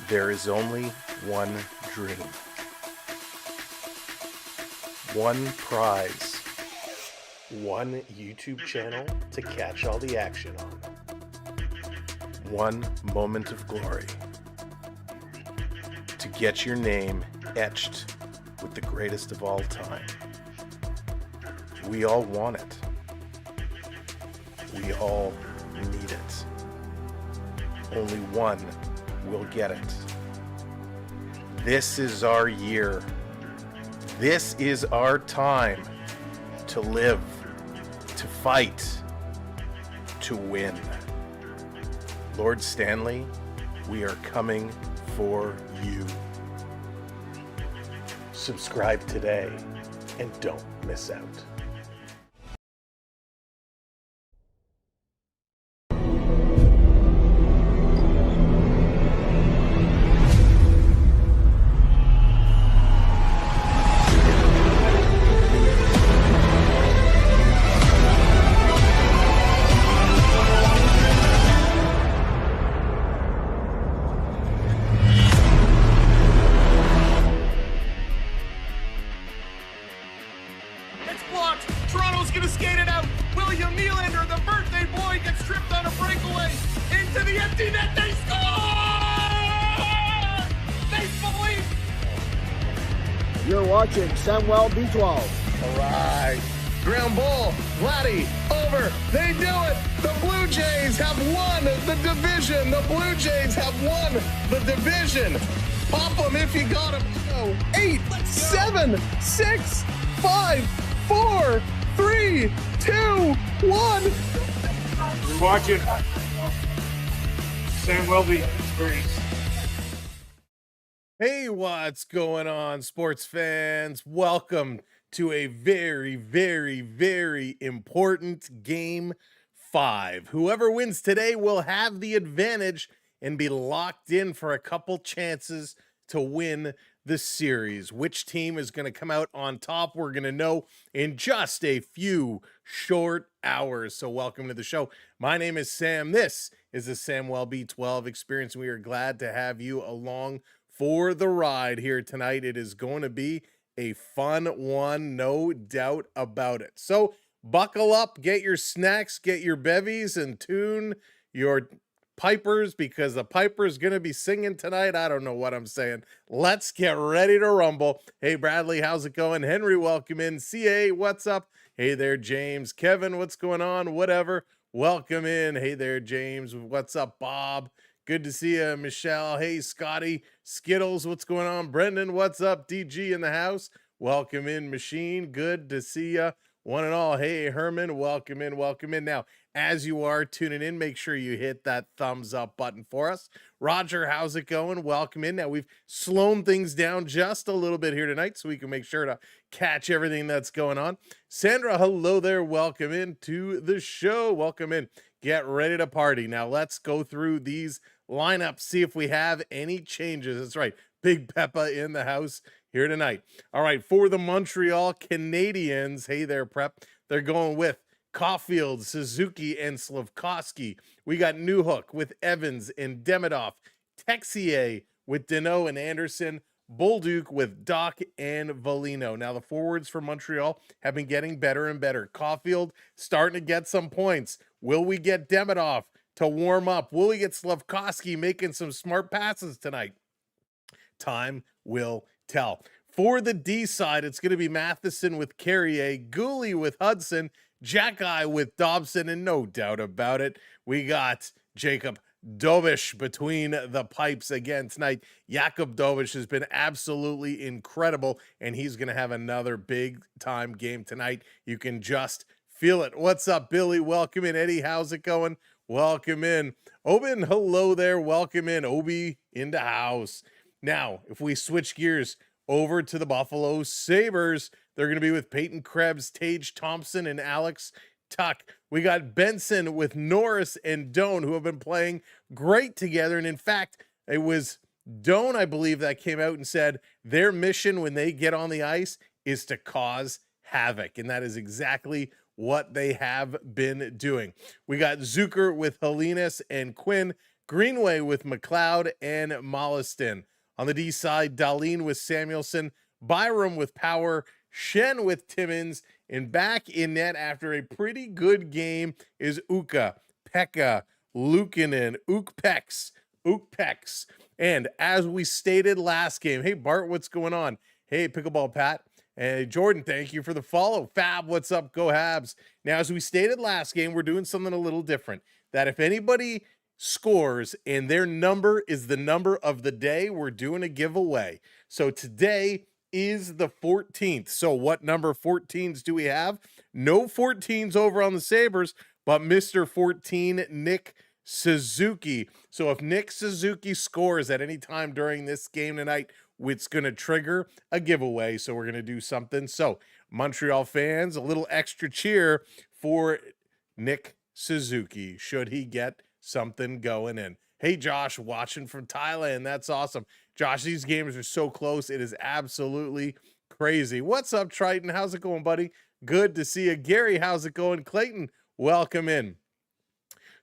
There is only one dream, one prize, one YouTube channel to catch all the action on, one moment of glory, to get your name etched with the greatest of all time. We all want it. We all need it. Only one will get it. This is our year. This is our time to live, to fight, to win. Lord Stanley, we are coming for you. Subscribe today and don't miss out. Samwelb12. All right. Ground ball. Vladdy. Over. They do it. The Blue Jays have won the division. The Blue Jays have won the division. Pop them if you got them. Go. 8, 7, 6, 5, 4, 3, 2, 1. You're watching Samwelb12 Experience. Hey, what's going on, sports fans? Welcome to a very, very, very important Game 5. Whoever wins today will have the advantage and be locked in for a couple chances to win the series. Which team is going to come out on top, we're going to know in just a few short hours. So welcome to the show. My name is Sam. This is the Samwelb12 Experience. We are glad to have you along for the ride here tonight. It is going to be a fun one, no doubt about it. So buckle up, get your snacks, get your bevies, and tune your pipers, because the piper is going to be singing tonight. I don't know what I'm saying. Let's get ready to rumble. Hey, Bradley, how's it going? Henry, welcome in. CA, what's up? Hey there, James. Kevin, what's going on? Whatever. Welcome in. Hey there, James. What's up, Bob? Good to see you, Michelle. Hey, Scotty. Skittles, what's going on? Brendan, what's up? DG in the house. Welcome in, Machine. Good to see you. One and all. Hey, Herman, welcome in, welcome in. Now, as you are tuning in, make sure you hit that thumbs up button for us. Roger, how's it going? Welcome in. Now, we've slowed things down just a little bit here tonight so we can make sure to catch everything that's going on. Sandra, hello there. Welcome in to the show. Welcome in. Get ready to party. Now, let's go through these lineups, see if we have any changes. That's right. Big Peppa in the house here tonight. All right, for the Montreal Canadiens, hey there, Prep. They're going with Caulfield, Suzuki, and Slafkovsky. We got Newhook with Evans and Demidov, Texier with Deneau and Anderson, Bolduc with Doc and Valino. Now, the forwards for Montreal have been getting better and better. Caulfield starting to get some points. Will we get Demidov to warm up? Will we get Slafkovsky making some smart passes tonight? Time will tell. For the D side, it's going to be Matheson with Carrier, Gooley with Hudson, Jackeye with Dobson, and no doubt about it, we got Jacob Dovish between the pipes again tonight. Jakob Dovish has been absolutely incredible, and he's going to have another big-time game tonight. You can just feel it. What's up, Billy? Welcome in. Eddie, how's it going? Welcome in. Obin, hello there. Welcome in. Obi in the house. Now, if we switch gears over to the Buffalo Sabres, they're going to be with Peyton Krebs, Tage Thompson, and Alex Tuck. We got Benson with Norris and Doan, who have been playing great together. And in fact, it was Doan, I believe, that came out and said their mission when they get on the ice is to cause havoc. And that is exactly what they have been doing. We got Zucker with Helenas and Quinn, Greenway with McLeod and Molliston. On the D side, Darlene with Samuelson, Byram with Power, Shen with Timmins, and back in net after a pretty good game is Uka, Pekka, Luukkonen, Ukpex. And as we stated last game, hey, Bart, what's going on? Hey, Pickleball Pat. Hey, Jordan, thank you for the follow. Fab, what's up? Go Habs. Now, as we stated last game, we're doing something a little different. That if anybody scores and their number is the number of the day, we're doing a giveaway. So today is the 14th. So what number 14s do we have? No 14s over on the Sabres, but Mr. 14, Nick Suzuki. So if Nick Suzuki scores at any time during this game tonight, it's going to trigger a giveaway. So we're going to do something. So Montreal fans, a little extra cheer for Nick Suzuki should he get something going in. Hey, Josh, watching from Thailand. That's awesome. Josh, these games are so close. It is absolutely crazy. What's up, Triton? How's it going, buddy? Good to see you. Gary, how's it going? Clayton, welcome in.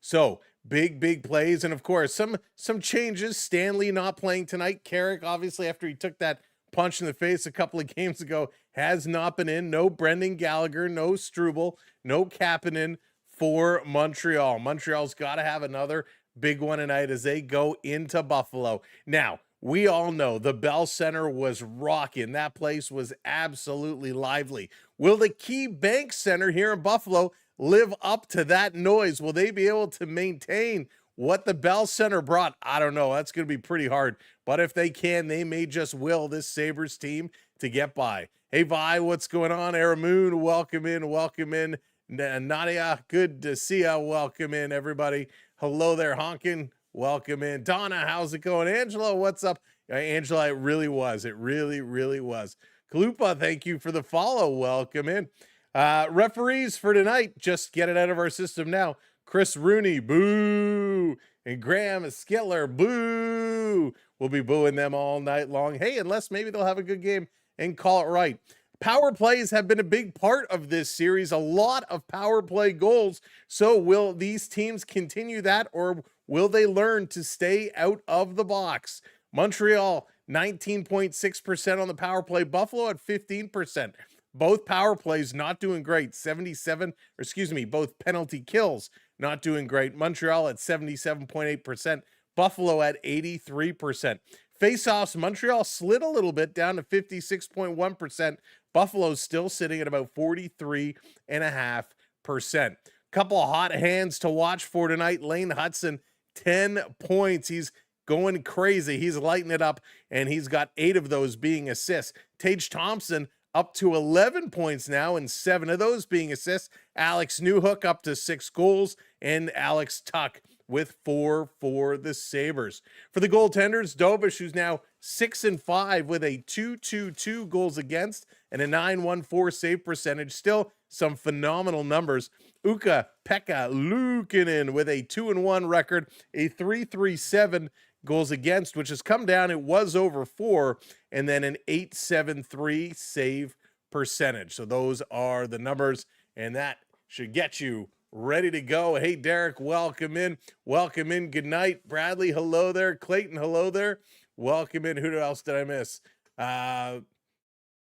So big plays, and of course some changes. Stanley not playing tonight. Carrick, obviously, after he took that punch in the face a couple of games ago, has not been in. No Brendan Gallagher, no Struble, no Kapanen for Montreal. Montreal's got to have another big one tonight as they go into Buffalo. Now, we all know the Bell Center was rocking. That place was absolutely lively. Will the KeyBank Center here in Buffalo live up to that noise? Will they be able to maintain what the Bell Center brought? I don't know. That's going to be pretty hard. But if they can, they may just will this Sabres team to get by. Hey, Vi, what's going on? Aramoon, welcome in. Nadia, good to see ya. Welcome in, everybody. Hello there, Honkin. Welcome in. Donna, how's it going? Angela, what's up? Angela, it really was. It really was. Kalupa, thank you for the follow. Welcome in. Referees for tonight, just get it out of our system now. Chris Rooney, boo. And Graham Skitler, boo. We'll be booing them all night long. Hey, unless maybe they'll have a good game and call it right. Power plays have been a big part of this series. A lot of power play goals. So will these teams continue that, or will they learn to stay out of the box? Montreal, 19.6% on the power play. Buffalo at 15%. Both power plays not doing great. Both penalty kills not doing great. Montreal at 77.8%. Buffalo at 83%. Faceoffs, Montreal slid a little bit down to 56.1%. Buffalo's still sitting at about 43.5%. Couple of hot hands to watch for tonight. Lane Hudson, 10 points. He's going crazy. He's lighting it up, and he's got 8 of those being assists. Tage Thompson up to 11 points now, and 7 of those being assists. Alex Newhook up to 6 goals, and Alex Tuck with 4 for the Sabres. For the goaltenders, Dobish, who's now 6-5 with a 2.22 goals against and a 9.14 save percentage. Still some phenomenal numbers. Uka Pekka Luukkonen with a 2-1 record, a 3.37 goals against, which has come down. It was over 4, and then an 8.73 save percentage. So those are the numbers, and that should get you ready to go. Hey, Derek, welcome in. Good night. Bradley, hello there. Clayton, hello there. Welcome in. Who else did I miss? The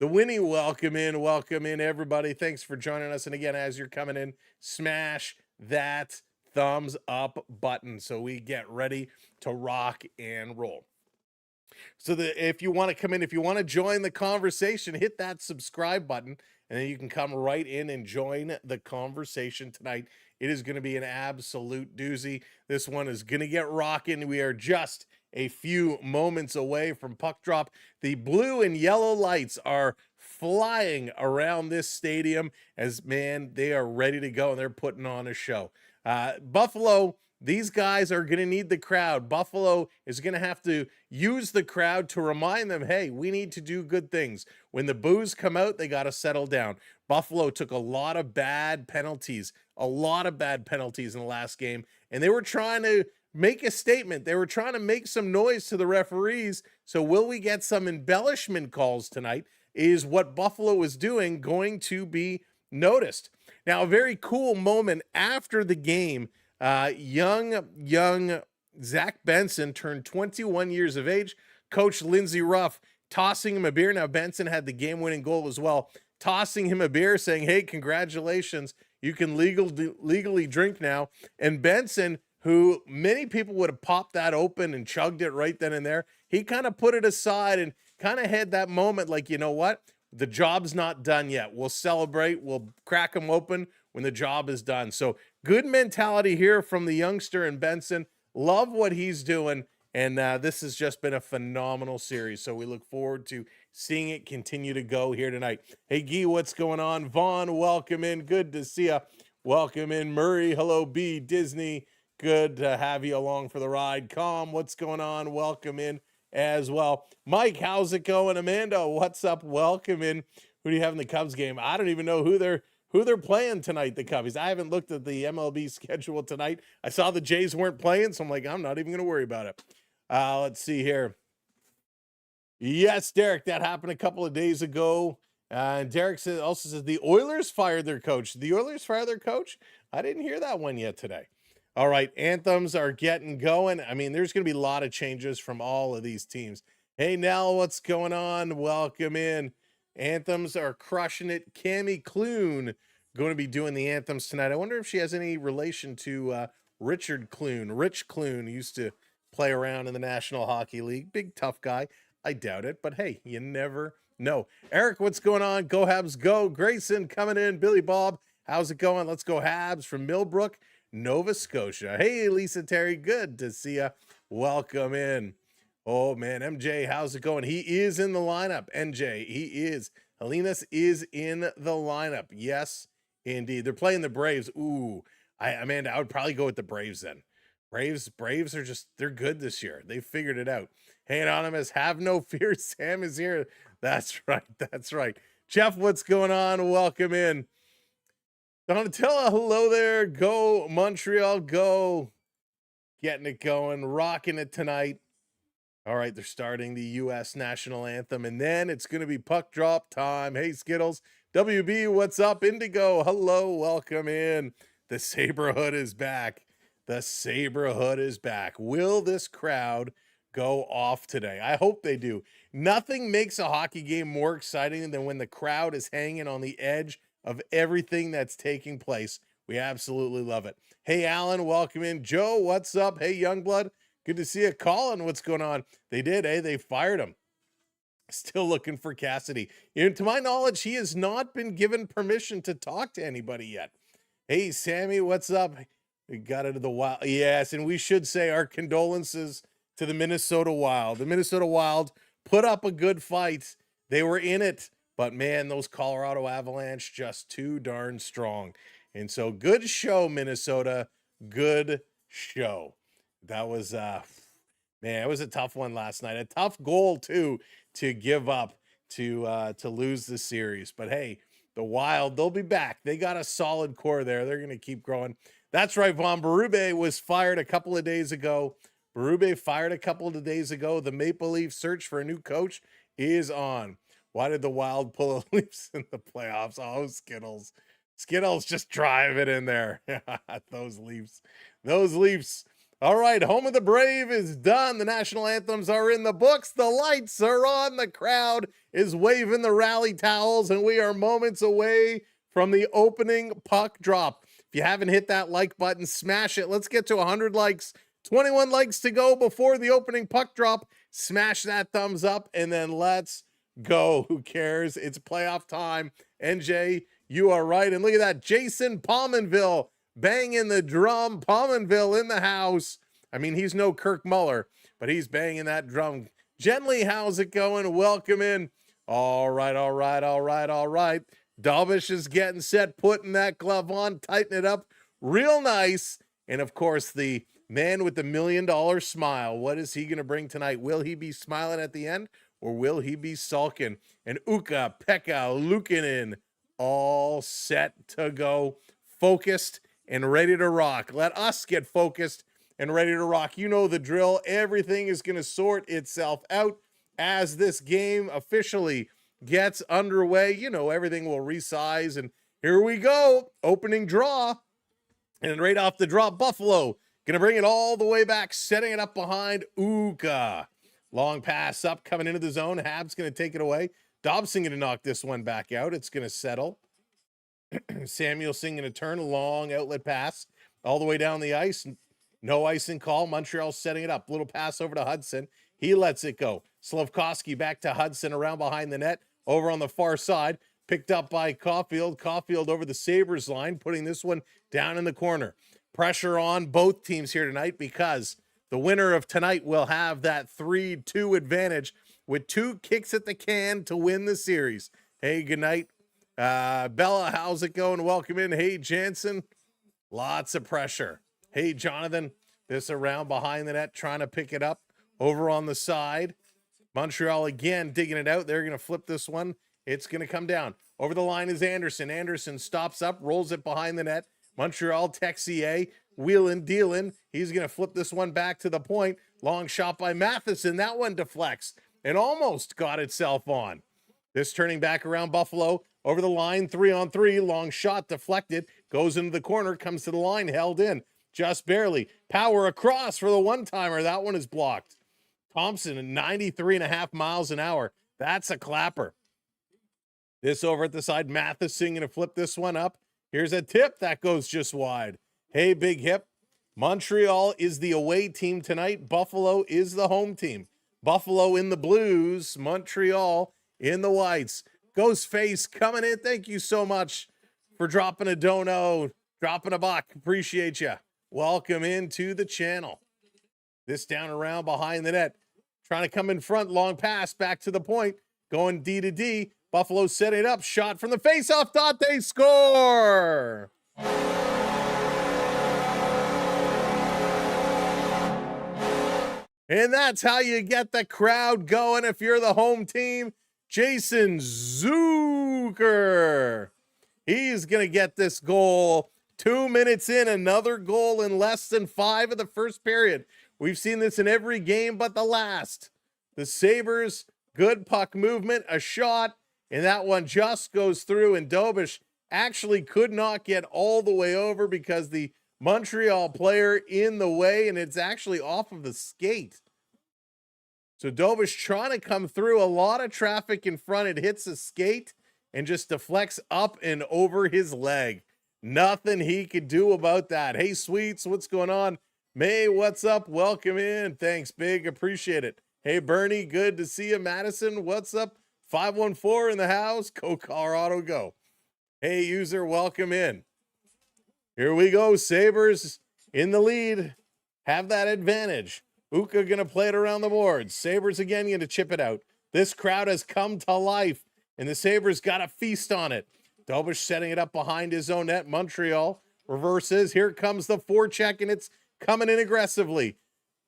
Winnie, welcome in, everybody. Thanks for joining us. And again, as you're coming in, smash that thumbs up button so we get ready to rock and roll. So if you want to come in, if you want to join the conversation, hit that subscribe button, and then you can come right in and join the conversation tonight. It is going to be an absolute doozy. This one is going to get rocking. We are just a few moments away from puck drop. The blue and yellow lights are flying around this stadium as, man, they are ready to go, and they're putting on a show. Buffalo, these guys are going to need the crowd. Buffalo is going to have to use the crowd to remind them, hey, we need to do good things. When the boos come out, they got to settle down. Buffalo took a lot of bad penalties in the last game, and they were trying to make a statement. They were trying to make some noise to the referees. So will we get some embellishment calls tonight? Is what Buffalo is doing going to be noticed? Now, a very cool moment after the game, young Zach Benson turned 21 years of age. Coach Lindsey Ruff tossing him a beer. Now, Benson had the game-winning goal as well, tossing him a beer, saying, hey, congratulations, you can legally drink now. And Benson, who many people would have popped that open and chugged it right then and there, he kind of put it aside and kind of had that moment like, you know what? The job's not done yet. We'll celebrate. We'll crack them open when the job is done. So good mentality here from the youngster and Benson. Love what he's doing. And this has just been a phenomenal series. So we look forward to seeing it continue to go here tonight. Hey, Guy, what's going on? Vaughn, welcome in. Good to see you. Welcome in. Murray, hello, B. Disney, good to have you along for the ride. Com, what's going on? Welcome in as well. Mike, how's it going? Amanda, what's up? Welcome in. Who do you have in the Cubs game? I don't even know who they're playing tonight, the Cubbies. I haven't looked at the MLB schedule tonight. I saw the Jays weren't playing, so I'm like, I'm not even going to worry about it. Let's see here. Yes, Derek, that happened a couple of days ago. And Derek also says the Oilers fired their coach. The Oilers fired their coach? I didn't hear that one yet today. All right, Anthems are getting going. I mean, there's going to be a lot of changes from all of these teams. Hey, Nell, what's going on? Welcome in. Anthems are crushing it. Cammie Clune going to be doing the anthems tonight. I wonder if she has any relation to Richard Clune. Rich Clune used to play around in the National Hockey League. Big, tough guy. I doubt it, but hey, you never know. Eric, what's going on? Go Habs, go. Grayson coming in. Billy Bob, how's it going? Let's go Habs from Millbrook, Nova Scotia. Hey, Lisa Terry, good to see you. Welcome in. Oh, man, MJ, how's it going? He is in the lineup. NJ, he is. Helenas is in the lineup. Yes, indeed. They're playing the Braves. Ooh, Amanda, I would probably go with the Braves then. Braves are just, they're good this year. They figured it out. Hey, Anonymous, have no fear. Sam is here. That's right. That's right. Jeff, what's going on? Welcome in. Donatella, hello there. Go, Montreal, go. Getting it going, rocking it tonight. All right, they're starting the U.S. national anthem, and then it's going to be puck drop time. Hey, Skittles. WB, what's up? Indigo, hello, welcome in. The Saberhood is back. The Saberhood is back. Will this crowd go off today? I hope they do. Nothing makes a hockey game more exciting than when the crowd is hanging on the edge of everything that's taking place. We absolutely love it. Hey, Alan, welcome in. Joe, what's up? Hey, Youngblood. Good to see you. Colin, what's going on? They did, eh? They fired him. Still looking for Cassidy. To my knowledge, he has not been given permission to talk to anybody yet. Hey, Sammy, what's up? We got into the Wild. Yes, and we should say our condolences to the Minnesota Wild. The Minnesota Wild put up a good fight. They were in it. But, man, those Colorado Avalanche just too darn strong. And so good show, Minnesota. Good show. That was, man, it was a tough one last night. A tough goal, too, to give up to lose the series. But, hey, the Wild, they'll be back. They got a solid core there. They're going to keep growing. That's right, Von Berube was fired a couple of days ago. Berube fired a couple of days ago. The Maple Leaf search for a new coach is on. Why did the Wild pull the Leafs in the playoffs? Oh, Skittles. Skittles just drive it in there. Those Leafs. Those Leafs. All right, home of the Brave is done. The national anthems are in the books. The lights are on. The crowd is waving the rally towels, and we are moments away from the opening puck drop. If you haven't hit that like button, smash it. Let's get to 100 likes. 21 likes to go before the opening puck drop. Smash that thumbs up, and then let's go. Who cares? It's playoff time. NJ, you are right. And look at that. Jason Palmanville banging the drum. Palmanville in the house. I mean, he's no Kirk Muller, but he's banging that drum. Gently, how's it going? Welcome in. All right, all right, all right, all right. Dalbish is getting set, putting that glove on, tighten it up real nice. And, of course, the man with the $1 million smile. What is he going to bring tonight? Will he be smiling at the end, or will he be sulking? And Ukko-Pekka Luukkonen all set to go, focused and ready to rock. Let us get focused and ready to rock. You know the drill. Everything is going to sort itself out as this game officially gets underway. You know, everything will resize, and here we go. Opening draw. And right off the draw, Buffalo Going to bring it all the way back, setting it up behind Uka. Long pass up, coming into the zone. Habs going to take it away. Dobson going to knock this one back out. It's going to settle. Samuelson going to turn a long outlet pass all the way down the ice. No icing call. Montreal setting it up. Little pass over to Hudson. He lets it go. Slavkovsky back to Hudson around behind the net. Over on the far side. Picked up by Caulfield. Caulfield over the Sabres line, putting this one down in the corner. Pressure on both teams here tonight because the winner of tonight will have that 3-2 advantage with 2 kicks at the can to win the series. Hey, good night. Bella, how's it going? Welcome in. Hey, Jansen. Lots of pressure. Hey, Jonathan. This around behind the net, trying to pick it up over on the side. Montreal again digging it out. They're going to flip this one. It's going to come down. Over the line is Anderson. Anderson stops up, rolls it behind the net. Montreal, Texier, wheeling, dealing. He's going to flip this one back to the point. Long shot by Matheson. That one deflects and almost got itself on. This turning back around Buffalo. Over the line, 3-on-3. Long shot deflected. Goes into the corner, comes to the line, held in. Just barely. Power across for the one-timer. That one is blocked. Thompson at 93.5 miles an hour. That's a clapper. This over at the side. Matheson going to flip this one up. Here's a tip that goes just wide. Hey, Big Hip. Montreal is the away team tonight. Buffalo is the home team. Buffalo in the blues. Montreal in the whites. Ghost Face coming in. Thank you so much for dropping a dono, dropping a buck. Appreciate you. Welcome into the channel. This down around behind the net. Trying to come in front. Long pass back to the point. Going D to D. Buffalo setting it up. Shot from the face-off dot. They score. And that's how you get the crowd going if you're the home team. Jason Zucker. He's going to get this goal 2 minutes in. Another goal in less than 5 of the first period. We've seen this in every game but the last. The Sabres, good puck movement, a shot, and that one just goes through, and Dobish actually could not get all the way over because the Montreal player in the way, and it's actually off of the skate. So Dobish trying to come through, a lot of traffic in front. It hits the skate and just deflects up and over his leg. Nothing he could do about that. Hey, Sweets, what's going on? May, what's up? Welcome in. Thanks, Big. Appreciate it. Hey, Bernie, good to see you. Madison, what's up? 514 in the house. Go Colorado, go. Hey, user, welcome in. Here we go. Sabres in the lead. Have that advantage. Uka going to play it around the boards. Sabres again going to chip it out. This crowd has come to life, and the Sabres got a feast on it. Dobish setting it up behind his own net. Montreal reverses. Here comes the forecheck, and it's coming in aggressively.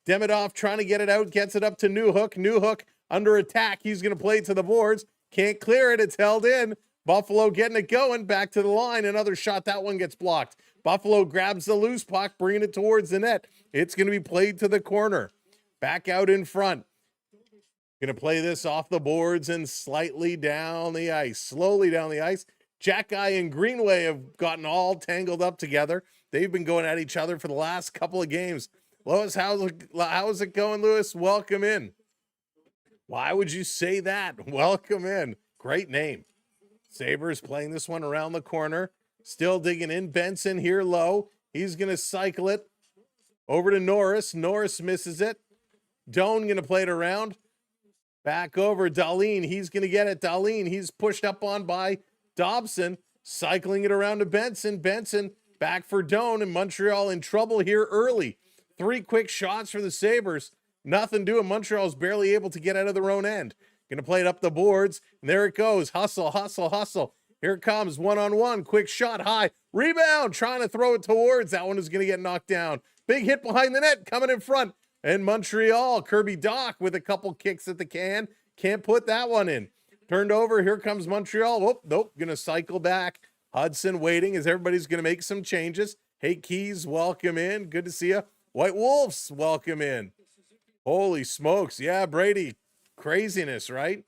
Demidov trying to get it out. Gets it up to Newhook. Newhook under attack. He's going to play it to the boards. Can't clear it. It's held in. Buffalo getting it going. Back to the line. Another shot. That one gets blocked. Buffalo grabs the loose puck, bringing it towards the net. It's going to be played to the corner. Back out in front. Going to play this off the boards and slightly down the ice. Slowly down the ice. Jack Guy and Greenway have gotten all tangled up together. They've been going at each other for the last couple of games. Lois, how's it going, Lewis? Welcome in. Why would you say that? Welcome in. Great name. Sabres playing this one around the corner. Still digging in. Benson here low. He's going to cycle it over to Norris. Norris misses it. Doan going to play it around. Back over. Dahlin. He's going to get it. Dahlin. He's pushed up on by Dobson. Cycling it around to Benson. Benson back for Doan. And Montreal in trouble here early. 3 quick shots for the Sabres. Nothing doing. Montreal's barely able to get out of their own end. Going to play it up the boards. And there it goes. Hustle, hustle, hustle. Here it comes. One-on-one. Quick shot. High. Rebound. Trying to throw it towards. That one is going to get knocked down. Big hit behind the net. Coming in front. And Montreal. Kirby Doc with a couple kicks at the can. Can't put that one in. Turned over. Here comes Montreal. Oh, nope. Going to cycle back. Hudson waiting as everybody's going to make some changes. Hey, Keys, welcome in. Good to see you. White Wolves, welcome in. Holy smokes. Yeah, Brady. Craziness, right?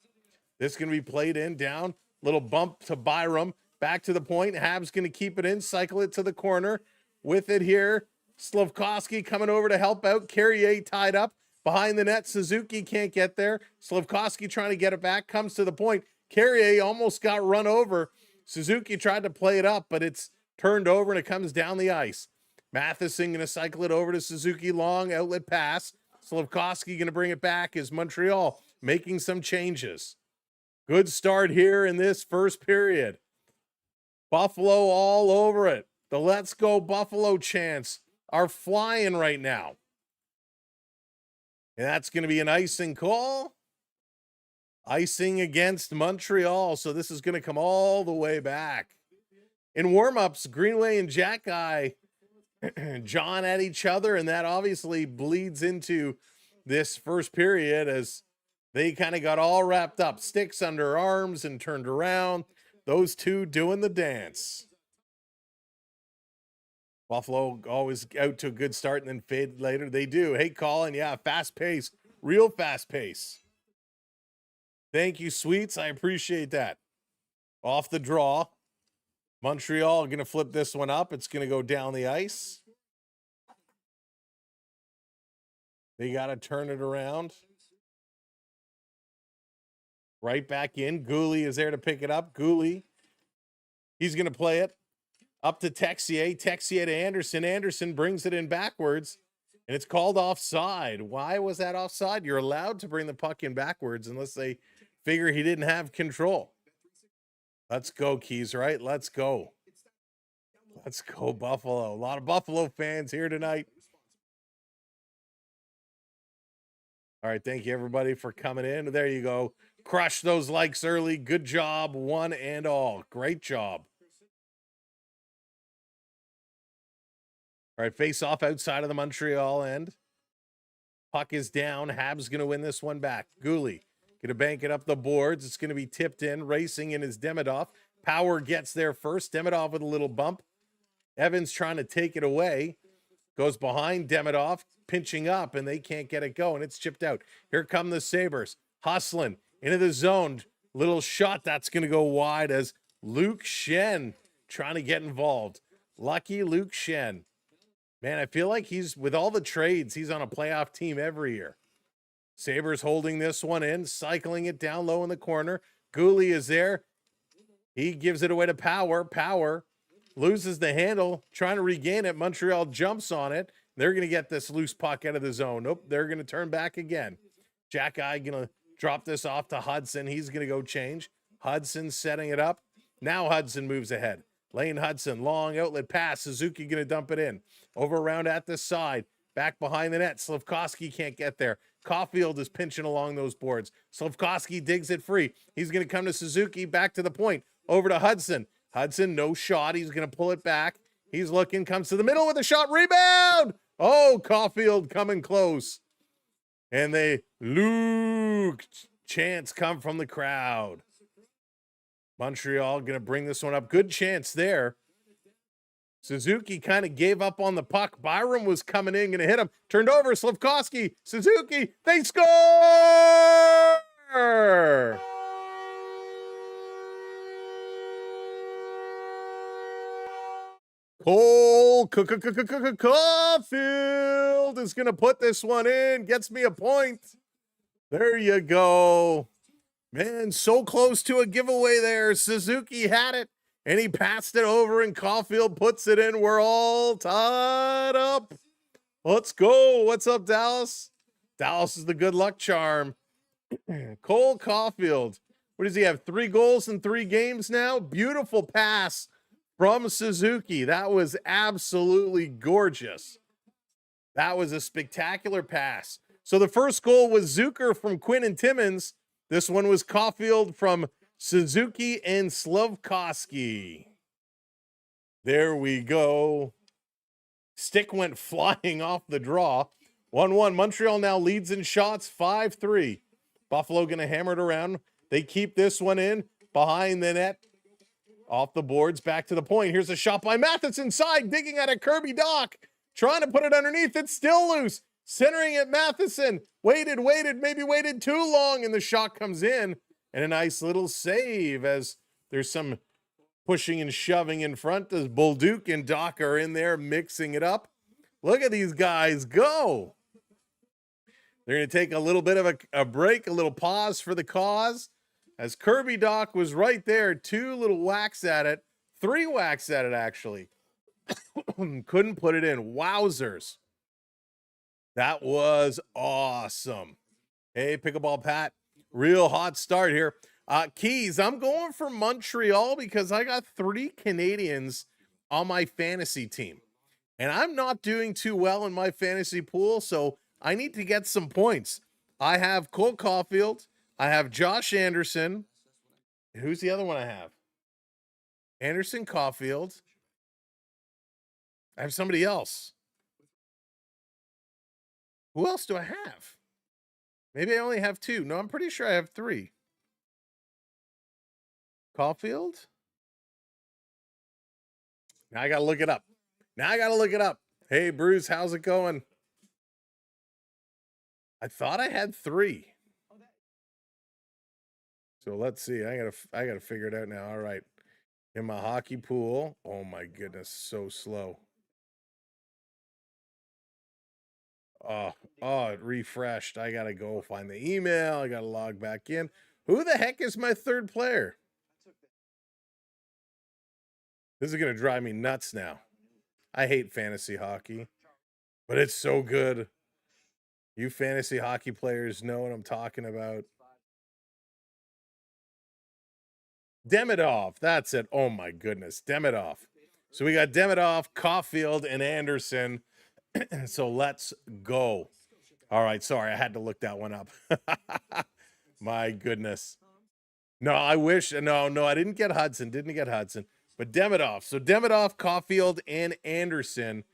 This is going to be played in, down. Little bump to Byram. Back to the point. Habs going to keep it in. Cycle it to the corner. With it here. Slafkovsky coming over to help out. Carrier tied up behind the net. Suzuki can't get there. Slafkovsky trying to get it back. Comes to the point. Carrier almost got run over. Suzuki tried to play it up, but it's turned over and it comes down the ice. Matheson going to cycle it over to Suzuki. Long outlet pass. Slafkovsky going to bring it back as Montreal making some changes. Good start here in this first period. Buffalo all over it. The Let's Go Buffalo chants are flying right now. And that's going to be an icing call. Icing against Montreal. So this is going to come all the way back. In warm-ups, Greenway and Jack-Eye John at each other, and that obviously bleeds into this first period as they kind of got all wrapped up, sticks under arms and turned around. Those two doing the dance. Buffalo always out to a good start and then fade later. They do. Hey, Colin, yeah, fast pace, real fast pace. Thank you, Sweets. I appreciate that. Off the draw. Montreal going to flip this one up. It's going to go down the ice. They got to turn it around. Right back in. Gooley is there to pick it up. Gooley. He's going to play it up to Texier. Texier to Anderson. Anderson brings it in backwards, and it's called offside. Why was that offside? You're allowed to bring the puck in backwards unless they figure he didn't have control. Let's go, Keys, right? Let's go. Let's go, Buffalo. A lot of Buffalo fans here tonight. All right, thank you, everybody, for coming in. There you go. Crush those likes early. Good job, one and all. Great job. All right, face off outside of the Montreal end. Puck is down. Habs going to win this one back. Gooley going to bank it up the boards. It's going to be tipped in. Racing in is Demidov. Power gets there first. Demidov with a little bump. Evans trying to take it away. Goes behind Demidov, pinching up, and they can't get it going. It's chipped out. Here come the Sabres. Hustling into the zone. Little shot that's going to go wide as Luke Shen trying to get involved. Lucky Luke Shen. Man, I feel like he's, with all the trades, he's on a playoff team every year. Sabres holding this one in, cycling it down low in the corner. Gooley is there. He gives it away to Power. Power loses the handle, trying to regain it. Montreal jumps on it. They're going to get this loose puck out of the zone. Nope, they're going to turn back again. Jack-Eye going to drop this off to Hudson. He's going to go change. Hudson setting it up. Now Hudson moves ahead. Lane Hudson, long outlet pass. Suzuki going to dump it in. Over around at the side. Back behind the net. Slafkovsky can't get there. Caulfield is pinching along those boards. Slafkovsky digs it free. He's going to come to Suzuki. Back to the point. Over to Hudson. Hudson, no shot. He's going to pull it back. He's looking. Comes to the middle with a shot. Rebound! Oh, Caulfield coming close. And they Luke chants come from the crowd. Montreal going to bring this one up. Good chance there. Suzuki kind of gave up on the puck. Byram was coming in, going to hit him. Turned over, Slafkovsky. Suzuki, they score! Cole Caulfield is going to put this one in. Gets me a point. There you go. Man, so close to a giveaway there. Suzuki had it, and he passed it over, and Caulfield puts it in. We're all tied up. Let's go. What's up, Dallas? Dallas is the good luck charm. Cole Caulfield. What does he have? 3 goals in 3 games now? Beautiful pass from Suzuki. That was absolutely gorgeous. That was a spectacular pass. So the first goal was Zucker from Quinn and Timmins. This one was Caulfield from Suzuki and Slafkovsky. There we go. Stick went flying off the draw. 1-1. Montreal now leads in shots 5-3. Buffalo going to hammer it around. They keep this one in behind the net. Off the boards, back to the point. Here's a shot by Matheson side, digging at a Kirby Doc. Trying to put it underneath. It's still loose. Centering it, Matheson. Waited, maybe waited too long, and the shot comes in. And a nice little save as there's some pushing and shoving in front as Bolduc and Doc are in there mixing it up. Look at these guys go. They're going to take a little bit of a break, a little pause for the cause. As Kirby Doc was right there, 2 little whacks at it, 3 whacks at it actually. Couldn't put it in. Wowzers. That was awesome. Hey, Pickleball Pat, real hot start here. Keys, I'm going for Montreal because I got 3 Canadiens on my fantasy team. And I'm not doing too well in my fantasy pool, so I need to get some points. I have Cole Caulfield. I have Josh Anderson. Who's the other one I have? Anderson, Caulfield. I have somebody else. Who else do I have? Maybe I only have 2. No, I'm pretty sure I have 3. Caulfield? Now I got to look it up. Hey, Bruce, how's it going? I thought I had 3. So let's see. I gotta figure it out now. All right. In my hockey pool. Oh my goodness, so slow. Oh, it refreshed. I gotta go find the email. I gotta log back in. Who the heck is my 3rd player? This is gonna drive me nuts now. I hate fantasy hockey, but it's so good. You fantasy hockey players know what I'm talking about. Demidov, that's it. Oh my goodness, Demidov. So we got Demidov, Caulfield, and Anderson. So let's go. All right, sorry, I had to look that one up. My goodness. No, I wish. No, I didn't get Hudson. But Demidov. So Demidov, Caulfield, and Anderson.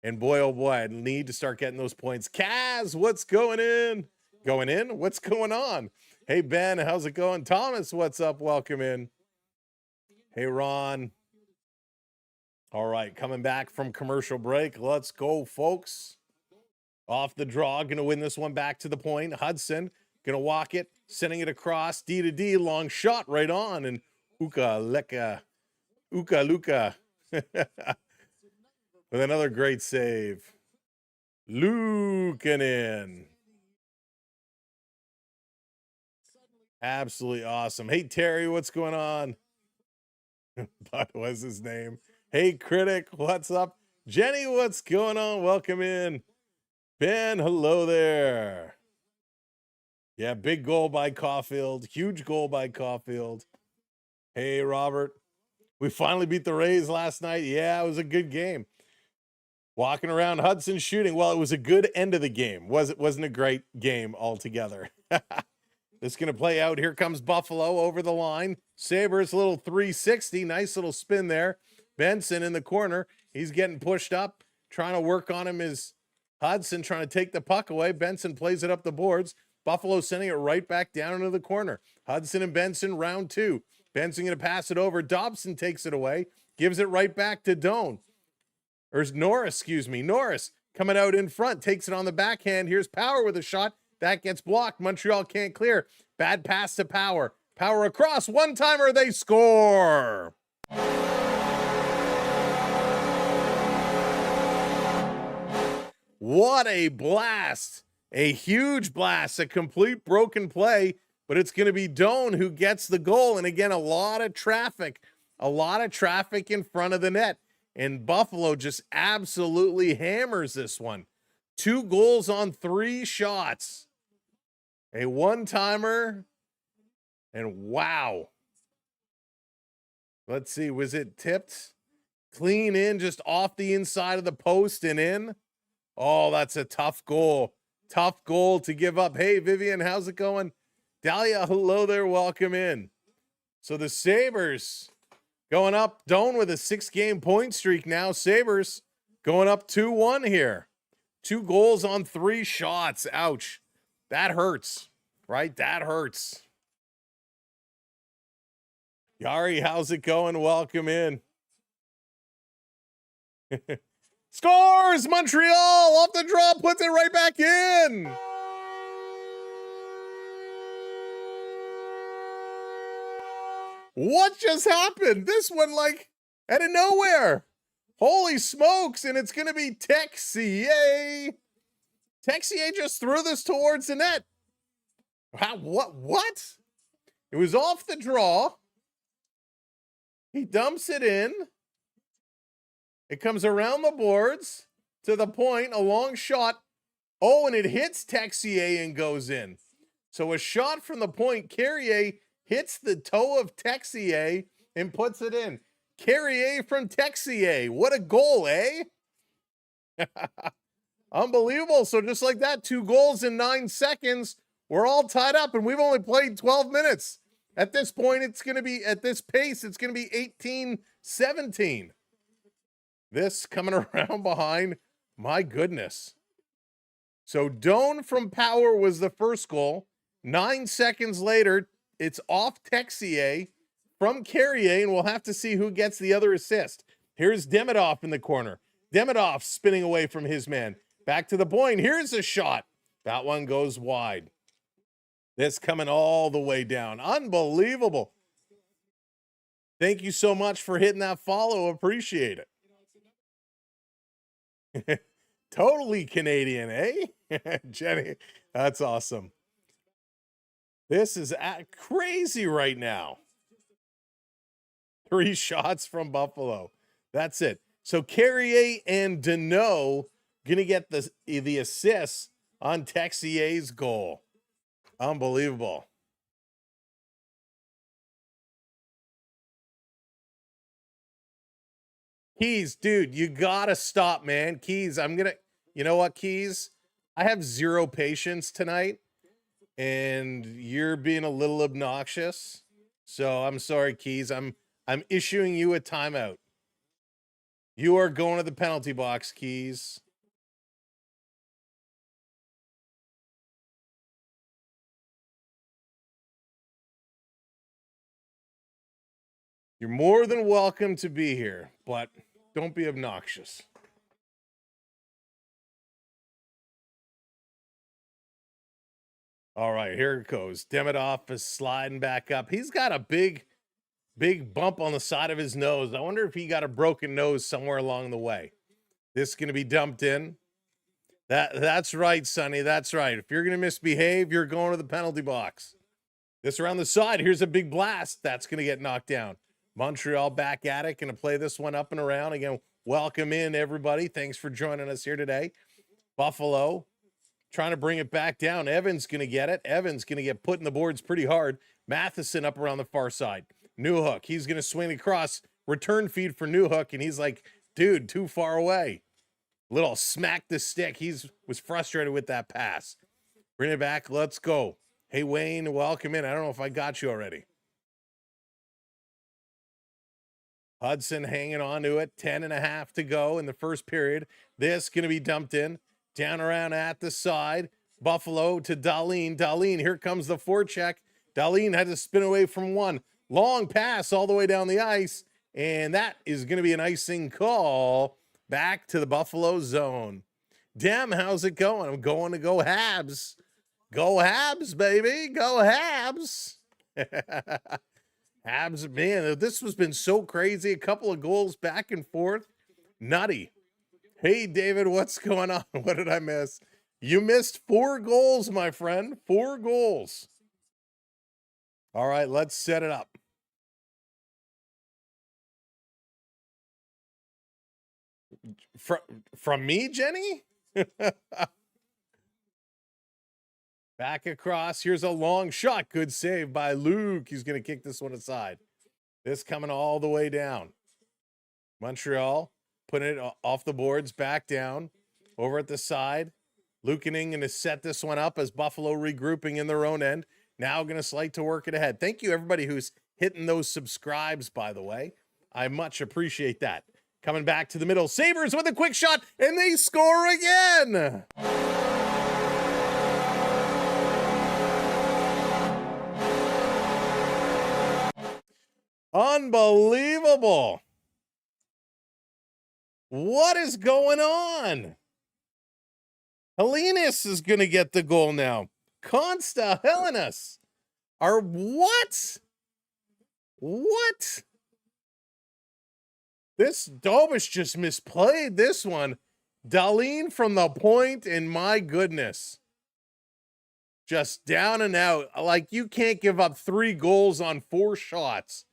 And boy, oh boy, I need to start getting those points. Kaz, what's going in? Going in? What's going on? Hey, Ben, how's it going? Thomas, what's up? Welcome in. Hey, Ron. All right, coming back from commercial break. Let's go, folks. Off the draw, going to win this one back to the point. Hudson going to walk it, sending it across. D to D, long shot right on. And Uka Luka. With another great save. Lukanen. Absolutely awesome. Hey, Terry, what's going on? That was his name. Hey, Critic, what's up? Jenny, what's going on? Welcome in. Ben, hello there. Yeah, big goal by Caulfield. Huge goal by Caulfield. Hey, Robert. We finally beat the Rays last night. Yeah, it was a good game. Walking around, Hudson shooting. Well, it was a good end of the game. Wasn't a great game altogether. This is going to play out. Here comes Buffalo over the line. Sabres, a little 360. Nice little spin there. Benson in the corner. He's getting pushed up. Trying to work on him is Hudson, trying to take the puck away. Benson plays it up the boards. Buffalo sending it right back down into the corner. Hudson and Benson, round 2. Benson going to pass it over. Dobson takes it away. Gives it right back to Doan. Or Norris, Norris coming out in front. Takes it on the backhand. Here's Power with a shot. That gets blocked. Montreal can't clear. Bad pass to Power. Power across. One-timer. They score. What a blast. A huge blast. A complete broken play. But it's going to be Doan who gets the goal. And again, a lot of traffic. A lot of traffic in front of the net. And Buffalo just absolutely hammers this one. 2 goals on 3 shots. A one-timer. And wow. Let's see. Was it tipped? Clean in, just off the inside of the post and in. Oh, that's a tough goal. Tough goal to give up. Hey, Vivian, how's it going? Dahlia, hello there. Welcome in. So the Sabres going up. Doan with a 6-game point streak now. Sabres going up 2-1 here. 2 goals on 3 shots. Ouch. That hurts, right? That hurts. Yari, how's it going? Welcome in. Scores! Montreal off the draw, puts it right back in. What just happened? This one, like, out of nowhere. Holy smokes, and it's going to be Texier. Texier just threw this towards the net. What? It was off the draw. He dumps it in. It comes around the boards to the point, a long shot. Oh, and it hits Texier and goes in. So a shot from the point, Carrier hits the toe of Texier and puts it in. Carrier from Texier. What a goal, eh? Unbelievable. So just like that, 2 goals in 9 seconds. We're all tied up, and we've only played 12 minutes. At this point, it's going to be, at this pace, it's going to be 18-17. This coming around behind, my goodness. So Doan from Power was the first goal. 9 seconds later, it's off Texier from Carrier, and we'll have to see who gets the other assist. Here's Demidov in the corner. Demidov spinning away from his man. Back to the point. Here's a shot. That one goes wide. This coming all the way down. Unbelievable. Thank you so much for hitting that follow. Appreciate it. Totally Canadian, eh? Jenny, that's awesome. This is crazy right now. 3 shots from Buffalo. That's it. So Carrier and Deneau going to get the assists on Texier's goal. Unbelievable. Keys, dude, you gotta stop, man. Keys, you know what, Keys? I have 0 patience tonight, and you're being a little obnoxious. So I'm sorry, Keys. I'm issuing you a timeout. You are going to the penalty box, Keys. You're more than welcome to be here, but don't be obnoxious. All right, here it goes. Demidov is sliding back up. He's got a big bump on the side of his nose. I wonder if he got a broken nose somewhere along the way. This is going to be dumped in. That's right, Sonny. That's right. If you're going to misbehave, you're going to the penalty box. This around the side. Here's a big blast. That's going to get knocked down. Montreal back at it. Going to play this one up and around. Again, welcome in, everybody. Thanks for joining us here today. Buffalo trying to bring it back down. Evans going to get it. Evans going to get put in the boards pretty hard. Matheson up around the far side. Newhook. He's going to swing across. Return feed for Newhook, and he's like, dude, too far away. Little smack the stick. Was frustrated with that pass. Bring it back. Let's go. Hey, Wayne, welcome in. I don't know if I got you already. Hudson hanging on to it. 10.5 to go in the first period. This going to be dumped in. Down around at the side. Buffalo to Dahlin. Dahlin, here comes the forecheck. Dahlin had to spin away from one. Long pass all the way down the ice. And that is going to be an icing call back to the Buffalo zone. Dem, how's it going? I'm going to go Habs. Go Habs, baby. Go Habs. Habs, man, this has been so crazy. A couple of goals back and forth. Nutty. Hey, David, what's going on? What did I miss? You missed 4 goals, my friend. 4 goals. All right, let's set it up. From me, Jenny? Back across. Here's a long shot. Good save by Luke. He's going to kick this one aside. This coming all the way down. Montreal putting it off the boards, back down. Over at the side. Lukening going to set this one up as Buffalo regrouping in their own end. Now going to slide to work it ahead. Thank you, everybody who's hitting those subscribes, by the way. I much appreciate that. Coming back to the middle. Sabres with a quick shot, and they score again. Unbelievable. What is going on? Helenas is going to get the goal now. Consta Helenas. What? What? This Dobish just misplayed this one. Darlene from the point, and my goodness. Just down and out. Like, you can't give up 3 goals on 4 shots.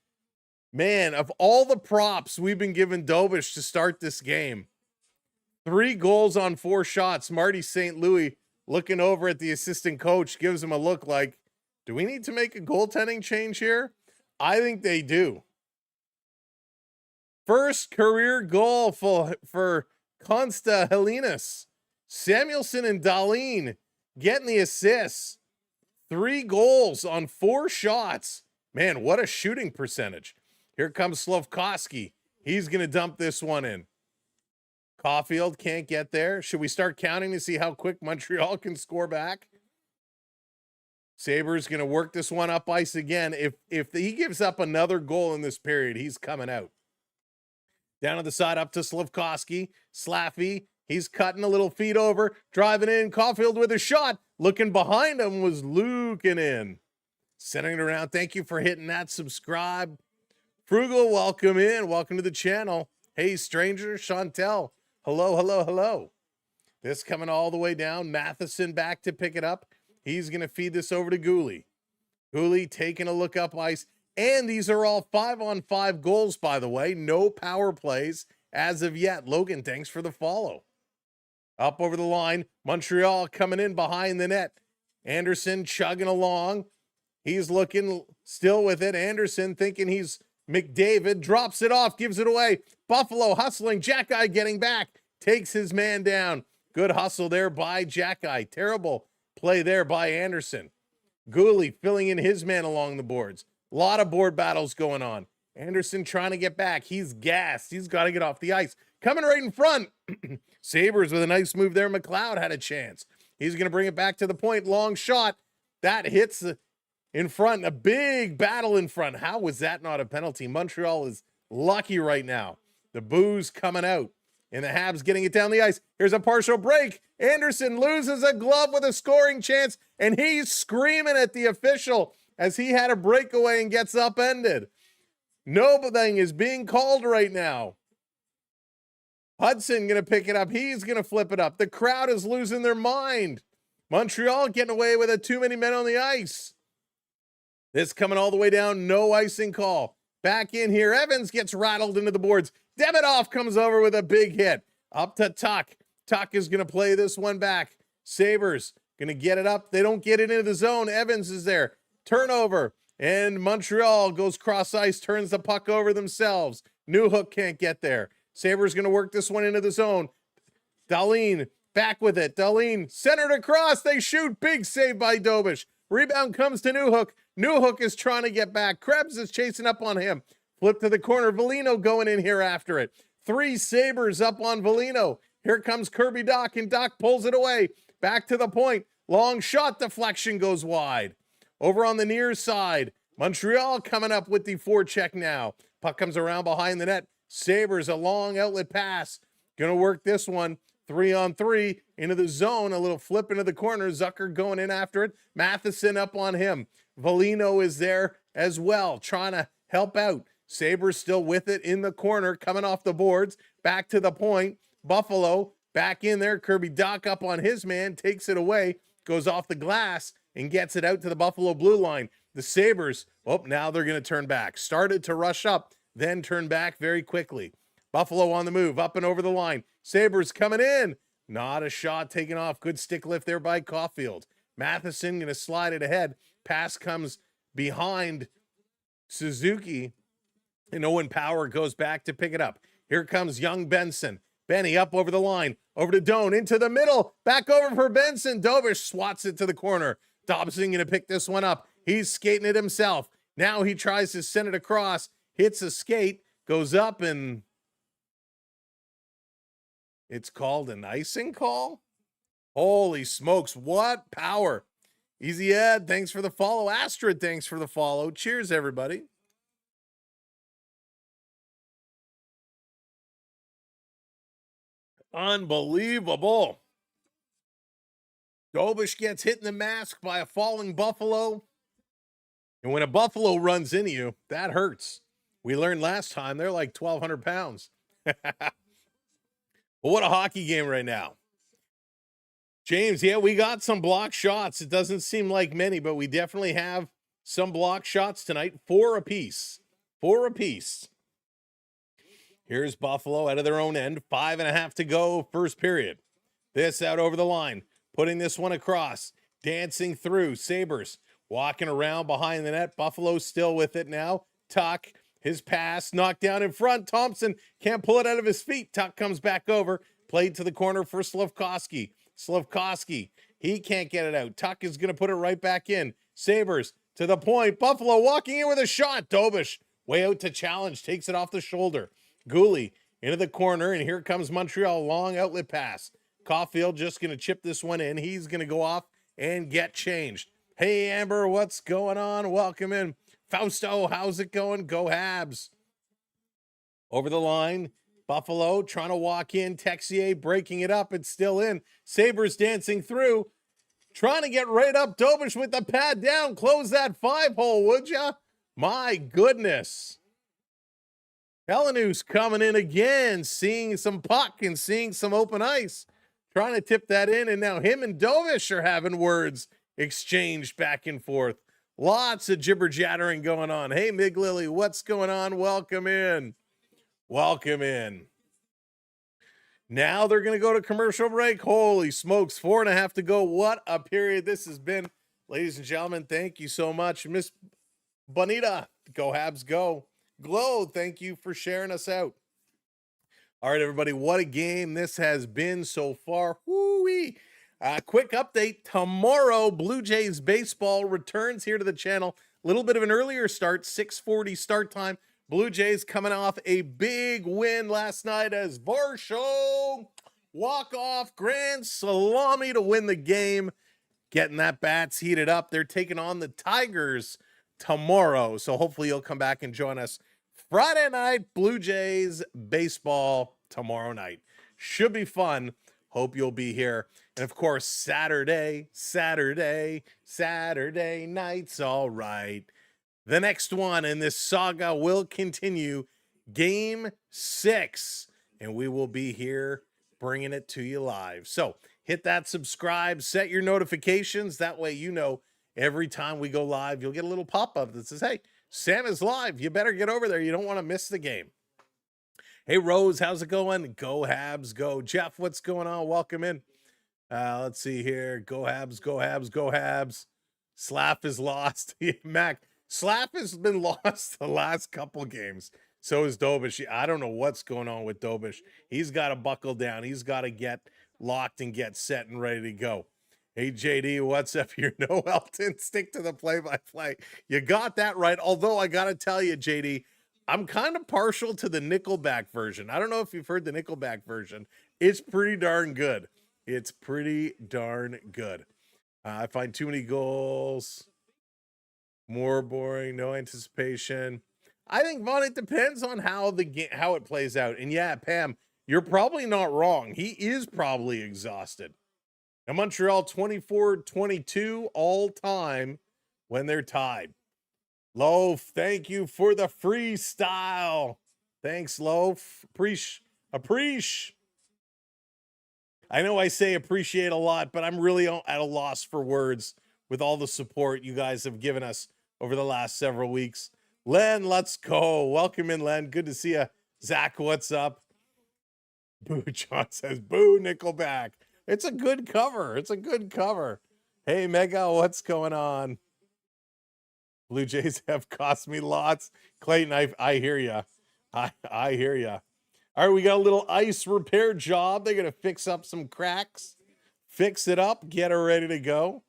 Man, of all the props we've been giving Dobish to start this game, 3 goals on 4 shots. Marty St. Louis looking over at the assistant coach, gives him a look like, do we need to make a goaltending change here? I think they do. First career goal for Consta Helenas. Samuelson and Darlene getting the assists. 3 goals on 4 shots. Man, what a shooting percentage. Here comes Slafkovsky. He's going to dump this one in. Caulfield can't get there. Should we start counting to see how quick Montreal can score back? Sabres going to work this one up ice again. If he gives up another goal in this period, he's coming out. Down to the side, up to Slafkovsky. Slaffy, he's cutting a little feet over, driving in. Caulfield with a shot. Looking behind him was Lukin in. Sending it around. Thank you for hitting that subscribe. Frugal, welcome in. Welcome to the channel. Hey, stranger, Chantel. Hello, hello, hello. This coming all the way down. Matheson back to pick it up. He's going to feed this over to Gooley. Gooley taking a look up ice. And these are all 5-on-5 goals, by the way. No power plays as of yet. Logan, thanks for the follow. Up over the line. Montreal coming in behind the net. Anderson chugging along. He's looking still with it. Anderson thinking he's McDavid. Drops it off. Gives it away. Buffalo hustling. Jack-Eye getting back. Takes his man down. Good hustle there by Jack-Eye. Terrible play there by Anderson. Gooley filling in his man along the boards. A lot of board battles going on. Anderson trying to get back. He's gassed. He's got to get off the ice. Coming right in front. Sabres with a nice move there. McLeod had a chance. He's going to bring it back to the point. Long shot. That hits in front. A big battle in front. How was that not a penalty? Montreal is lucky right now. The booze coming out. And the Habs getting it down the ice. Here's a partial break. Anderson loses a glove with a scoring chance. And he's screaming at the official as he had a breakaway and gets upended. Nothing is being called right now. Hudson going to pick it up. He's going to flip it up. The crowd is losing their mind. Montreal getting away with it. Too many men on the ice. This coming all the way down. No icing call. Back in here. Evans gets rattled into the boards. Demidov comes over with a big hit. Up to Tuck. Tuck is going to play this one back. Sabres going to get it up. They don't get it into the zone. Evans is there. Turnover. And Montreal goes cross ice, turns the puck over themselves. Newhook can't get there. Sabres going to work this one into the zone. Darlene back with it. Darlene centered across. They shoot. Big save by Dobish. Rebound comes to Newhook. Newhook is trying to get back. Krebs is chasing up on him. Flip to the corner. Velino going in here after it. 3 Sabres up on Velino. Here comes Kirby Dach, and Dach pulls it away. Back to the point. Long shot. Deflection goes wide. Over on the near side. Montreal coming up with the forecheck now. Puck comes around behind the net. Sabres, a long outlet pass. Gonna work this one. 3-on-3 into the zone. A little flip into the corner. Zucker going in after it. Matheson up on him. Velino is there as well, trying to help out. Sabres still with it in the corner, coming off the boards. Back to the point. Buffalo back in there. Kirby Dach up on his man. Takes it away. Goes off the glass and gets it out to the Buffalo blue line. The Sabres, now they're going to turn back. Started to rush up, then turn back very quickly. Buffalo on the move, up and over the line. Sabres coming in. Not a shot taken off. Good stick lift there by Caulfield. Matheson going to slide it ahead. Pass comes behind Suzuki. And Owen Power goes back to pick it up. Here comes young Benson. Benny up over the line. Over to Doan. Into the middle. Back over for Benson. Dobish swats it to the corner. Dobson going to pick this one up. He's skating it himself. Now he tries to send it across. Hits a skate. Goes up and it's called an icing call? Holy smokes. What power. Easy Ed, thanks for the follow. Astrid, thanks for the follow. Cheers, everybody. Unbelievable. Dobish gets hit in the mask by a falling Buffalo. And when a Buffalo runs into you, that hurts. We learned last time they're like 1,200 pounds. Well, what a hockey game right now. James, yeah, we got some block shots. It doesn't seem like many, but we definitely have some block shots tonight. 4 apiece. 4 apiece. Here's Buffalo out of their own end. 5.5 to go, first period. This out over the line. Putting this one across. Dancing through. Sabres walking around behind the net. Buffalo still with it now. Tuck. His pass knocked down in front. Thompson can't pull it out of his feet. Tuck comes back over. Played to the corner for Slafkovsky. Slafkovsky, he can't get it out. Tuck is going to put it right back in. Sabres to the point. Buffalo walking in with a shot. Dobish way out to challenge. Takes it off the shoulder. Gooley into the corner, and here comes Montreal. Long outlet pass. Caulfield just going to chip this one in. He's going to go off and get changed. Hey, Amber, what's going on? Welcome in. Fausto, how's it going? Go Habs. Over the line. Buffalo trying to walk in. Texier breaking it up. It's still in. Sabres dancing through. Trying to get right up. Dobish with the pad down. Close that 5-hole, would ya? My goodness. Helenus coming in again. Seeing some puck and seeing some open ice. Trying to tip that in. And now him and Dobish are having words exchanged back and forth. Lots of jibber-jattering going on. Hey, Mig Lily, what's going on? Welcome in. Welcome in. Now they're going to go to commercial break. Holy smokes, 4.5 to go. What a period this has been. Ladies and gentlemen, thank you so much. Miss Bonita, go Habs, go. Glow, thank you for sharing us out. All right, everybody, what a game this has been so far. Woo-wee. Quick update. Tomorrow, Blue Jays baseball returns here to the channel. A little bit of an earlier start, 6:40 start time. Blue Jays coming off a big win last night as Varsho walk-off grand salami to win the game. Getting that bats heated up. They're taking on the Tigers tomorrow. So hopefully you'll come back and join us Friday night. Blue Jays baseball tomorrow night. Should be fun. Hope you'll be here. And of course, Saturday night's all right. The next one in this saga will continue, Game 6, and we will be here bringing it to you live. So hit that subscribe, set your notifications. That way you know every time we go live, you'll get a little pop-up that says, hey, Sam is live. You better get over there. You don't want to miss the game. Hey, Rose, how's it going? Go Habs, go. Jeff, what's going on? Welcome in. Let's see here. Go Habs, go Habs, go Habs. Slap is lost. Mac, Slap has been lost the last couple games. So is Dobish. I don't know what's going on with Dobish. He's got to buckle down. He's got to get locked and get set and ready to go. Hey, JD, what's up here? No, Elton, stick to the play-by-play. You got that right. Although I got to tell you, JD, I'm kind of partial to the Nickelback version. I don't know if you've heard the Nickelback version. It's pretty darn good. It's pretty darn good. I find too many goals. More boring, no anticipation. I think, Vaughn, it depends on how the game, how it plays out. And yeah, Pam, you're probably not wrong. He is probably exhausted. Now, Montreal 24-22 all time when they're tied. Loaf, thank you for the freestyle. Thanks, Loaf. Appreciate. I know I say appreciate a lot, but I'm really at a loss for words with all the support you guys have given us over the last several weeks. Len, let's go. Welcome in, Len. Good to see you. Zach, what's up? Boo, John says, boo, Nickelback. It's a good cover. It's a good cover. Hey, Mega, what's going on? Blue Jays have cost me lots. Clayton, I hear ya. I hear ya. All right, we got a little ice repair job. They're going to fix up some cracks, fix it up, get her ready to go.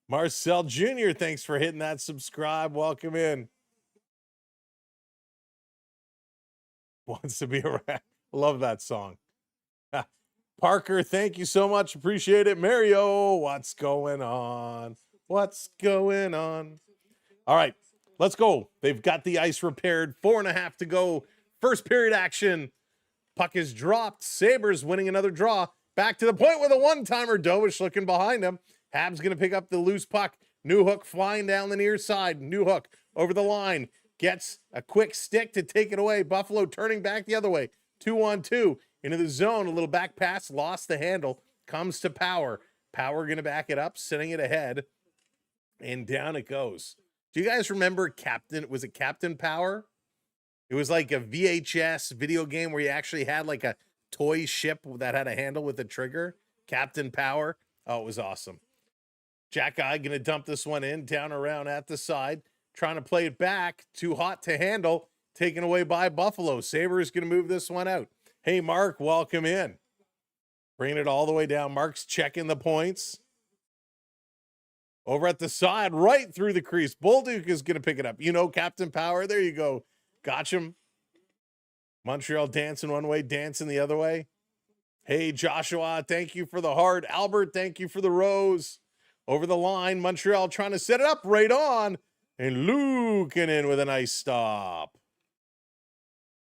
Marcel Jr., thanks for hitting that subscribe. Welcome in. Wants to be a rat. Love that song. Parker, thank you so much. Appreciate it. Mario, what's going on? What's going on? All right, let's go. They've got the ice repaired. 4.5 to go. First period action. Puck is dropped. Sabres winning another draw. Back to the point with a one-timer. Dovish looking behind him. Habs going to pick up the loose puck. New Hook flying down the near side. New Hook over the line. gets a quick stick to take it away. Buffalo turning back the other way. 2-on-2 into the zone. A little back pass, lost the handle, comes to Power. Power going to back it up, sending it ahead, and down it goes. Do you guys remember was it Captain Power? It was like a VHS video game where you actually had like a toy ship that had a handle with a trigger. Captain Power. Oh, it was awesome. Jack Eye going to dump this one in, down around at the side, trying to play it back. Too hot to handle, taken away by Buffalo. Sabres going to move this one out. Hey, Mark, welcome in. Bringing it all the way down. Mark's checking the points. Over at the side, right through the crease. Bolduc is going to pick it up. You know, Captain Power. There you go. Gotcha him. Montreal dancing one way, dancing the other way. Hey, Joshua, thank you for the heart. Albert, thank you for the rose. Over the line, Montreal trying to set it up right on. And Lukin in with a nice stop.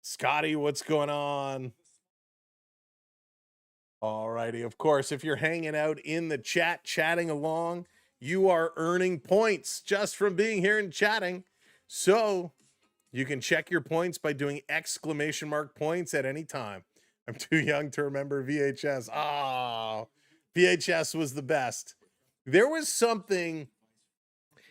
Scotty, what's going on? All righty. Of course, if you're hanging out in the chat, chatting along, you are earning points just from being here and chatting. So you can check your points by doing !! points at any time. I'm too young to remember VHS. Oh, VHS was the best. There was something,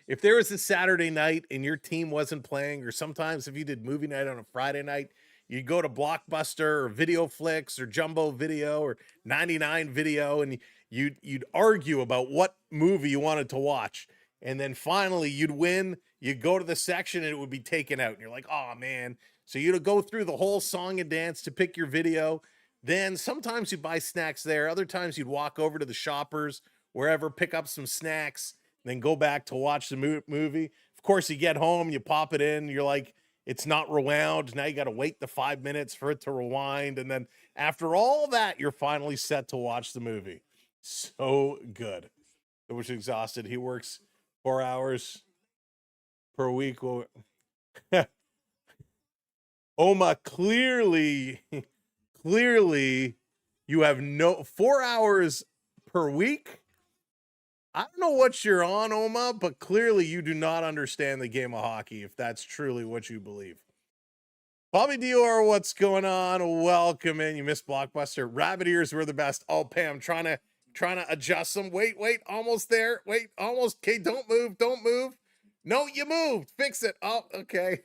if there was a Saturday night and your team wasn't playing, or sometimes if you did movie night on a Friday night, you'd go to Blockbuster or Video Flicks or Jumbo Video or 99 Video, and you'd argue about what movie you wanted to watch. And then finally you'd win, you'd go to the section and it would be taken out. And you're like, oh man. So you'd go through the whole song and dance to pick your video. Then sometimes you'd buy snacks there. Other times you'd walk over to the Shoppers, wherever, pick up some snacks, then go back to watch the movie. Of course, you get home, you pop it in, you're like, it's not rewound. Now you got to wait the 5 minutes for it to rewind. And then after all that, you're finally set to watch the movie. So good. I was exhausted. He works 4 hours per week. Oma, clearly you have 4 hours per week. I don't know what you're on, Oma, but clearly you do not understand the game of hockey if that's truly what you believe. Bobby Dior, what's going on? Welcome in. You missed Blockbuster. Rabbit ears were the best. Oh, Pam, trying to adjust them. Wait, almost there. Wait, almost. Okay, don't move. No, you moved. Fix it. Oh, okay.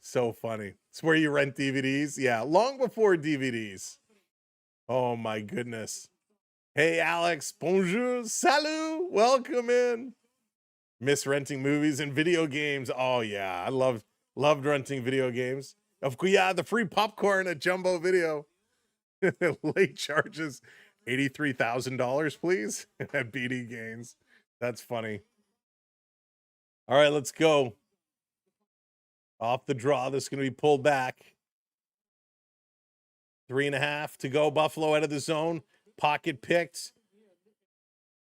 So funny. It's where you rent DVDs. Yeah, long before DVDs. Oh my goodness. Hey, Alex. Bonjour. Salut. Welcome in. Miss renting movies and video games. Oh yeah, I loved renting video games. Of course, yeah, the free popcorn at Jumbo Video. Late charges, $83,000, please. At BD Games. That's funny. All right, let's go. Off the draw. This is going to be pulled back. 3.5 to go. Buffalo out of the zone. Pocket picked.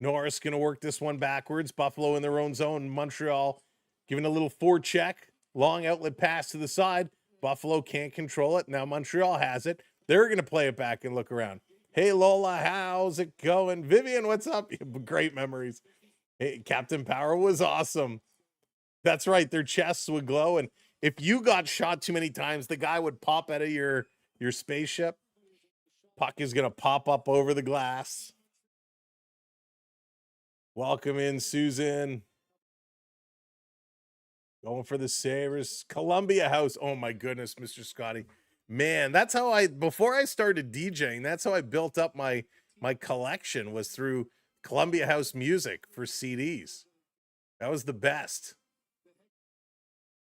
Norris going to work this one backwards. Buffalo in their own zone. Montreal giving a little forecheck. Long outlet pass to the side. Buffalo can't control it. Now Montreal has it. They're going to play it back and look around. Hey, Lola, how's it going? Vivian, what's up? Great memories. Hey, Captain Power was awesome. That's right. Their chests would glow. And if you got shot too many times, the guy would pop out of your spaceship. Puck is going to pop up over the glass. Welcome in, Susan. Going for the Sabres. Columbia House. Oh, my goodness, Mr. Scotty. Man, that's how before I started DJing, that's how I built up my collection, was through Columbia House Music for CDs. That was the best.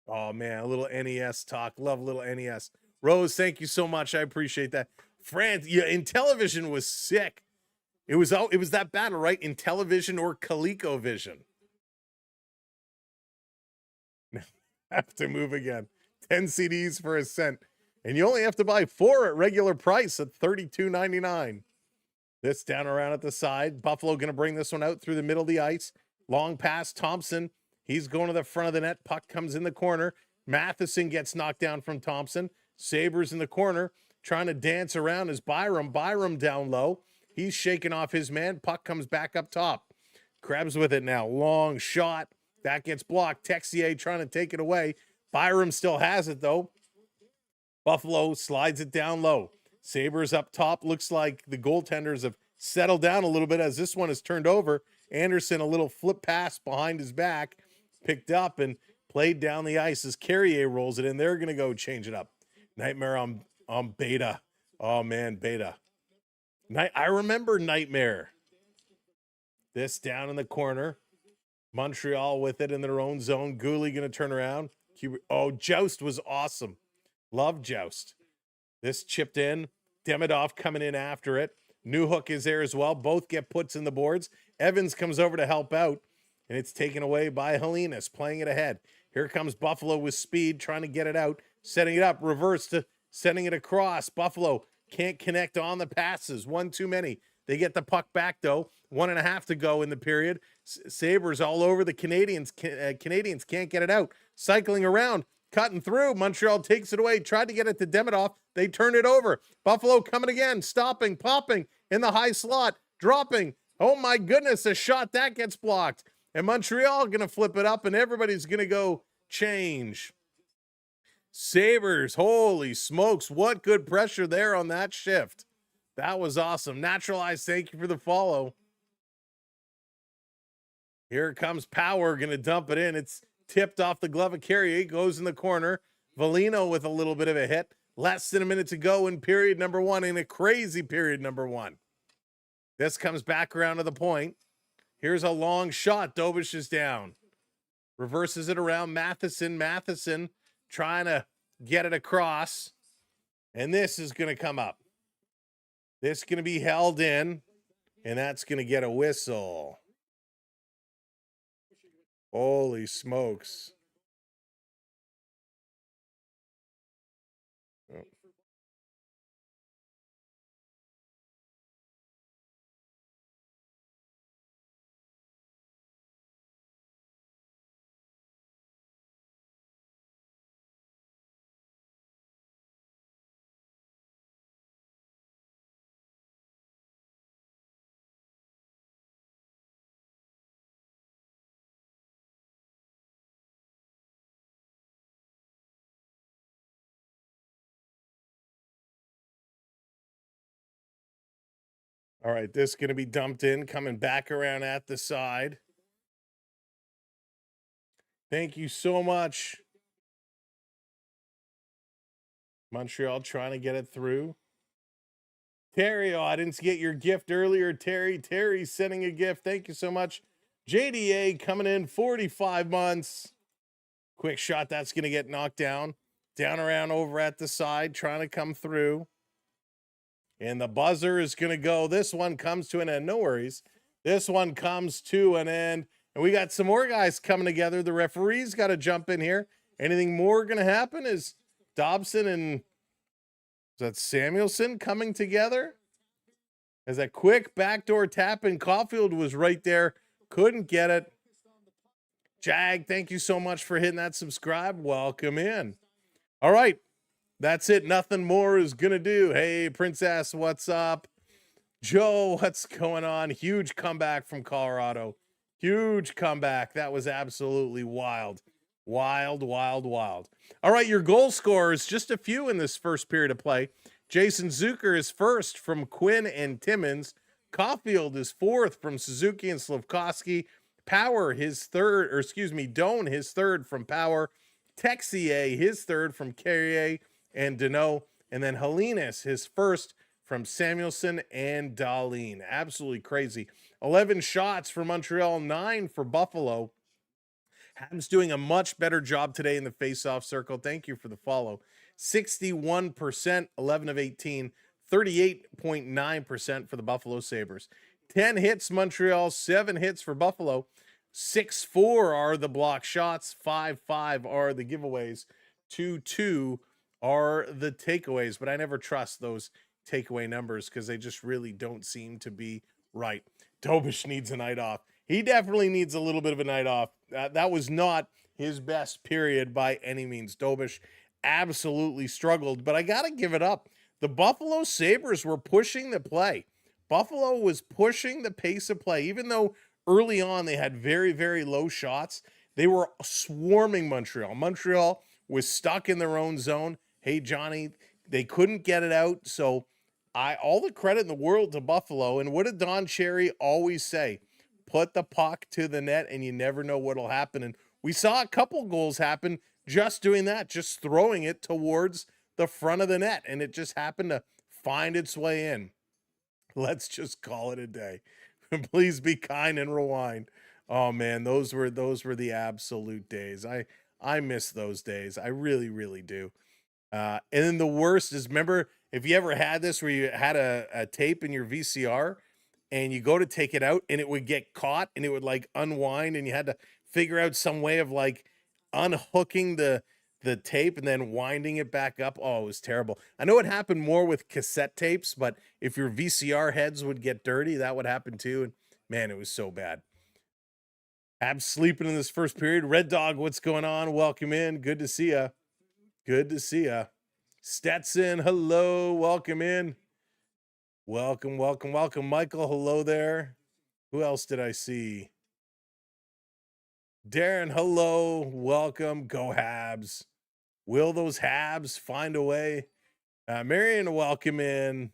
Oh, man, a little NES talk. Love a little NES. Rose, thank you so much. I appreciate that. France, yeah, Intellivision was sick. It was that battle, right? Intellivision or ColecoVision. Have to move again. 10 CDs for a cent. And you only have to buy 4 at regular price at $32.99. This down around at the side. Buffalo going to bring this one out through the middle of the ice. Long pass, Thompson. He's going to the front of the net. Puck comes in the corner. Matheson gets knocked down from Thompson. Sabres in the corner, trying to dance around as Byram down low. He's shaking off his man. Puck comes back up top. Krebs with it now. Long shot. That gets blocked. Texier trying to take it away. Byram still has it, though. Buffalo slides it down low. Sabres up top. Looks like the goaltenders have settled down a little bit as this one is turned over. Anderson, a little flip pass behind his back, picked up and played down the ice as Carrier rolls it in. They're going to go change it up. Nightmare on Beta. Oh, man, Beta. I remember Nightmare. This down in the corner. Montreal with it in their own zone. Gooley going to turn around. Oh, Joust was awesome. Love Joust. This chipped in. Demidov coming in after it. Newhook is there as well. Both get puts in the boards. Evans comes over to help out, and it's taken away by Helenas, playing it ahead. Here comes Buffalo with speed, trying to get it out, setting it up, reverse to sending it across. Buffalo can't connect on the passes. One too many. They get the puck back, though. 1.5 to go in the period. Sabres all over the Canadians. Canadians can't get it out. Cycling around, cutting through. Montreal takes it away. Tried to get it to Demidov. They turn it over. Buffalo coming again. Stopping, popping in the high slot. Dropping. Oh, my goodness. A shot that gets blocked. And Montreal going to flip it up, and everybody's going to go change. Sabres, holy smokes. What good pressure there on that shift. That was awesome. Naturalized, thank you for the follow. Here comes Power, going to dump it in. It's tipped off the glove of Carrier, goes in the corner. Valino with a little bit of a hit. Less than a minute to go in period number one, in a crazy period number one. This comes back around to the point. Here's a long shot. Dobish is down. Reverses it around. Matheson trying to get it across. And this is going to come up. This is going to be held in, and that's going to get a whistle. Holy smokes. Oh. All right, this is going to be dumped in, coming back around at the side. Thank you so much. Montreal trying to get it through. Terry, oh, I didn't get your gift earlier, Terry. Terry's sending a gift. Thank you so much. JDA coming in, 45 months. Quick shot, that's going to get knocked down. Down around over at the side, trying to come through. And the buzzer is going to go. This one comes to an end. No worries. This one comes to an end. And we got some more guys coming together. The referee's got to jump in here. Anything more going to happen? Is Dobson and is that Samuelson coming together? As a quick backdoor tap, and Caulfield was right there. Couldn't get it. Jag, thank you so much for hitting that subscribe. Welcome in. All right. That's it. Nothing more is going to do. Hey, Princess, what's up? Joe, what's going on? Huge comeback from Colorado. Huge comeback. That was absolutely wild. Wild, wild, wild. All right, your goal scorers, just a few in this first period of play. Jason Zucker is first from Quinn and Timmins. Caulfield is fourth from Suzuki and Slavkovsky. Power, Doan, his third from Power. Texier, his third from Carrier and Deneau, and then Helenas, his first from Samuelson and Dahlin. Absolutely crazy. 11 shots for Montreal, 9 for Buffalo. Habs doing a much better job today in the face-off circle. Thank you for the follow. 61%, 11 of 18, 38.9% for the Buffalo Sabres. 10 hits Montreal, 7 hits for Buffalo. 6-4 are the block shots, 5-5 are the giveaways, 2-2 are the takeaways, but I never trust those takeaway numbers because they just really don't seem to be right. Dobish needs a night off. He definitely needs a little bit of a night off. That was not his best period by any means. Dobish absolutely struggled, but I got to give it up. The Buffalo Sabres were pushing the play. Buffalo was pushing the pace of play, even though early on they had very, very low shots. They were swarming Montreal. Montreal was stuck in their own zone. Hey, Johnny, they couldn't get it out. So all the credit in the world to Buffalo. And what did Don Cherry always say? Put the puck to the net and you never know what'll happen. And we saw a couple goals happen just doing that, just throwing it towards the front of the net. And it just happened to find its way in. Let's just call it a day. Please be kind and rewind. Oh man, those were the absolute days. I miss those days. I really, really do. And then the worst is, remember, if you ever had this where you had a tape in your VCR and you go to take it out and it would get caught and it would like unwind and you had to figure out some way of like unhooking the tape and then winding it back up. Oh, it was terrible. I know it happened more with cassette tapes, but if your VCR heads would get dirty, that would happen too. And man, it was so bad. Habs sleeping in this first period. Red Dog, what's going on? Welcome in. Good to see ya. Good to see ya. Stetson, hello. Welcome in. Welcome, welcome, welcome. Michael, hello there. Who else did I see? Darren, hello. Welcome. Go Habs. Will those Habs find a way? Marion, welcome in.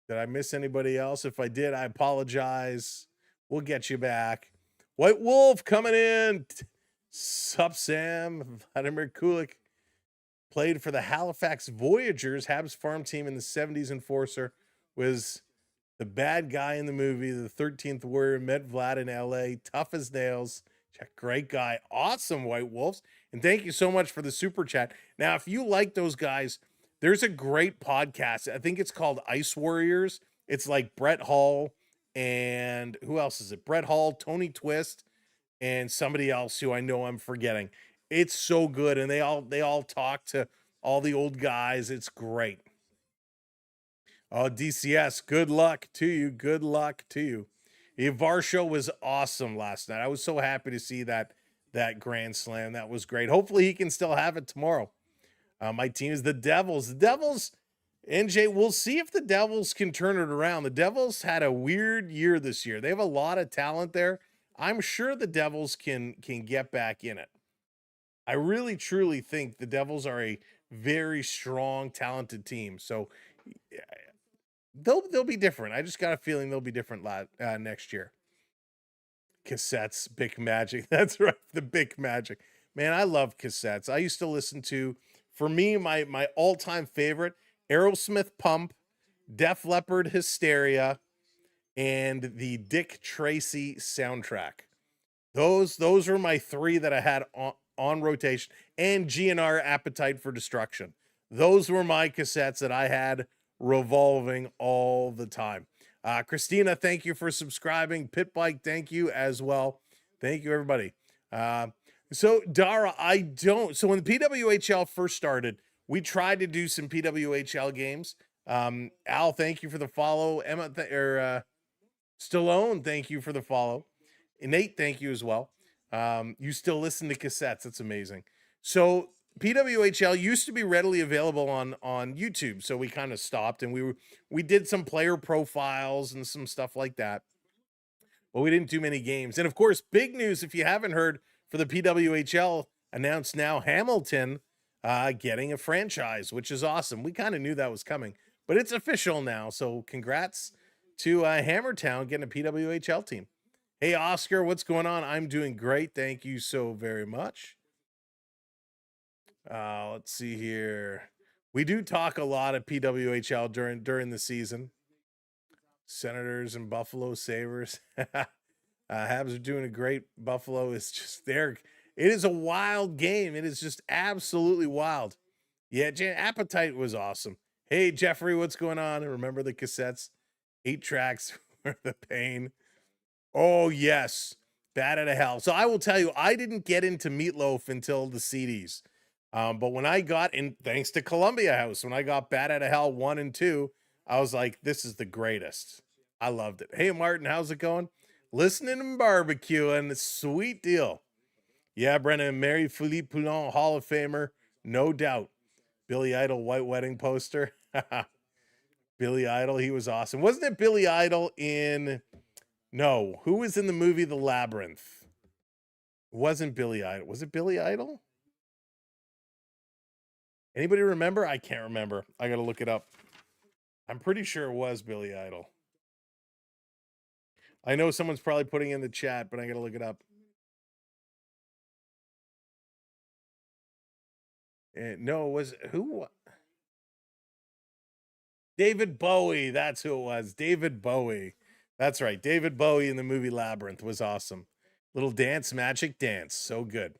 Did I miss anybody else? If I did, I apologize. We'll get you back. White Wolf coming in. Sup, Sam. Vladimir Kulik played for the Halifax Voyagers, Habs farm team in the 70s. Enforcer was the bad guy in the movie, the 13th Warrior. Met Vlad in LA. Tough as nails. Great guy. Awesome, White Wolves. And thank you so much for the super chat. Now, if you like those guys, there's a great podcast. I think it's called Ice Warriors. It's like Brett Hall and who else is it? Brett Hall, Tony Twist, and somebody else who I know I'm forgetting. It's so good. And they all talk to all the old guys. It's great. Oh, DCS, good luck to you. Good luck to you. Varsho was awesome last night. I was so happy to see that grand slam. That was great. Hopefully he can still have it tomorrow. My team is the Devils. The Devils, NJ, we'll see if the Devils can turn it around. The Devils had a weird year this year. They have a lot of talent there. I'm sure the Devils can get back in it. I really, truly think the Devils are a very strong, talented team. So they'll be different. I just got a feeling they'll be different next year. Cassettes, Big Magic. That's right, the Big Magic. Man, I love cassettes. I used to listen to, for me, my all-time favorite, Aerosmith Pump, Def Leppard Hysteria, and the Dick Tracy soundtrack. Those were my three that I had on rotation, and GNR Appetite for Destruction. Those were my cassettes that I had revolving all the time. Christina, thank you for subscribing. Pit Bike, thank you as well. Thank you, everybody. So Dara, so when the PWHL first started, we tried to do some PWHL games. Al, thank you for the follow. Emma, Stallone, thank you for the follow. Nate, thank you as well. You still listen to cassettes. That's amazing. So PWHL used to be readily available on YouTube, so we kind of stopped and we did some player profiles and some stuff like that. But we didn't do many games. And of course, big news, if you haven't heard, for the PWHL, announced now Hamilton getting a franchise, which is awesome. We kind of knew that was coming, but it's official now. So congrats to Hammertown getting a PWHL team. Hey, Oscar, what's going on? I'm doing great. Thank you so very much. Let's see here. We do talk a lot of PWHL during the season. Senators and Buffalo Sabres. Habs are doing a great. Buffalo is just there. It is a wild game. It is just absolutely wild. Yeah, Appetite was awesome. Hey, Jeffrey, what's going on? Remember the cassettes? 8 tracks for the pain. Oh, yes. Bad out of hell. So I will tell you, I didn't get into Meatloaf until the CDs. But when I got in, thanks to Columbia House, when I got Bad Out of Hell 1 and 2, I was like, this is the greatest. I loved it. Hey, Martin, how's it going? Listening and barbecuing. Sweet deal. Yeah, Brennan, Mary Philippe Poulin, Hall of Famer. No doubt. Billy Idol white wedding poster. Billy Idol, he was awesome. Wasn't it Billy Idol in... No, who was in the movie The Labyrinth? It wasn't Billy Idol. Was it Billy Idol? Anybody remember? I can't remember. I got to look it up. I'm pretty sure it was Billy Idol. I know someone's probably putting in the chat, but I got to look it up. No, it was who? David Bowie. That's who it was. David Bowie. That's right. David Bowie in the movie Labyrinth was awesome. Little dance, magic dance. So good.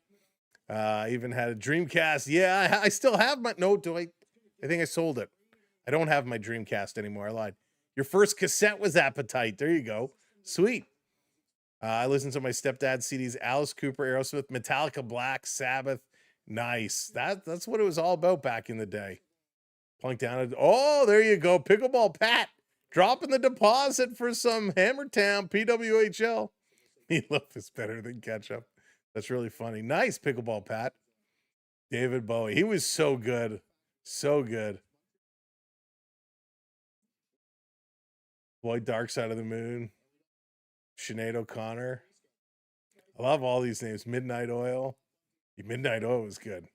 I even had a Dreamcast. Yeah, I still have my. No, do I? I think I sold it. I don't have my Dreamcast anymore. I lied. Your first cassette was Appetite. There you go. Sweet. I listened to my stepdad's CDs: Alice Cooper, Aerosmith, Metallica, Black Sabbath. Nice. That's what it was all about back in the day. Plunk down. Oh, there you go. Pickleball Pat dropping the deposit for some Hammertown PWHL. Meatloaf is better than ketchup. That's really funny. Nice, Pickleball Pat. David Bowie. He was so good. So good. Floyd Dark Side of the Moon. Sinead O'Connor. I love all these names. Midnight Oil. Midnight Oil was good.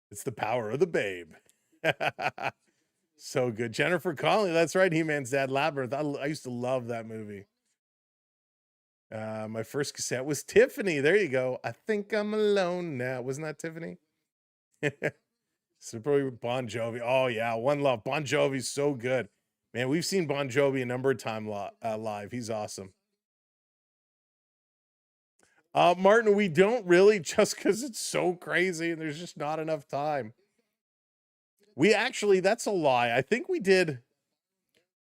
It's the power of the babe. So good. Jennifer Connelly. That's right. He-Man's Dad. Labyrinth. I used to love that movie. My first cassette was Tiffany. There you go. I think I'm alone now. Wasn't that Tiffany? So probably Bon Jovi. Oh yeah, One Love. Bon Jovi's so good, man. We've seen Bon Jovi a number of times live. He's awesome. Martin, we don't really, just because it's so crazy and there's just not enough time. We actually, that's a lie. I think we did.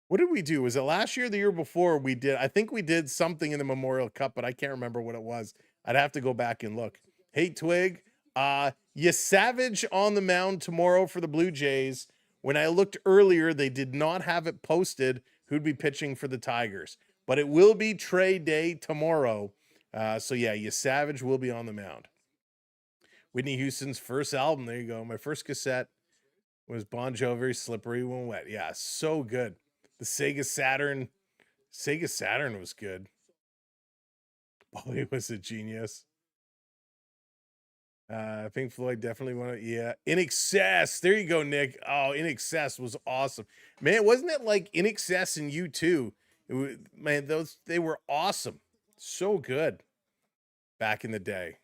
What did we do? Was it last year or the year before we did? I think we did something in the Memorial Cup, but I can't remember what it was. I'd have to go back and look. Hey, Twig. You Savage on the mound tomorrow for the Blue Jays. When I looked earlier, they did not have it posted who'd be pitching for the Tigers. But it will be trade day tomorrow. So, yeah, You Savage will be on the mound. Whitney Houston's first album. There you go. My first cassette was Bon Jovi, Slippery When Wet. Yeah, so good. The Sega Saturn was good. Bowie was a genius. Pink Floyd definitely wanted. Yeah, In Excess. There you go, Nick. Oh, In Excess was awesome, man. Wasn't it like In Excess and U2? Man, they were awesome. So good back in the day.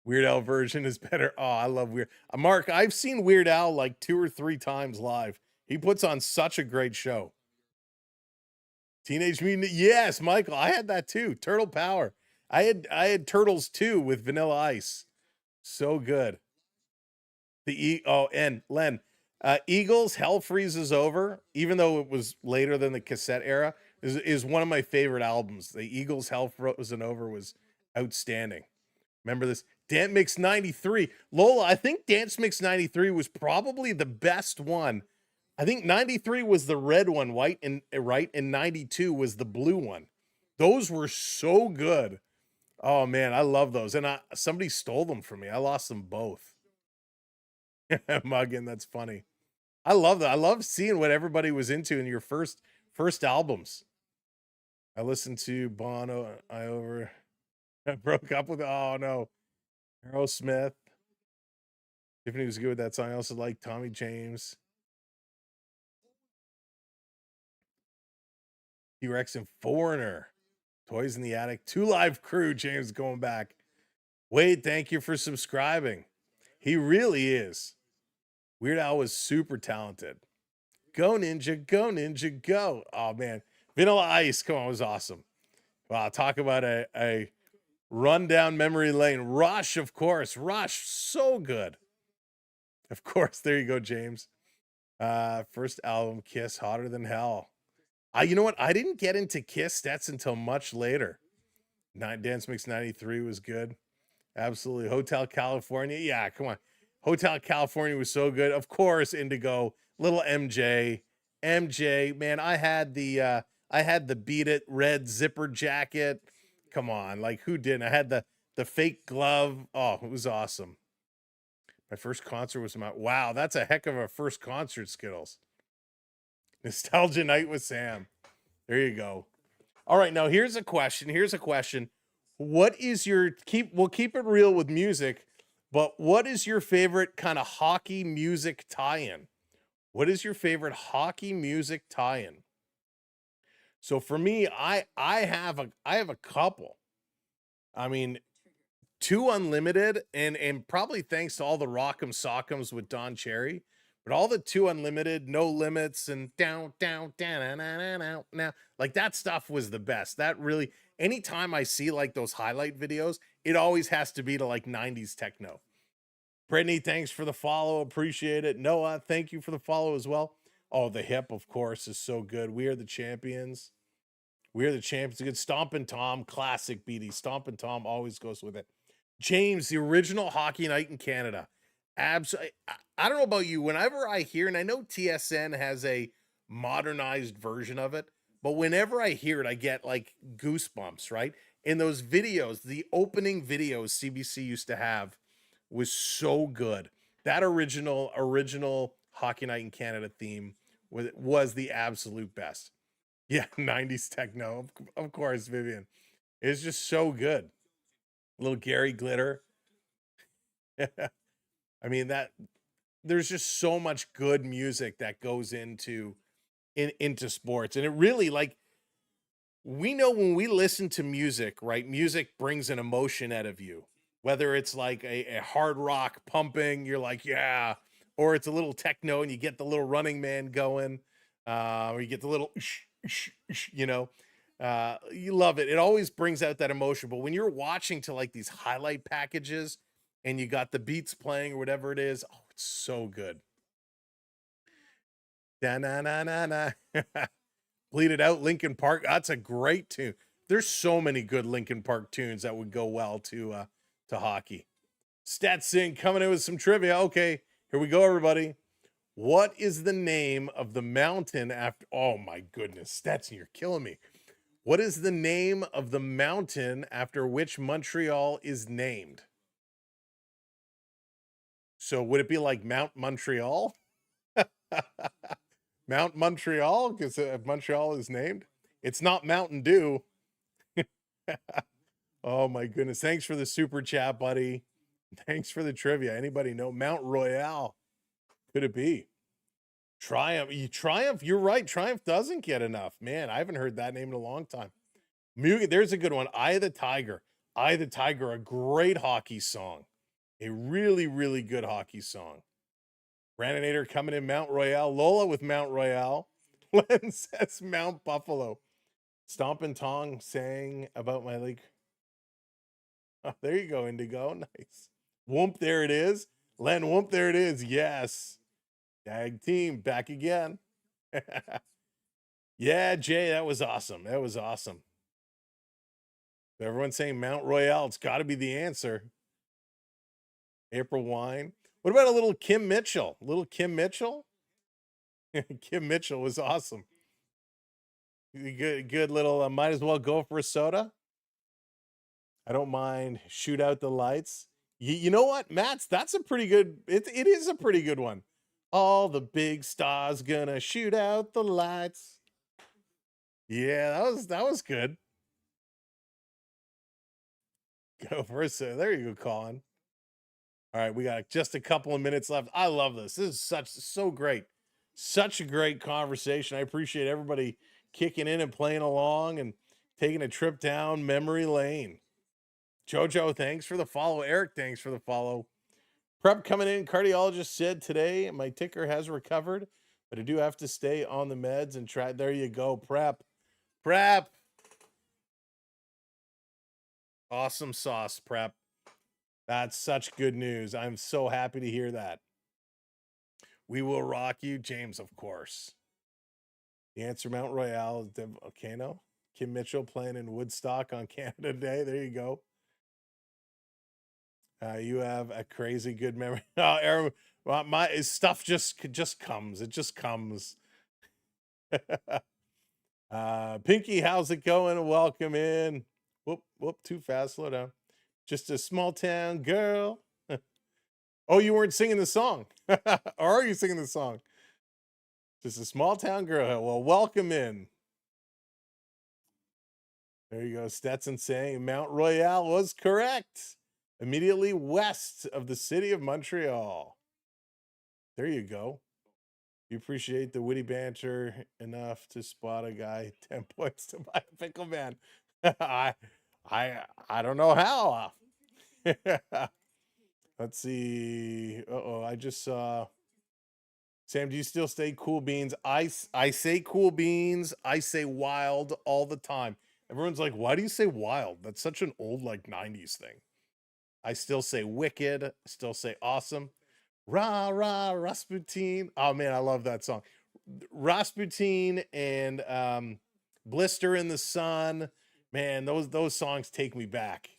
Weird Al version is better. Oh, I love Weird. Mark, I've seen Weird Al like 2 or 3 times live. He puts on such a great show. Teenage Mutant. Yes, Michael. I had that too. Turtle Power. I had Turtles too with Vanilla Ice. So good. And Len. Eagles Hell Freezes Over, even though it was later than the cassette era, is one of my favorite albums. The Eagles Hell Frozen Over was outstanding. Remember this? Dance Mix 93. Lola, I think Dance Mix 93 was probably the best one. I think 93 was the red one, white, and 92 was the blue one. Those were so good. Oh man, I love those. And somebody stole them from me. I lost them both. Muggin, that's funny. I love that. I love seeing what everybody was into in your first albums. I listened to Bono. I broke up with. Oh no, Aerosmith. Tiffany was good with that song. I also like Tommy James. T-Rex and Foreigner. Toys in the Attic. 2 Live Crew. James going back. Wade, thank you for subscribing. He really is. Weird Al was super talented. Go Ninja, go Ninja, go. Oh man. Vanilla Ice, come on, was awesome. Wow, talk about a run down memory lane. Rush, of course. Rush, so good. Of course, there you go, James. First album, Kiss, Hotter Than Hell. You know what? I didn't get into Kiss stats until much later. Dance Mix 93 was good. Absolutely. Hotel California. Yeah, come on. Hotel California was so good. Of course, Indigo. Little MJ. MJ, man, I had the Beat It red zipper jacket. Come on, like who didn't? I had the fake glove. Oh, it was awesome. My first concert was wow, that's a heck of a first concert, Skittles. Nostalgia Night with Sam. There you go. All right, now here's a question. What is your we'll keep it real with music, but what is your favorite kind of hockey music tie-in? What is your favorite hockey music tie-in? So for me, I have a couple. I mean, two Unlimited and probably thanks to all the Rock'em Sock'ems with Don Cherry, but all the two Unlimited, No Limits, and down, now, like that stuff was the best. That really, anytime I see like those highlight videos, it always has to be to like 90s techno. Brittany, thanks for the follow. Appreciate it. Noah, thank you for the follow as well. Oh, the hip, of course, is so good. We are the champions. We are the champions. Good Stompin' Tom, classic BD. Stompin' Tom always goes with it. James, the original Hockey Night in Canada. I don't know about you. Whenever I hear, and I know TSN has a modernized version of it, but whenever I hear it, I get like goosebumps, right? In those videos, the opening videos CBC used to have was so good. That original Hockey Night in Canada theme was the absolute best. Yeah, 90s techno. Of course, Vivian. It's just so good. Little Gary Glitter. I mean, that there's just so much good music that goes into sports. And it really, like, we know when we listen to music, right? Music brings an emotion out of you. Whether it's like a hard rock pumping, you're like, yeah, or it's a little techno and you get the little Running Man going, or you get the little you know, you love it. It always brings out that emotion. But when you're watching to like these highlight packages and you got the beats playing or whatever it is, oh, it's so good. Da na na na na. Bleed It Out, Linkin Park. That's a great tune. There's so many good Linkin Park tunes that would go well to hockey. Sing coming in with some trivia. Okay, here we go, everybody. What is the name of the mountain after? Oh my goodness, Stetson, you're killing me. What is the name of the mountain after which Montreal is named? So would it be like Mount Montreal? Mount Montreal, because Montreal is named. It's not Mountain Dew. Oh my goodness. Thanks for the super chat, buddy. Thanks for the trivia. Anybody know Mount Royale? Could it be? Triumph, you're right. Triumph doesn't get enough. Man, I haven't heard that name in a long time. There's a good one. Eye of the Tiger. Eye of the Tiger, a great hockey song. A really, really good hockey song. Brandinator coming in Mount Royale. Lola with Mount Royale. Len says Mount Buffalo. Stompin' Tong saying about my league. Oh, there you go, Indigo. Nice. Whoomp, there it is. Len, whoomp, there it is. Yes. Tag team back again. Yeah, Jay, that was awesome. That was awesome. Everyone's saying Mount Royale. It's got to be the answer. April Wine. What about a little Kim Mitchell? Little Kim Mitchell? Kim Mitchell was awesome. Good little, might as well go for a soda. I don't mind. Shoot out the lights. You know what, Matt's? That's a pretty good, it is a pretty good one. All the big stars gonna shoot out the lights. Yeah, that was good. Go for a soda. There you go, Colin. All right, we got just a couple of minutes left. I love this. This is so great. Such a great conversation. I appreciate everybody kicking in and playing along and taking a trip down memory lane. Jojo, thanks for the follow. Eric, thanks for the follow. Prep coming in. Cardiologist said today my ticker has recovered, but I do have to stay on the meds and try. There you go. Prep. Awesome sauce, Prep. That's such good news. I'm so happy to hear that. We will rock you, James, of course. The answer, Mount Royale, is the volcano. Kim Mitchell playing in Woodstock on Canada Day. There you go. You have a crazy good memory. Oh, Aaron, well, my stuff just comes. It just comes. Pinky, how's it going? Welcome in. Whoop, too fast. Slow down. Just a small town girl. Oh, you weren't singing the song. Or are you singing the song? Just a small town girl. Well, welcome in. There you go. Stetson saying Mount Royal was correct. Immediately west of the city of Montreal. There you go. You appreciate the witty banter enough to spot a guy 10 points to buy a pickle man. I don't know how. Let's see. I just saw. Sam, do you still say cool beans? I say cool beans. I say wild all the time. Everyone's like, why do you say wild? That's such an old, like, 90s thing. I still say wicked. Still say awesome. Rah, rah, Rasputin. Oh, man, I love that song. Rasputin and Blister in the Sun. Man, those songs take me back.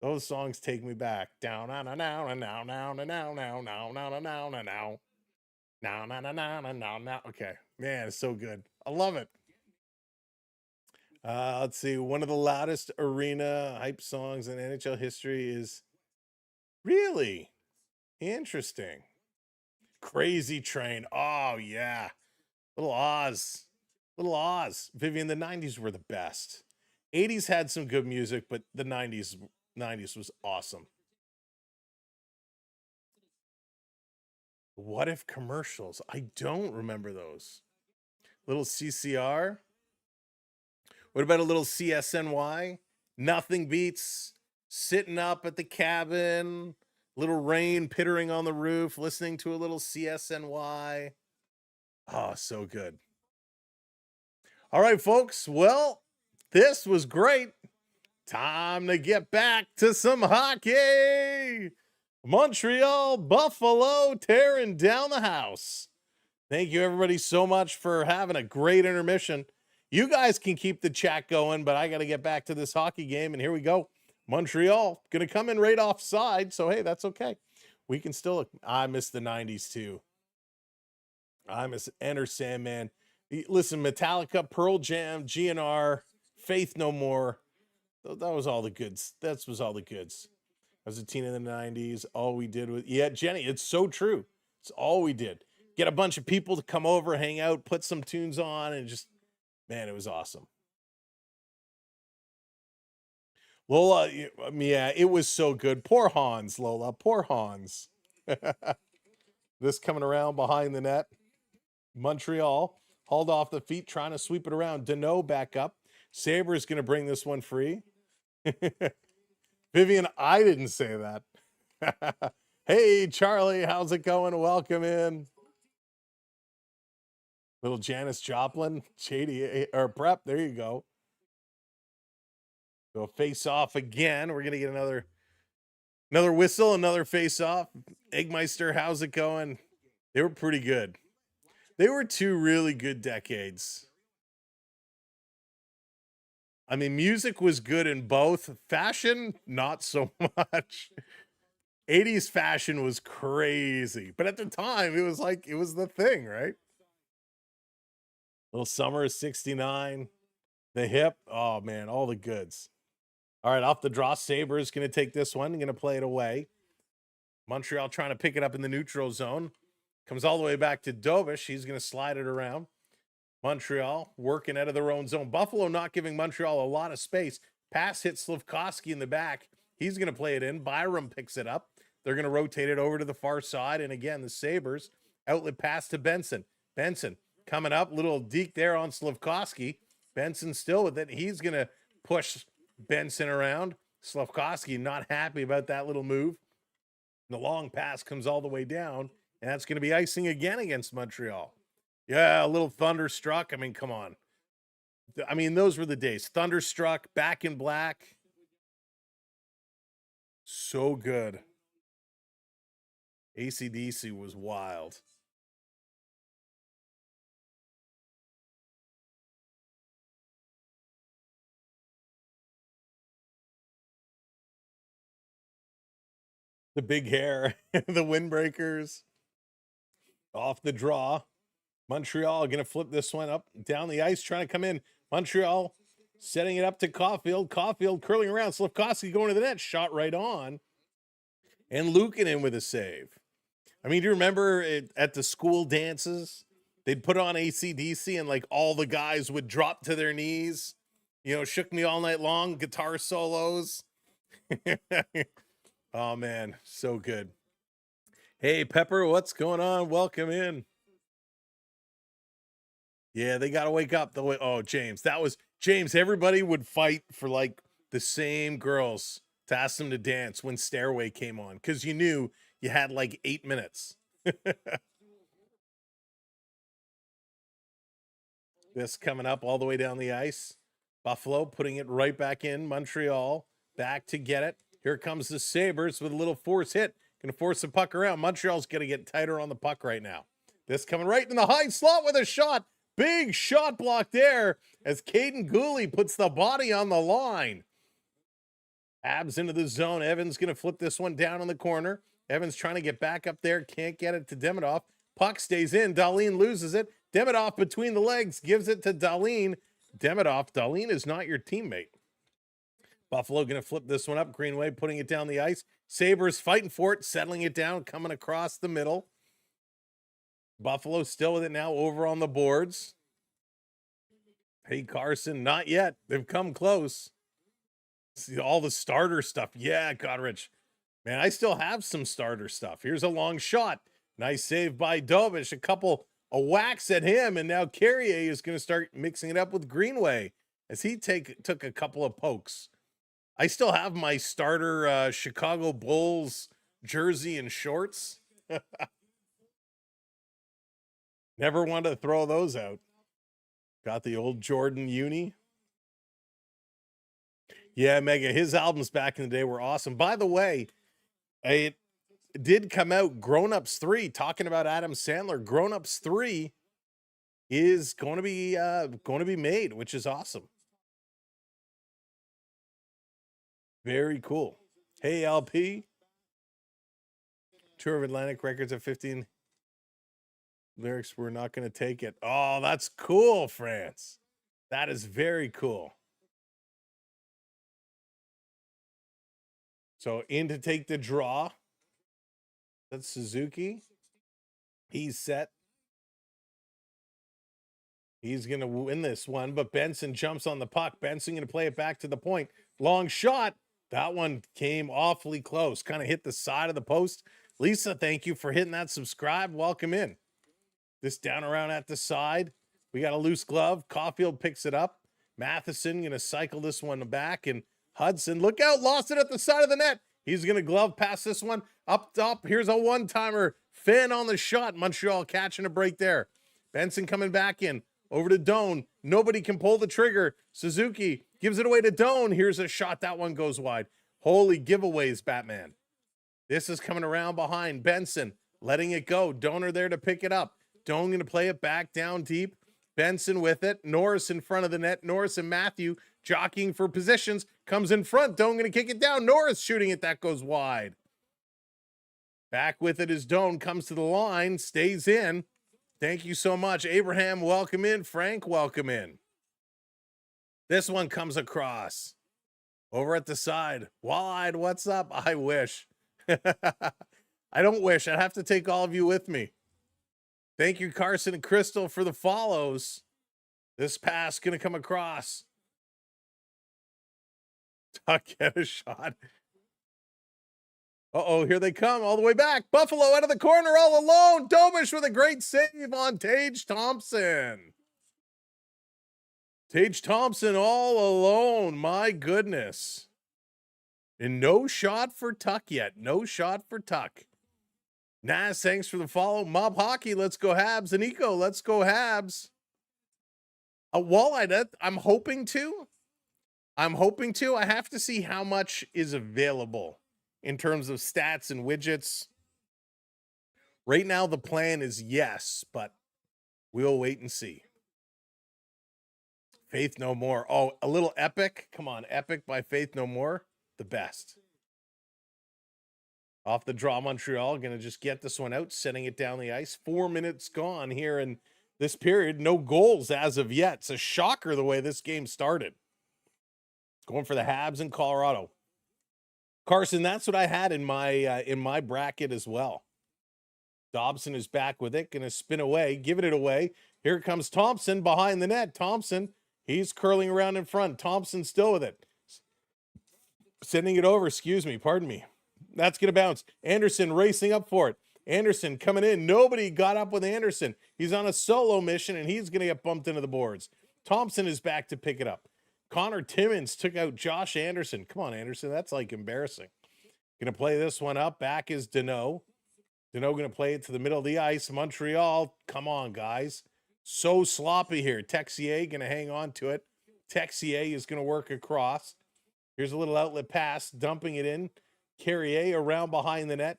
Those songs take me back. Down, now, now, now, now, now, now, now, now, now, now, now, now, now. Now. Okay, man, it's so good. I love it. Let's see. One of the loudest arena hype songs in NHL history is really interesting. Crazy Train. Oh yeah, Little Oz. Vivian, the 90s were the best. 80s had some good music, but the 90s was awesome. What if commercials? I don't remember those. Little CCR. What about a little CSNY? Nothing beats sitting up at the cabin, little rain pittering on the roof, listening to a little CSNY. Oh, so good. All right, folks. Well, this was great. Time to get back to some hockey. Montreal Buffalo tearing down the house. Thank you, everybody, so much for having a great intermission. You guys can keep the chat going, but I got to get back to this hockey game, and here we go. Montreal going to come in right offside, so, hey, that's okay. We can still – I miss the 90s, too. I miss Enter Sandman. Listen, Metallica, Pearl Jam, GNR, Faith No More. That was all the goods. That was all the goods. I was a teen in the 90s. All we did was, yeah, Jenny, it's so true. It's all we did. Get a bunch of people to come over, hang out, put some tunes on, and just, man, it was awesome. Lola, yeah, it was so good. Poor Hans, Lola. Poor Hans. This coming around behind the net. Montreal hauled off the feet, trying to sweep it around. Deneau back up. Sabres going to bring this one free. Vivian, I didn't say that. Hey, Charlie, how's it going? Welcome in. Little Janis Joplin, Shady, or Prep. There you go. So face off again. We're going to get another whistle, another face off. Eggmeister, how's it going? They were pretty good. They were two really good decades. I mean, music was good in both. Fashion, not so much. 80s fashion was crazy. But at the time, it was like, it was the thing, right? Little Summer of 69. The Hip. Oh, man, all the goods. All right, off the draw. Sabres going to take this one. Going to play it away. Montreal trying to pick it up in the neutral zone. Comes all the way back to Dovish. He's going to slide it around. Montreal working out of their own zone. Buffalo not giving Montreal a lot of space. Pass hits Slafkovsky in the back. He's going to play it in. Byram picks it up. They're going to rotate it over to the far side. And again, the Sabres outlet pass to Benson. Benson coming up. Little deke there on Slafkovsky. Benson still with it. He's going to push Benson around. Slafkovsky not happy about that little move. The long pass comes all the way down. And that's going to be icing again against Montreal. Yeah, a little Thunderstruck. I mean, come on. I mean, those were the days. Thunderstruck, Back in Black. So good. AC/DC was wild. The big hair, the windbreakers. Off the draw. Montreal going to flip this one up down the ice, trying to come in. Montreal setting it up to Caulfield. Caulfield curling around. Slafkovsky going to the net. Shot right on. And Luukkonen with a save. I mean, do you remember at the school dances? They'd put on AC/DC and like all the guys would drop to their knees You know, shook me all night long, guitar solos. Oh man, so good. Hey Pepper, what's going on? Welcome in. Yeah, they got to wake up. Oh, James, that was James. Everybody would fight for like the same girls to ask them to dance when Stairway came on because you knew you had like 8 minutes. This coming up all the way down the ice. Buffalo putting it right back in. Montreal back to get it. Here comes the Sabres with a little force hit. Going to force the puck around. Montreal's going to get tighter on the puck right now. This coming right in the high slot with a shot. Big shot block there as Caden Gooley puts the body on the line. Habs into the zone. Evans going to flip this one down in the corner. Evans trying to get back up there. Can't get it to Demidov. Puck stays in. Dahlin loses it. Demidov between the legs gives it to Dahlin. Dahlin is not your teammate. Buffalo going to flip this one up. Greenway putting it down the ice. Sabres fighting for it, settling it down, coming across the middle. Buffalo still with it now over on the boards. Hey, Carson, not yet. They've come close. See all the starter stuff. Yeah, Godrich. Man, I still have some starter stuff. Here's a long shot. Nice save by Dovish. A whacks at him, and now Carrier is going to start mixing it up with Greenway as he took a couple of pokes. I still have my starter Chicago Bulls jersey and shorts. Never wanted to throw those out. Got the old Jordan uni. Yeah, Mega, his albums back in the day were awesome. By the way, it did come out, Grown Ups 3, talking about Adam Sandler. Grown Ups 3 is going to be made, which is awesome. Very cool. Hey, LP. Tour of Atlantic Records at 15. Lyrics, we're not going to take it. Oh, that's cool, France. That is very cool. So in to take the draw. That's Suzuki. He's set. He's going to win this one, but Benson jumps on the puck. Benson going to play it back to the point. Long shot. That one came awfully close. Kind of hit the side of the post. Lisa, thank you for hitting that subscribe. Welcome in. This down around at the side. We got a loose glove. Caulfield picks it up. Matheson going to cycle this one back. And Hudson, look out, lost it at the side of the net. He's going to glove pass this one up top. Here's a one-timer. Finn on the shot. Montreal catching a break there. Benson coming back in. Over to Doan. Nobody can pull the trigger. Suzuki gives it away to Doan. Here's a shot. That one goes wide. Holy giveaways, Batman. This is coming around behind. Benson letting it go. Doan there to pick it up. Doan going to play it back down deep. Benson with it. Norris in front of the net. Norris and Matthew jockeying for positions. Comes in front. Doan going to kick it down. Norris shooting it. That goes wide. Back with it is Doan. Comes to the line. Stays in. Thank you so much. Abraham, welcome in. Frank, welcome in. This one comes across. Over at the side. Wide, what's up? I wish. I don't wish. I'd have to take all of you with me. Thank you, Carson and Crystal, for the follows. This pass going to come across. Tuck, get a shot. Uh-oh, here they come all the way back. Buffalo out of the corner all alone. Dovish with a great save on Tage Thompson. Tage Thompson all alone. My goodness. And no shot for Tuck yet. No shot for Tuck. Nas, thanks for the follow. Mob Hockey, let's go Habs. And Eco, let's go Habs. Walleye, I'm hoping to. I have to see how much is available in terms of stats and widgets. Right now, the plan is yes, but we'll wait and see. Faith No More. Oh, a little Epic. Come on, Epic by Faith No More. The best. Off the draw, Montreal. Going to just get this one out, setting it down the ice. 4 minutes gone here in this period. No goals as of yet. It's a shocker the way this game started. Going for the Habs in Colorado. Carson, that's what I had in my bracket as well. Dobson is back with it, going to spin away, give it away. Here comes Thompson behind the net. Thompson He's curling around in front. Thompson still with it. Sending it over, pardon me. That's going to bounce. Anderson racing up for it. Anderson coming in. Nobody got up with Anderson. He's on a solo mission, and he's going to get bumped into the boards. Thompson is back to pick it up. Connor Timmins took out Josh Anderson. Come on, Anderson. That's like embarrassing. Going to play this one up. Back is Deneau. Deneau going to play it to the middle of the ice. Montreal, come on, guys. So sloppy here. Texier going to hang on to it. Texier is going to work across. Here's a little outlet pass, dumping it in. Carrier around behind the net.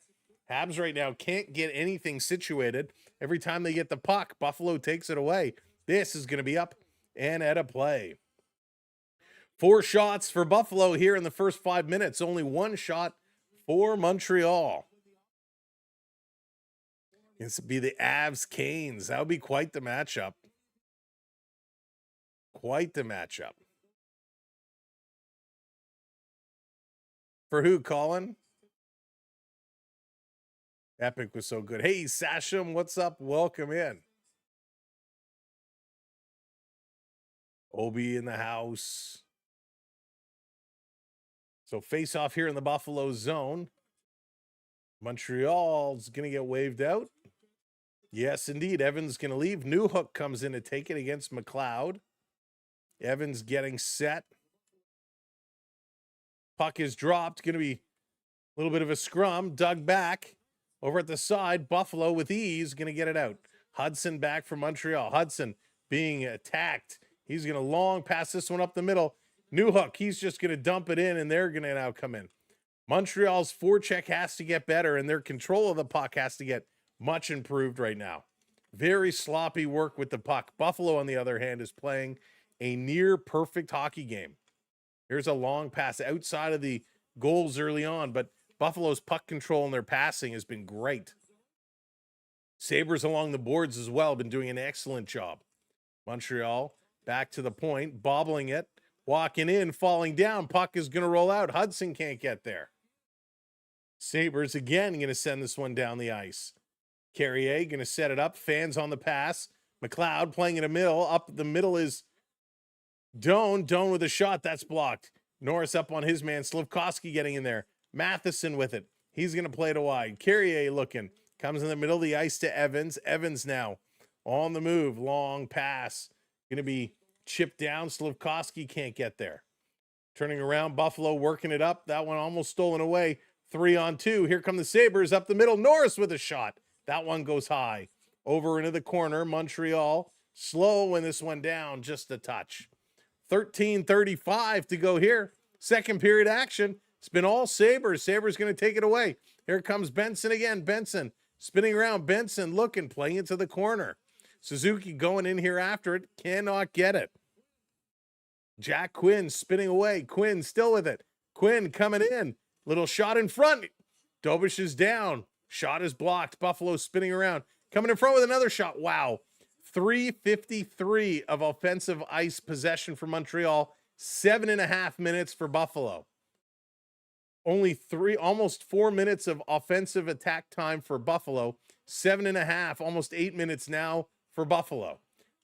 Habs right now can't get anything situated. Every time they get the puck, Buffalo takes it away. This is going to be up and at a play. 4 shots for Buffalo here in the first 5 minutes. Only 1 shot for Montreal. It's be the Avs Canes. That would be quite the matchup. Quite the matchup. For who, Colin? Epic was so good. Hey, Sasham, what's up? Welcome in. Obi in the house. So face off here in the Buffalo zone. Montreal's going to get waved out. Yes, indeed. Evans going to leave. Newhook comes in to take it against McLeod. Evans getting set. Puck is dropped. Going to be a little bit of a scrum. Dug back. Over at the side, Buffalo with ease going to get it out. Hudson back from Montreal. Hudson being attacked. He's going to long pass this one up the middle. Newhook, he's just going to dump it in, and they're going to now come in. Montreal's forecheck has to get better, and their control of the puck has to get much improved right now. Very sloppy work with the puck. Buffalo, on the other hand, is playing a near-perfect hockey game. Here's a long pass outside of the goals early on, but Buffalo's puck control and their passing has been great. Sabres along the boards as well, been doing an excellent job. Montreal back to the point, bobbling it, walking in, falling down. Puck is going to roll out. Hudson can't get there. Sabres again going to send this one down the ice. Carrier going to set it up. Fans on the pass. McLeod playing in the middle. Up the middle is Doan. Doan with a shot. That's blocked. Norris up on his man. Slafkovsky getting in there. Matheson with it. He's going to play it wide. Carrier looking. Comes in the middle of the ice to Evans. Evans now on the move. Long pass. Going to be chipped down. Slafkovsky can't get there. Turning around. Buffalo working it up. That one almost stolen away. 3-on-2. Here come the Sabres up the middle. Norris with a shot. That one goes high. Over into the corner. Montreal slow in this one down just a touch. 13:35 to go here. Second period action. It's been all Sabres. Sabres going to take it away. Here comes Benson again. Benson spinning around. Benson looking, playing it to the corner. Suzuki going in here after it. Cannot get it. Jack Quinn spinning away. Quinn still with it. Quinn coming in. Little shot in front. Dobish is down. Shot is blocked. Buffalo spinning around. Coming in front with another shot. Wow. 3:53 of offensive ice possession for Montreal. 7.5 minutes for Buffalo. Only almost 4 minutes of offensive attack time for Buffalo. 7.5, almost 8 minutes now for Buffalo.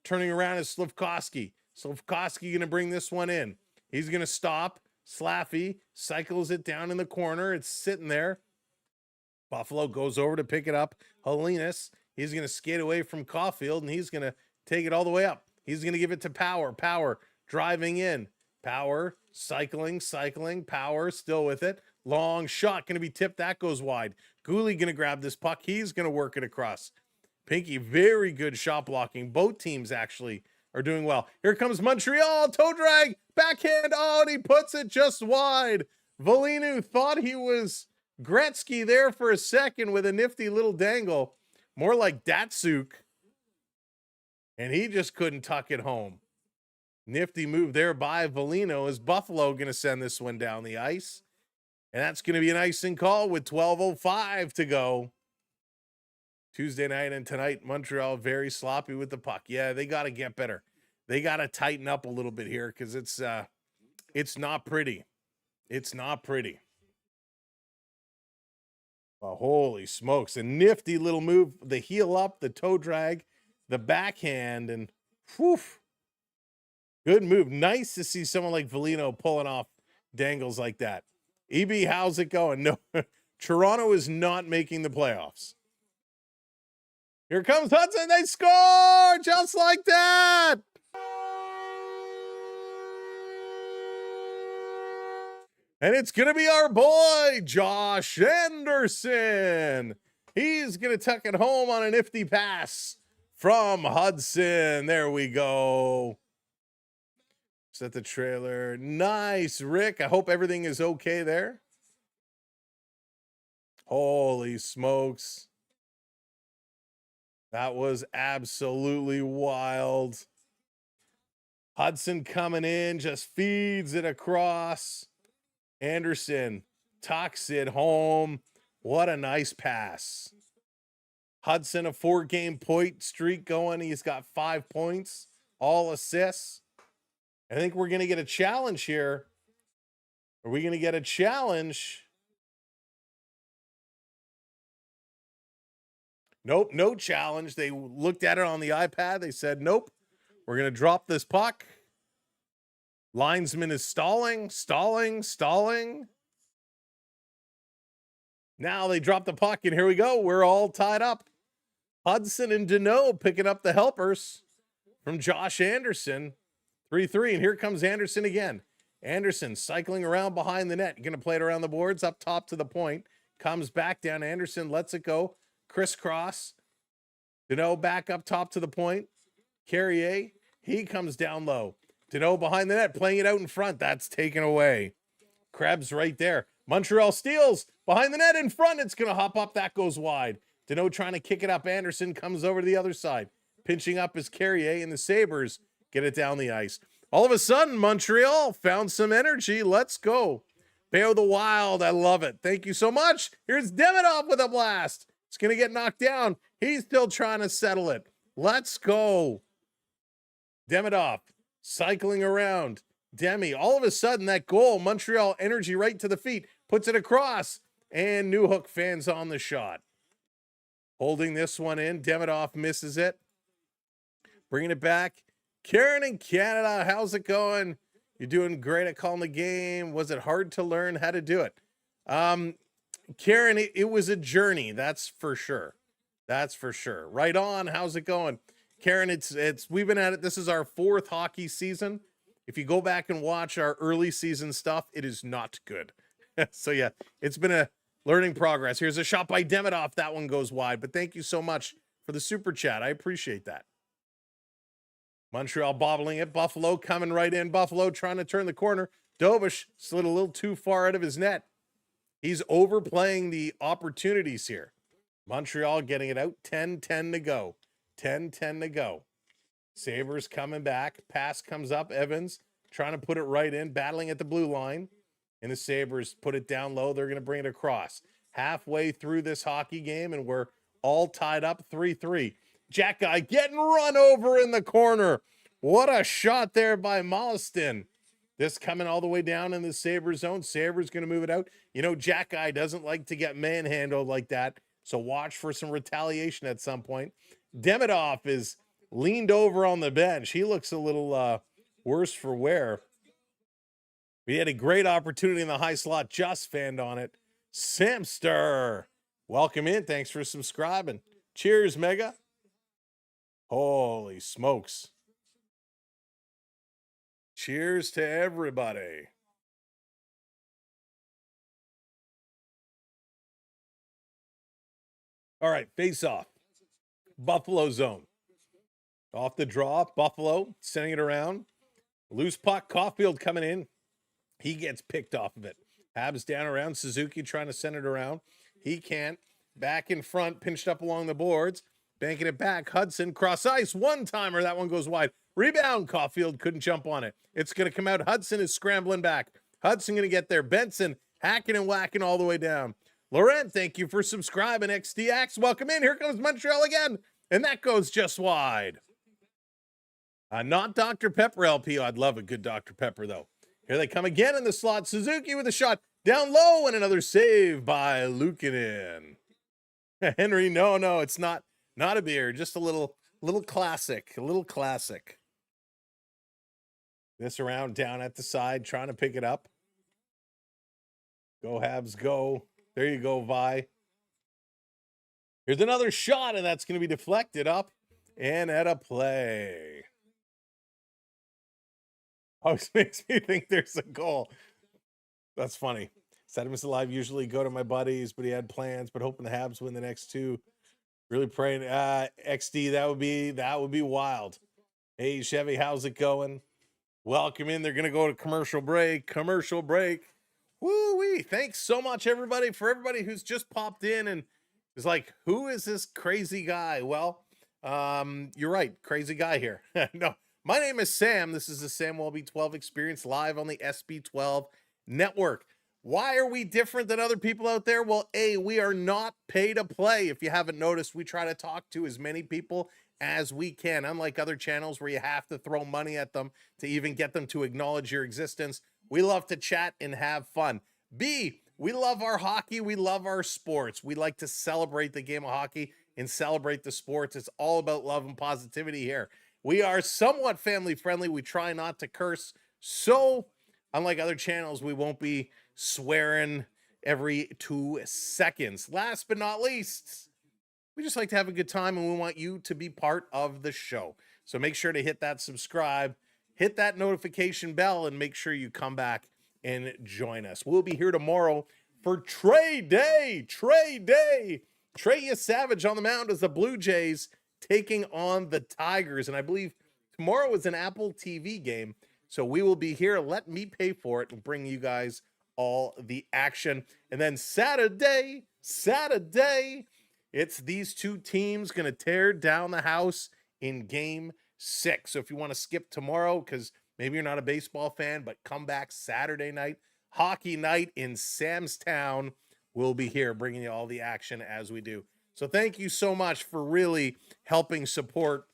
Turning around is Slafkovsky. Slafkovsky going to bring this one in. He's going to stop. Slaffy cycles it down in the corner. It's sitting there. Buffalo goes over to pick it up. Holinas, he's going to skate away from Caulfield, and he's going to take it all the way up. He's going to give it to Power. Power driving in. Power cycling. Power still with it. Long shot going to be tipped. That goes wide. Gooley going to grab this puck. He's going to work it across. Pinky, very good shot blocking. Both teams actually are doing well. Here comes Montreal. Toe drag. Backhand. Oh, and he puts it just wide. Volinu thought he was Gretzky there for a second with a nifty little dangle. More like Datsuk. And he just couldn't tuck it home. Nifty move there by Volino. Is Buffalo going to send this one down the ice? And that's going to be an icing call with 12:05 to go. Tuesday night and tonight, Montreal very sloppy with the puck. Yeah, they got to get better. They got to tighten up a little bit here because it's not pretty. It's not pretty. Well, holy smokes. A nifty little move. The heel up, the toe drag, the backhand, and whew. Good move. Nice to see someone like Velino pulling off dangles like that. EB, how's it going? No, Toronto is not making the playoffs. Here comes Hudson. They score just like that. And it's going to be our boy, Josh Anderson. He's going to tuck it home on a nifty pass from Hudson. There we go. Set the trailer. Nice, Rick. I hope everything is okay there. Holy smokes. That was absolutely wild. Hudson coming in, just feeds it across. Anderson tucks it home. What a nice pass. Hudson, a 4-game point streak going. He's got 5 points, all assists. I think we're going to get a challenge here. Are we going to get a challenge? Nope, no challenge. They looked at it on the iPad. They said, nope, we're going to drop this puck. Linesman is stalling. Now they drop the puck, and here we go. We're all tied up. Hudson and Deneau picking up the helpers from Josh Anderson. 3-3, and here comes Anderson again. Anderson cycling around behind the net. Going to play it around the boards, up top to the point. Comes back down. Anderson lets it go. Crisscross. Deneau back up top to the point. Carrier, he comes down low. Deneau behind the net, playing it out in front. That's taken away. Krebs right there. Montreal steals behind the net in front. It's going to hop up. That goes wide. Deneau trying to kick it up. Anderson comes over to the other side. Pinching up is Carrier, and the Sabres get it down the ice. All of a sudden, Montreal found some energy. Let's go. Bayo the Wild. I love it. Thank you so much. Here's Demidov with a blast. It's going to get knocked down. He's still trying to settle it. Let's go. Demidov cycling around. Demi, all of a sudden, that goal, Montreal energy right to the feet, puts it across, and Newhook fans on the shot. Holding this one in. Demidov misses it. Bringing it back. Karen in Canada, how's it going? You're doing great at calling the game. Was it hard to learn how to do it? Karen, it was a journey, that's for sure. That's for sure. Right on, how's it going? Karen, we've been at it. This is our 4th hockey season. If you go back and watch our early season stuff, it is not good. So yeah, it's been a learning progress. Here's a shot by Demidov. That one goes wide, but thank you so much for the super chat. I appreciate that. Montreal bobbling it. Buffalo coming right in. Buffalo trying to turn the corner. Dobish slid a little too far out of his net. He's overplaying the opportunities here. Montreal getting it out. 10-10 to go. 10-10 to go. Sabres coming back. Pass comes up. Evans trying to put it right in. Battling at the blue line. And the Sabres put it down low. They're going to bring it across. Halfway through this hockey game, and we're all tied up 3-3. Jack Guy getting run over in the corner. What a shot there by Molliston. This coming all the way down in the Sabres zone. Sabres going to move it out. You know, Jack Guy doesn't like to get manhandled like that, so watch for some retaliation at some point. Demidov is leaned over on the bench. He looks a little worse for wear. We had a great opportunity in the high slot. Just fanned on it. Samster, welcome in. Thanks for subscribing. Cheers, Mega. Holy smokes. Cheers to everybody. All right, face off. Buffalo zone. Off the draw, Buffalo sending it around. Loose puck, Caulfield coming in. He gets picked off of it. Habs down around. Suzuki trying to send it around. He can't. Back in front, pinched up along the boards. Banking it back. Hudson, cross ice. One-timer. That one goes wide. Rebound. Caulfield couldn't jump on it. It's going to come out. Hudson is scrambling back. Hudson going to get there. Benson hacking and whacking all the way down. Laurent, thank you for subscribing. XTX, welcome in. Here comes Montreal again. And that goes just wide. Not Dr. Pepper LP. I'd love a good Dr. Pepper, though. Here they come again in the slot. Suzuki with a shot down low and another save by Luukkonen. Henry, no, it's not a beer. Just a little classic, this around down at the side, trying to pick it up. Go Habs, go. There you go, Vi. Here's another shot, and that's going to be deflected up and at a play. Always makes me think there's a goal. That's funny. Sentiment's Alive usually go to my buddies, but he had plans, but hoping the Habs win the next two. Really praying. XD, that would be wild. Hey, Chevy, how's it going? Welcome in. They're going to go to commercial break. Commercial break. Woo-wee. Thanks so much, everybody, for everybody who's just popped in and is like, who is this crazy guy? Well, you're right. Crazy guy here. No, my name is Sam. This is the Samwelb12 Experience live on the SB12 Network. Why are we different than other people out there? Well, A, we are not pay to play. If you haven't noticed, we try to talk to as many people as we can. Unlike other channels where you have to throw money at them to even get them to acknowledge your existence, we love to chat and have fun. B, we love our hockey. We love our sports. We like to celebrate the game of hockey and celebrate the sports. It's all about love and positivity here. We are somewhat family friendly. We try not to curse. So, unlike other channels, we won't be swearing every 2 seconds. Last but not least, we just like to have a good time, and we want you to be part of the show. So make sure to hit that subscribe, hit that notification bell, and make sure you come back and join us. We'll be here tomorrow for trade day. Trade day. Trey Savage on the mound as the Blue Jays taking on the Tigers. And I believe tomorrow is an Apple TV game. So we will be here. Let me pay for it and bring you guys all the action. And then Saturday, it's these two teams going to tear down the house in Game 6. So if you want to skip tomorrow, because maybe you're not a baseball fan, but come back Saturday night, hockey night in Samstown, we'll be here bringing you all the action as we do. So thank you so much for really helping support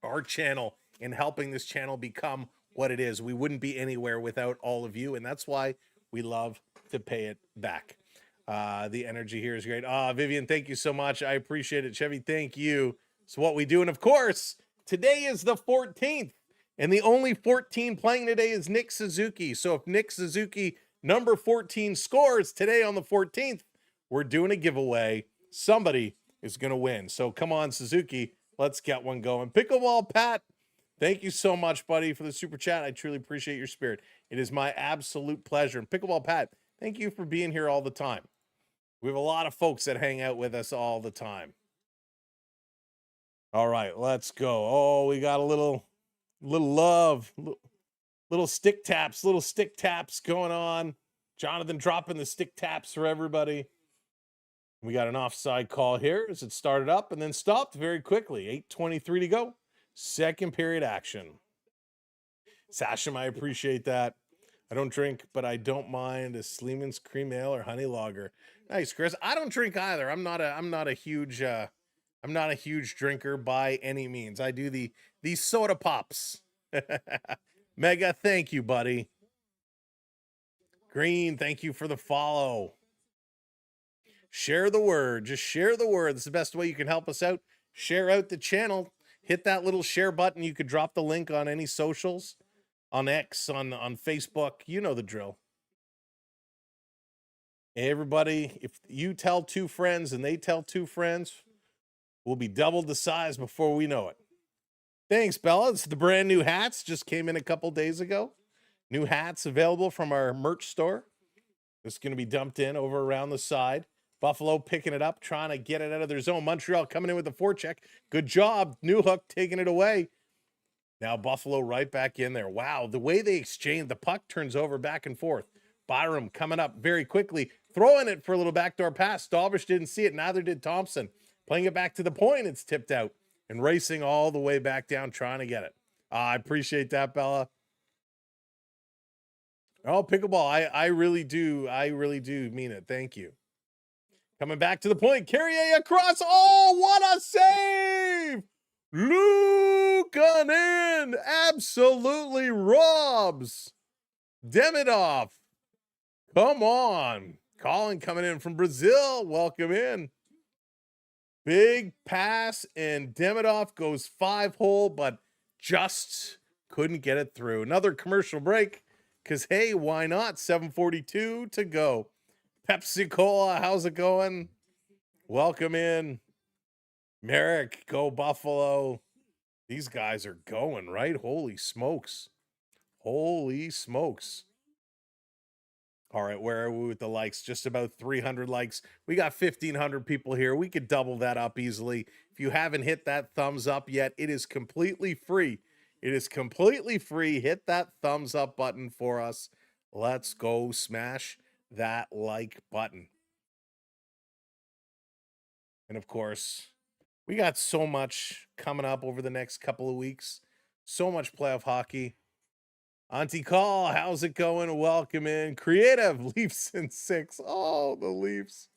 our channel and helping this channel become what it is. We wouldn't be anywhere without all of you, and that's why we love to pay it back. The energy here is great. Vivian, thank you so much. I appreciate it. Chevy, thank you. It's what we do. And of course, today is the 14th, and the only 14 playing today is Nick Suzuki. So if Nick Suzuki, number 14, scores today on the 14th, we're doing a giveaway. Somebody is going to win. So come on, Suzuki, let's get one going. Pickleball Pat, thank you so much, buddy, for the super chat. I truly appreciate your spirit. It is my absolute pleasure. And Pickleball Pat, thank you for being here all the time. We have a lot of folks that hang out with us all the time. All right, let's go. Oh, we got a little love, little stick taps going on. Jonathan dropping the stick taps for everybody. We got an offside call here as it started up and then stopped very quickly. 8:23 to go. Second period action. Sasham, I appreciate that. I don't drink, but I don't mind a Sleeman's cream ale or honey lager. Nice, Chris. I don't drink either. I'm not a huge drinker by any means. I do the soda pops. Mega, thank you, buddy. Green, thank you for the follow. Share the word. Just share the word. That's the best way you can help us out. Share out the channel. Hit that little share button. You could drop the link on any socials, on X, on Facebook. You know the drill. Hey, everybody, if you tell 2 friends and they tell 2 friends, we'll be doubled the size before we know it. Thanks, Bella. It's the brand new hats. Just came in a couple days ago. New hats available from our merch store. It's going to be dumped in over around the side. Buffalo picking it up, trying to get it out of their zone. Montreal coming in with the forecheck. Good job. Newhook taking it away. Now Buffalo right back in there. Wow, the way they exchange, the puck turns over back and forth. Byram coming up very quickly, throwing it for a little backdoor pass. Staubish didn't see it, neither did Thompson. Playing it back to the point, it's tipped out. And racing all the way back down, trying to get it. I appreciate that, Bella. Oh, pickleball, I really do mean it. Thank you. Coming back to the point, Carrier across. Oh, what a save! Lukanen absolutely robs Demidov. Come on. Colin coming in from Brazil. Welcome in. Big pass, and Demidov goes 5-hole, but just Couldn't get it through. Another commercial break, because, hey, why not? 7:42 to go. Pepsi Cola, how's it going? Welcome in. Merrick, go Buffalo. These guys are going, right? Holy smokes. Holy smokes. All right, where are we with the likes? Just about 300 likes. We got 1,500 people here. We could double that up easily. If you haven't hit that thumbs up yet, it is completely free. It is completely free. Hit that thumbs up button for us. Let's go smash that like button. And of course, we got so much coming up over the next couple of weeks. So much playoff hockey. Auntie Call, how's it going? Welcome in. Creative, Leafs in 6. Oh, the Leafs.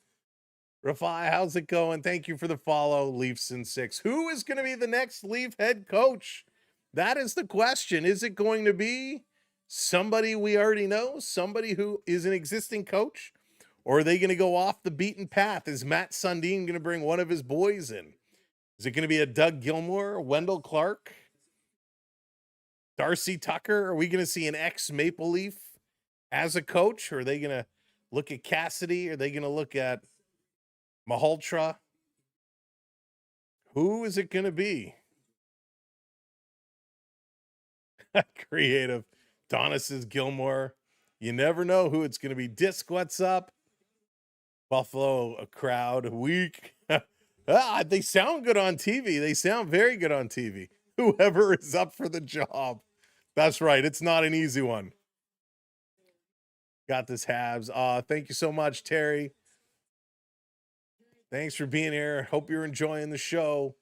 Rafi, how's it going? Thank you for the follow. Leafs in 6. Who is going to be the next Leaf head coach? That is the question. Is it going to be somebody we already know? Somebody who is an existing coach? Or are they going to go off the beaten path? Is Matt Sundin going to bring one of his boys in? Is it going to be a Doug Gilmour, Wendell Clark, Darcy Tucker? Are we going to see an ex-Maple Leaf as a coach? Or are they going to look at Cassidy? Are they going to look at Malhotra? Who is it going to be? Creative. Donis is Gilmore. You never know who it's going to be. Disc, what's up? Buffalo, a crowd, weak. They sound good on TV. They sound very good on TV. Whoever is up for the job. That's right. It's not an easy one. Got this, Habs. Thank you so much, Terry. Thanks for being here. Hope you're enjoying the show.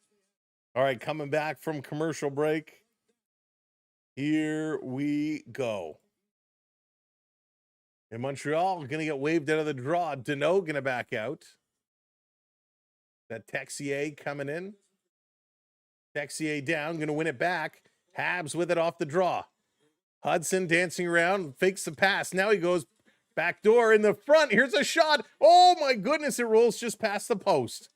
All right, coming back from commercial break. Here we go. In Montreal, going to get waved out of the draw. Deneau going to back out. That Texier coming in. Texier down, going to win it back. Habs with it off the draw. Hudson dancing around, fakes the pass. Now he goes back door in the front. Here's a shot. Oh my goodness, it rolls just past the post.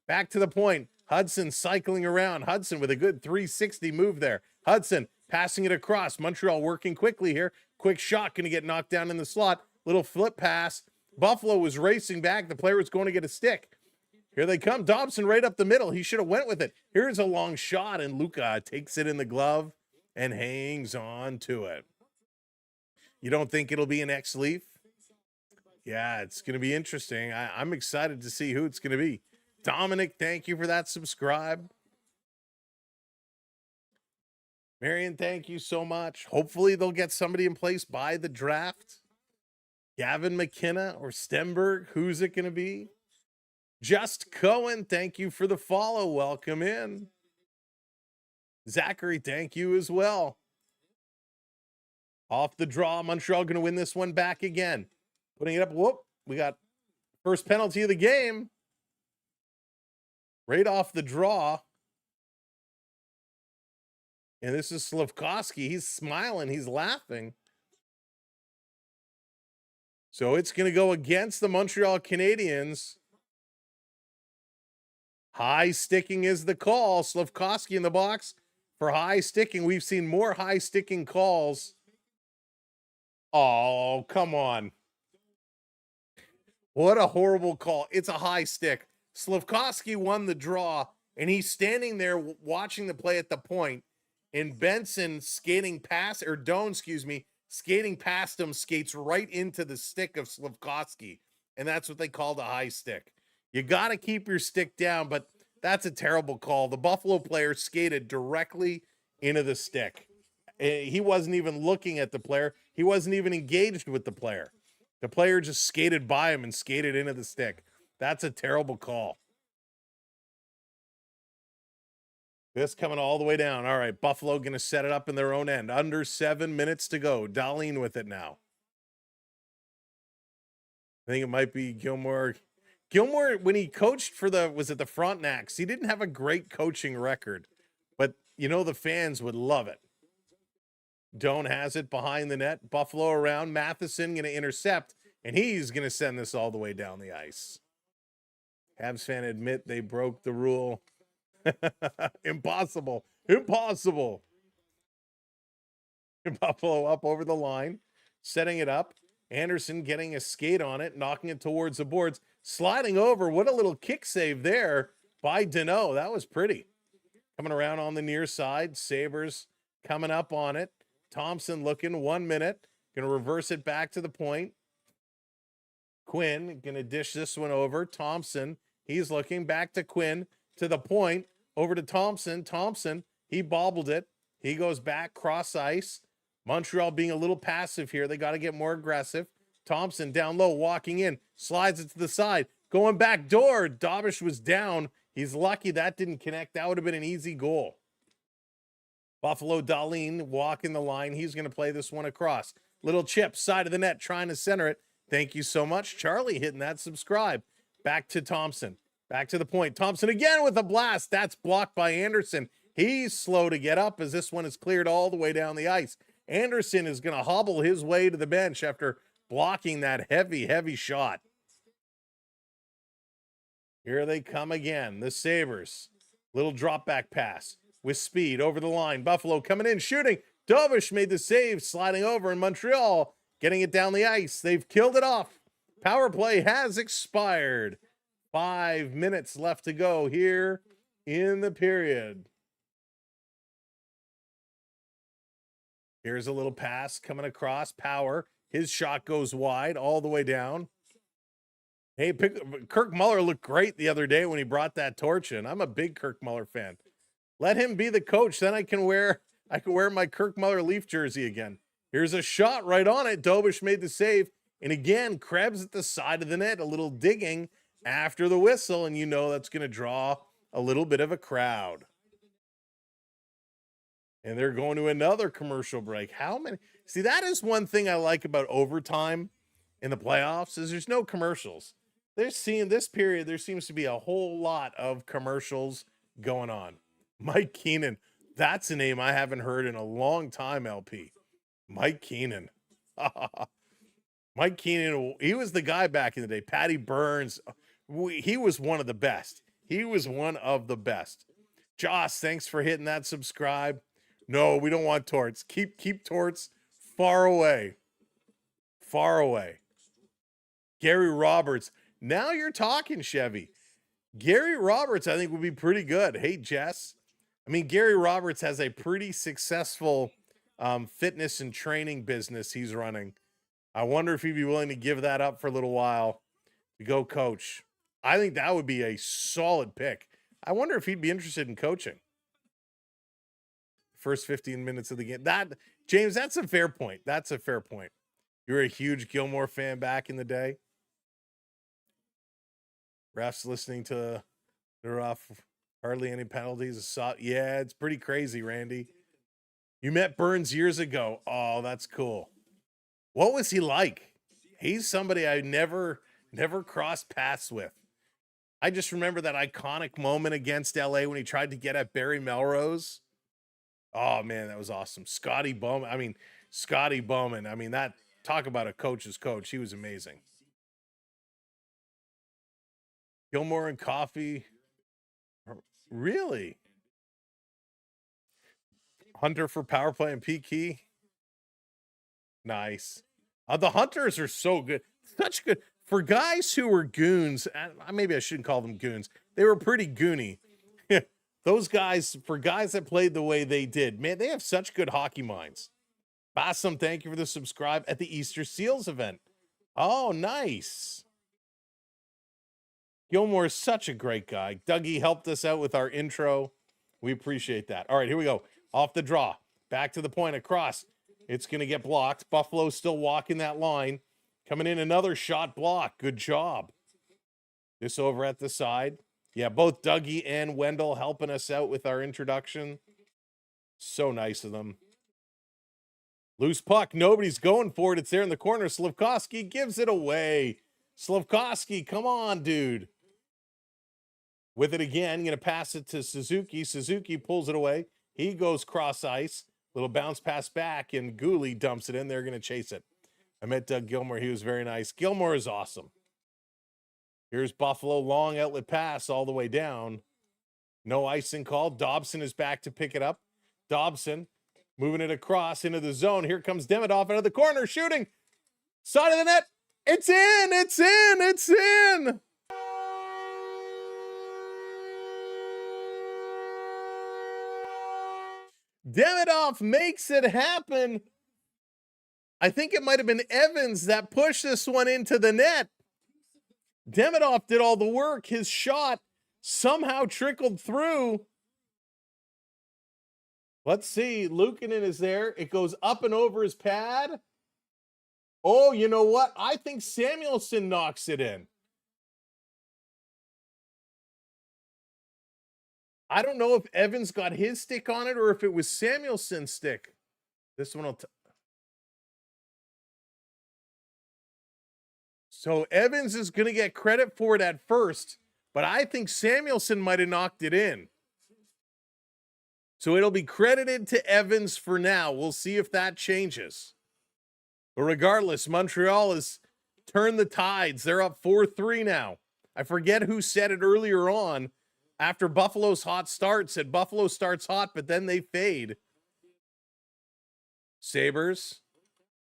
Back to the point. Hudson cycling around. Hudson with a good 360 move there. Hudson passing it across. Montreal working quickly here. Quick shot, going to get knocked down in the slot. Little flip pass. Buffalo was racing back. The player was going to get a stick. Here they come. Dobson right up the middle. He should have went with it. Here's a long shot, and Luka takes it in the glove and hangs on to it. You don't think it'll be an ex-Leaf? Yeah, it's going to be interesting. I'm excited to see who it's going to be. Dominic, thank you for that subscribe. Marion, thank you so much. Hopefully they'll get somebody in place by the draft. Gavin McKenna or Stenberg, who's it going to be? Just Cohen, thank you for the follow. Welcome in. Zachary, thank you as well. Off the draw, Montreal going to win this one back again. Putting it up. Whoop. We got first penalty of the game. Right off the draw. And this is Slafkovsky. He's smiling. He's laughing. So it's going to go against the Montreal Canadiens. High sticking is the call. Slafkovsky in the box for high sticking. We've seen more high sticking calls. Oh, come on. What a horrible call. It's a high stick. Slafkovsky won the draw, and he's standing there watching the play at the point, and Benson skating past, or Doan, skating past him, skates right into the stick of Slafkovsky, and that's what they call the high stick. You got to keep your stick down, but that's a terrible call. The Buffalo player skated directly into the stick. He wasn't even looking at the player. He wasn't even engaged with the player. The player just skated by him and skated into the stick. That's a terrible call. This coming all the way down. All right, Buffalo going to set it up in their own end. Under 7 minutes to go. Darlene with it now. I think it might be Gilmore. Gilmore, when he coached for the Frontenacs, he didn't have a great coaching record. But, you know, the fans would love it. Doan has it behind the net. Buffalo around. Matheson going to intercept, and he's going to send this all the way down the ice. Habs fan admit they broke the rule. Impossible. Impossible. Buffalo up over the line, setting it up. Anderson getting a skate on it, knocking it towards the boards, sliding over. What a little kick save there by Deneau. That was pretty. Coming around on the near side. Sabres coming up on it. Thompson looking 1 minute. Going to reverse it back to the point. Quinn going to dish this one over. Thompson, he's looking back to Quinn to the point. Over to Thompson. Thompson, he bobbled it. He goes back cross ice. Montreal being a little passive here. They got to get more aggressive. Thompson down low, walking in, slides it to the side, going back door. Dobish was down. He's lucky that didn't connect. That would have been an easy goal. Buffalo Dahlin walking the line. He's going to play this one across. Little chip, side of the net, trying to center it. Thank you so much, Charlie, hitting that subscribe. Back to Thompson. Back to the point. Thompson again with a blast. That's blocked by Anderson. He's slow to get up as this one is cleared all the way down the ice. Anderson is going to hobble his way to the bench after blocking that heavy shot. Here they come again, the Sabres. Little drop back pass with speed over the line. Buffalo coming in, shooting. Dobish made the save, sliding over, in Montreal getting it down the ice. They've killed it off. Power play has expired. 5 minutes left to go here in the period. Here's a little pass coming across. Power. His shot goes wide all the way down. Hey, Kirk Muller looked great the other day when he brought that torch in. I'm a big Kirk Muller fan. Let him be the coach. Then I can wear my Kirk Muller Leaf jersey again. Here's a shot right on it. Dobish made the save. And again, Krebs at the side of the net, a little digging after the whistle. And you know that's going to draw a little bit of a crowd. And they're going to another commercial break. How many? See, that is one thing I like about overtime in the playoffs is there's no commercials. They're seeing this period, there seems to be a whole lot of commercials going on. Mike Keenan, that's a name I haven't heard in a long time, LP. Mike Keenan. Mike Keenan, he was the guy back in the day. Patty Burns, he was one of the best. He was one of the best. Joss, thanks for hitting that subscribe. No, we don't want torts. Keep torts far away. Far away. Gary Roberts. Now you're talking, Chevy. Gary Roberts, I think, would be pretty good. Hey, Jess. I mean, Gary Roberts has a pretty successful fitness and training business he's running. I wonder if he'd be willing to give that up for a little while to go coach. I think that would be a solid pick. I wonder if he'd be interested in coaching. First 15 minutes of the game. James, that's a fair point. That's a fair point. You're a huge Gilmore fan back in the day. Refs listening to the rough, hardly any penalties. Yeah, it's pretty crazy, Randy. You met Burns years ago. Oh, that's cool. What was he like? He's somebody I never crossed paths with. I just remember that iconic moment against LA when he tried to get at Barry Melrose. Oh, man, that was awesome. Scotty Bowman. That talk about a coach's coach. He was amazing. Gilmore and Coffee. Really? Hunter for power play and PK. Nice. The Hunters are so good. Such good. For guys who were goons, maybe I shouldn't call them goons. They were pretty goony. Those guys, for guys that played the way they did, man, they have such good hockey minds. Bassam, thank you for the subscribe at the Easter Seals event. Oh, nice. Gilmore is such a great guy. Dougie helped us out with our intro. We appreciate that. All right, here we go. Off the draw. Back to the point across. It's going to get blocked. Buffalo still walking that line. Coming in, another shot block. Good job. This over at the side. Yeah, both Dougie and Wendell helping us out with our introduction. So nice of them. Loose puck. Nobody's going for it. It's there in the corner. Slafkovsky gives it away. Slafkovsky, come on, dude. With it again, going to pass it to Suzuki. Suzuki pulls it away. He goes cross ice. Little bounce pass back, and Gooley dumps it in. They're going to chase it. I met Doug Gilmore. He was very nice. Gilmore is awesome. Here's Buffalo. Long outlet pass all the way down. No icing call. Dobson is back to pick it up. Dobson Moving it across into the zone. Here comes Demidov out of the corner, shooting. Side of the net. It's in, it's in, it's in. Demidov makes it happen. I think it might have been Evans that pushed this one into the net. Demidov did all the work. His shot somehow trickled through. Let's see. Luukkonen is there. It goes up and over his pad. Oh, you know what? I think Samuelson knocks it in. I don't know if Evans got his stick on it or if it was Samuelson's stick. This one will... So Evans is going to get credit for it at first, but I think Samuelson might have knocked it in. So it'll be credited to Evans for now. We'll see if that changes. But regardless, Montreal has turned the tides. They're up 4-3 now. I forget who said it earlier on after Buffalo's hot start, said Buffalo starts hot, but then they fade. Sabres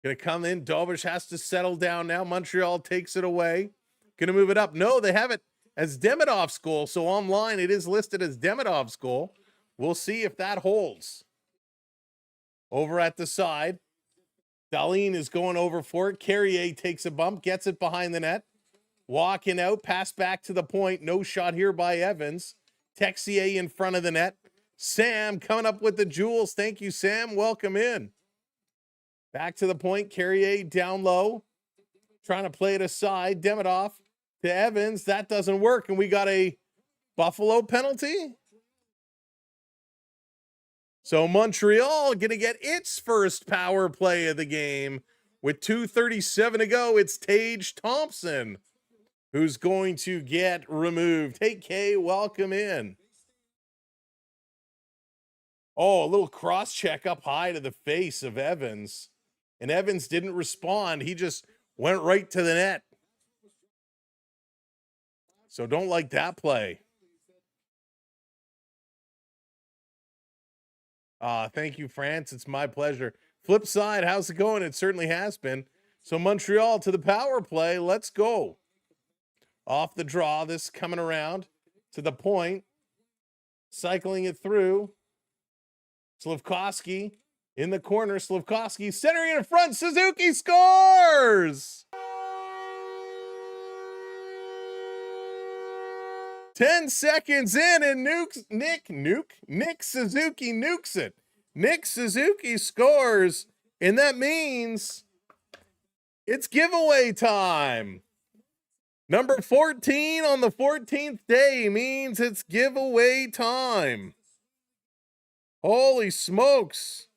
going to come in. Dobish has to settle down now. Montreal takes it away. Going to move it up. No, they have it as Demidov's goal. So online, it is listed as Demidov's goal. We'll see if that holds. Over at the side, Dahlin is going over for it. Carrier takes a bump, gets it behind the net. Walking out, pass back to the point. No shot here by Evans. Texier in front of the net. Sam coming up with the jewels. Thank you, Sam. Welcome in. Back to the point. Carrier down low. Trying to play it aside. Demidov to Evans. That doesn't work. And we got a Buffalo penalty. So Montreal going to get its first power play of the game. With 2:37 to go, it's Tage Thompson who's going to get removed. Hey, Kay, welcome in. Oh, a little cross check up high to the face of Evans. And Evans didn't respond. He just went right to the net. So don't like that play. Thank you, France. It's my pleasure. Flip side, how's it going? It certainly has been. So Montreal to the power play. Let's go. Off the draw, this coming around to the point. Cycling it through. Slafkovsky in the corner. Slafkovsky centering in front. Suzuki scores! 10 seconds in, and Nick Suzuki nukes it. Nick Suzuki scores, and that means it's giveaway time. Number 14 on the 14th day means it's giveaway time. Holy smokes.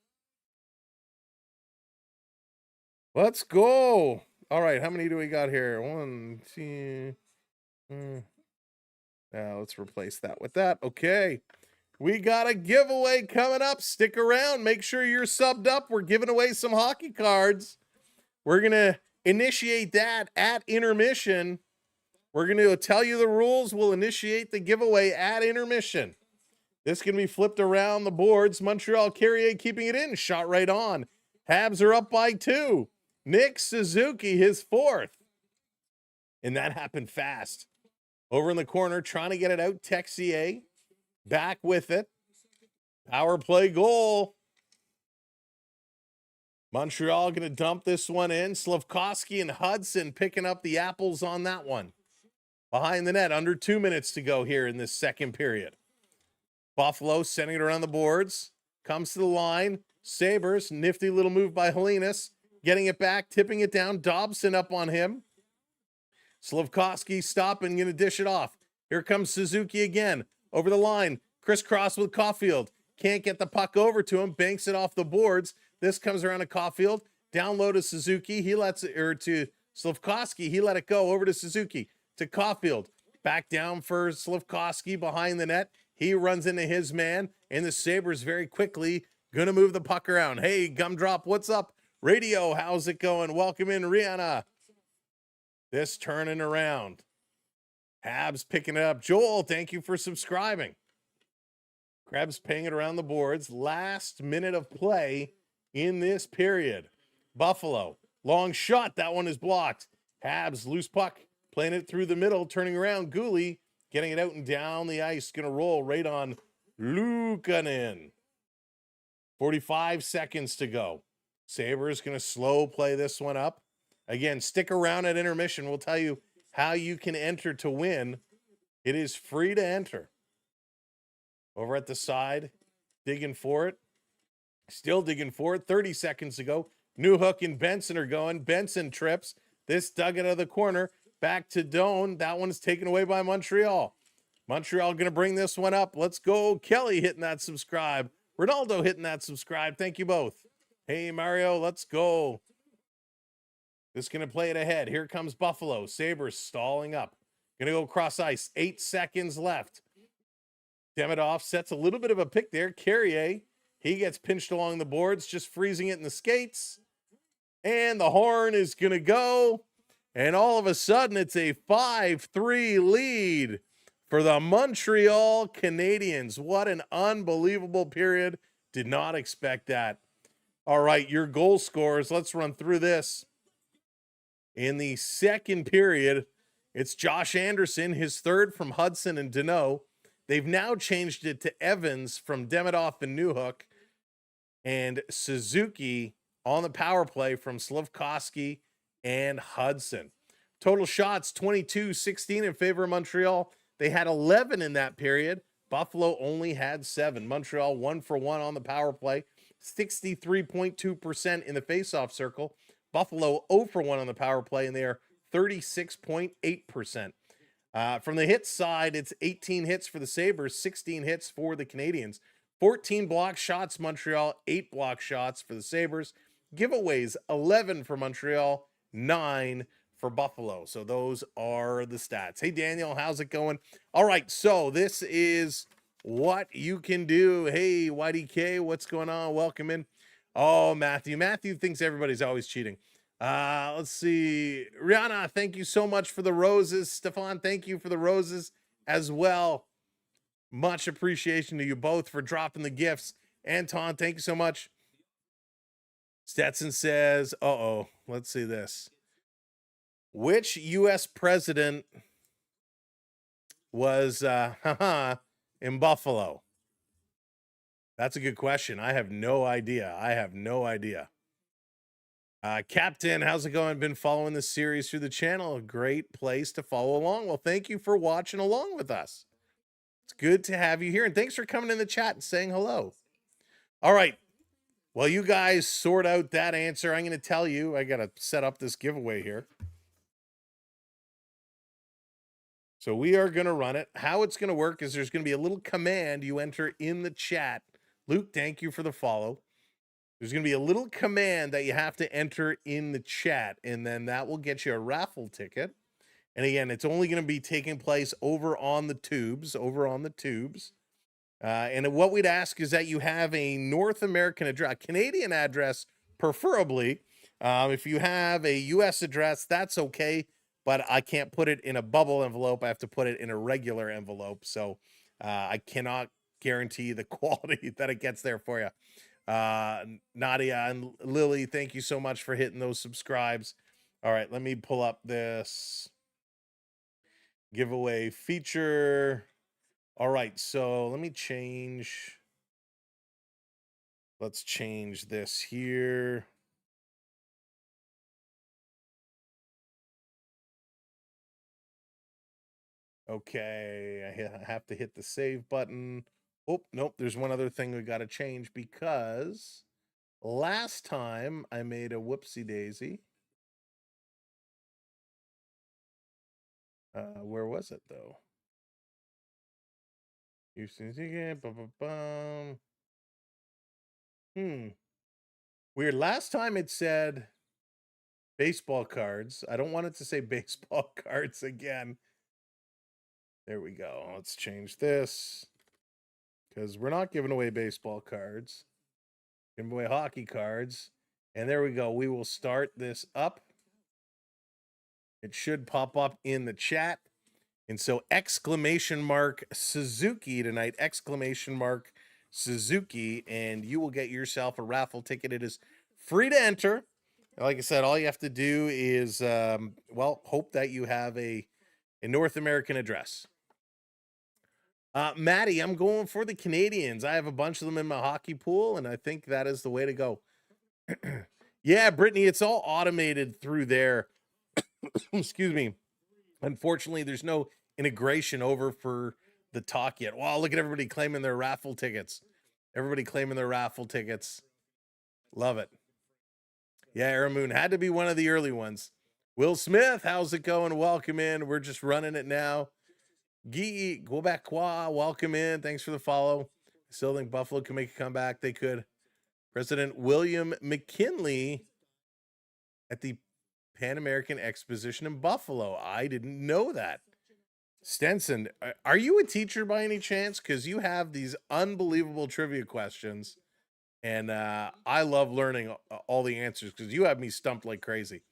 Let's go. All right, how many do we got here? 1, 2, now let's replace that with that. Okay. We got a giveaway coming up. Stick around. Make sure you're subbed up. We're giving away some hockey cards. We're going to initiate that at intermission. We're going to tell you the rules. We'll initiate the giveaway at intermission. This can be flipped around the boards. Montreal Carrier keeping it in. Shot right on. Habs are up by 2. Nick Suzuki, his 4th. And that happened fast. Over in the corner, trying to get it out. Texier back with it. Power play goal. Montreal going to dump this one in. Slafkovsky and Hudson picking up the apples on that one. Behind the net, under 2 minutes to go here in this second period. Buffalo sending it around the boards. Comes to the line. Sabres, nifty little move by Helenas. Getting it back, tipping it down. Dobson up on him. Slafkovsky stopping, going to dish it off. Here comes Suzuki again. Over the line. Crisscross with Caulfield. Can't get the puck over to him. Banks it off the boards. This comes around to Caulfield. Down low to Suzuki. He lets it, or to Slafkovsky. He let it go. Over to Suzuki. To Caulfield. Back down for Slafkovsky behind the net. He runs into his man. And the Sabres very quickly going to move the puck around. Hey, Gumdrop, what's up? Radio, how's it going? Welcome in, Rihanna. This turning around. Habs picking it up. Joel, thank you for subscribing. Krebs paying it around the boards. Last minute of play in this period. Buffalo, long shot. That one is blocked. Habs, loose puck, playing it through the middle, turning around. Gooley getting it out and down the ice. Going to roll right on Luukkonen. 45 seconds to go. Sabres going to slow play this one up. Again, stick around at intermission. We'll tell you how you can enter to win. It is free to enter. Over at the side, digging for it. Still digging for it. 30 seconds to go. Newhook and Benson are going. Benson trips. This dug out of the corner. Back to Doan. That one's taken away by Montreal. Montreal going to bring this one up. Let's go. Kelly hitting that subscribe. Ronaldo hitting that subscribe. Thank you both. Hey, Mario, let's go. Just going to play it ahead. Here comes Buffalo. Sabres stalling up. Going to go cross ice. 8 seconds left. Demidov sets a little bit of a pick there. Carrier, he gets pinched along the boards, just freezing it in the skates. And the horn is going to go. And all of a sudden, it's a 5-3 lead for the Montreal Canadiens. What an unbelievable period. Did not expect that. All right, your goal scorers. Let's run through this. In the second period, it's Josh Anderson, his third from Hudson and Deneau. They've now changed it to Evans from Demidov and Newhook, and Suzuki on the power play from Slafkovsky and Hudson. Total shots, 22-16 in favor of Montreal. They had 11 in that period. Buffalo only had 7. Montreal 1 for 1 on the power play, 63.2% in the faceoff circle. Buffalo 0 for 1 on the power play, and they are 36.8%. From the hit side, it's 18 hits for the Sabres, 16 hits for the Canadiens. 14 block shots, Montreal, 8 block shots for the Sabres. Giveaways, 11 for Montreal, 9 for Buffalo. So those are the stats. Hey, Daniel, how's it going? All right, so this is what you can do. Hey, YDK, what's going on? Welcome in. Oh, Matthew. Matthew thinks everybody's always cheating. Let's see. Rihanna, thank you so much for the roses. Stefan, thank you for the roses as well. Much appreciation to you both for dropping the gifts. Anton, thank you so much. Stetson says, let's see this. Which U.S. president was in Buffalo? That's a good question. I have no idea. Captain, how's it going? Been following this series through the channel. A great place to follow along. Well, thank you for watching along with us. It's good to have you here, and thanks for coming in the chat and saying hello. All right. While you guys sort out that answer, I'm going to tell you, I got to set up this giveaway here. So we are going to run it. How it's going to work is there's going to be a little command you enter in the chat. Luke, thank you for the follow. There's going to be a little command that you have to enter in the chat, and then that will get you a raffle ticket. And again, it's only going to be taking place over on the tubes, And what we'd ask is that you have a North American address, Canadian address, preferably. If you have a U.S. address, that's okay, but I can't put it in a bubble envelope. I have to put it in a regular envelope. So I cannot guarantee the quality that it gets there for you. Nadia and Lily, thank you so much for hitting those subscribes. All right, let me pull up this giveaway feature. All right, so let me change. Let's change this here. Okay, I have to hit the save button. Oh, nope, there's one other thing we got to change because last time I made a whoopsie daisy. Where was it though? Weird. Last time it said baseball cards. I don't want it to say baseball cards again. There we go. Let's change this because we're not giving away baseball cards. Giving away hockey cards. And there we go. We will start this up. It should pop up in the chat. And so exclamation mark Suzuki tonight, exclamation mark Suzuki, and you will get yourself a raffle ticket. It is free to enter. Like I said, all you have to do is, hope that you have a North American address. Maddie, I'm going for the Canadiens. I have a bunch of them in my hockey pool, and I think that is the way to go. Yeah, Brittany, it's all automated through there. Excuse me. Unfortunately, there's no integration over for the talk yet. Wow, look at everybody claiming their raffle tickets. Everybody claiming their raffle tickets. Love it. Yeah, Aramoon had to be one of the early ones. Will Smith, how's it going? Welcome in. We're just running it now. Guy Quebecois, welcome in. Thanks for the follow. I still think Buffalo can make a comeback. They could. President William McKinley at the Pan American Exposition in Buffalo. I didn't know that. Stenson, are you a teacher by any chance? Because you have these unbelievable trivia questions, and I love learning all the answers because you have me stumped like crazy.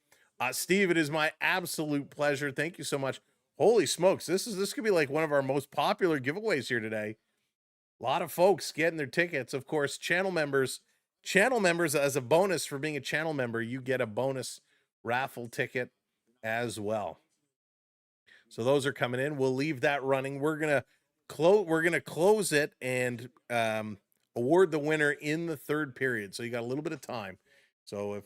Steve, it is my absolute pleasure. Thank you so much. Holy smokes, this could be like one of our most popular giveaways here today. A lot of folks getting their tickets. Of course, channel members as a bonus for being a channel member, you get a bonus raffle ticket as well. So those are coming in. We'll leave that running. We're gonna close it and award the winner in the third period. So you got a little bit of time. So if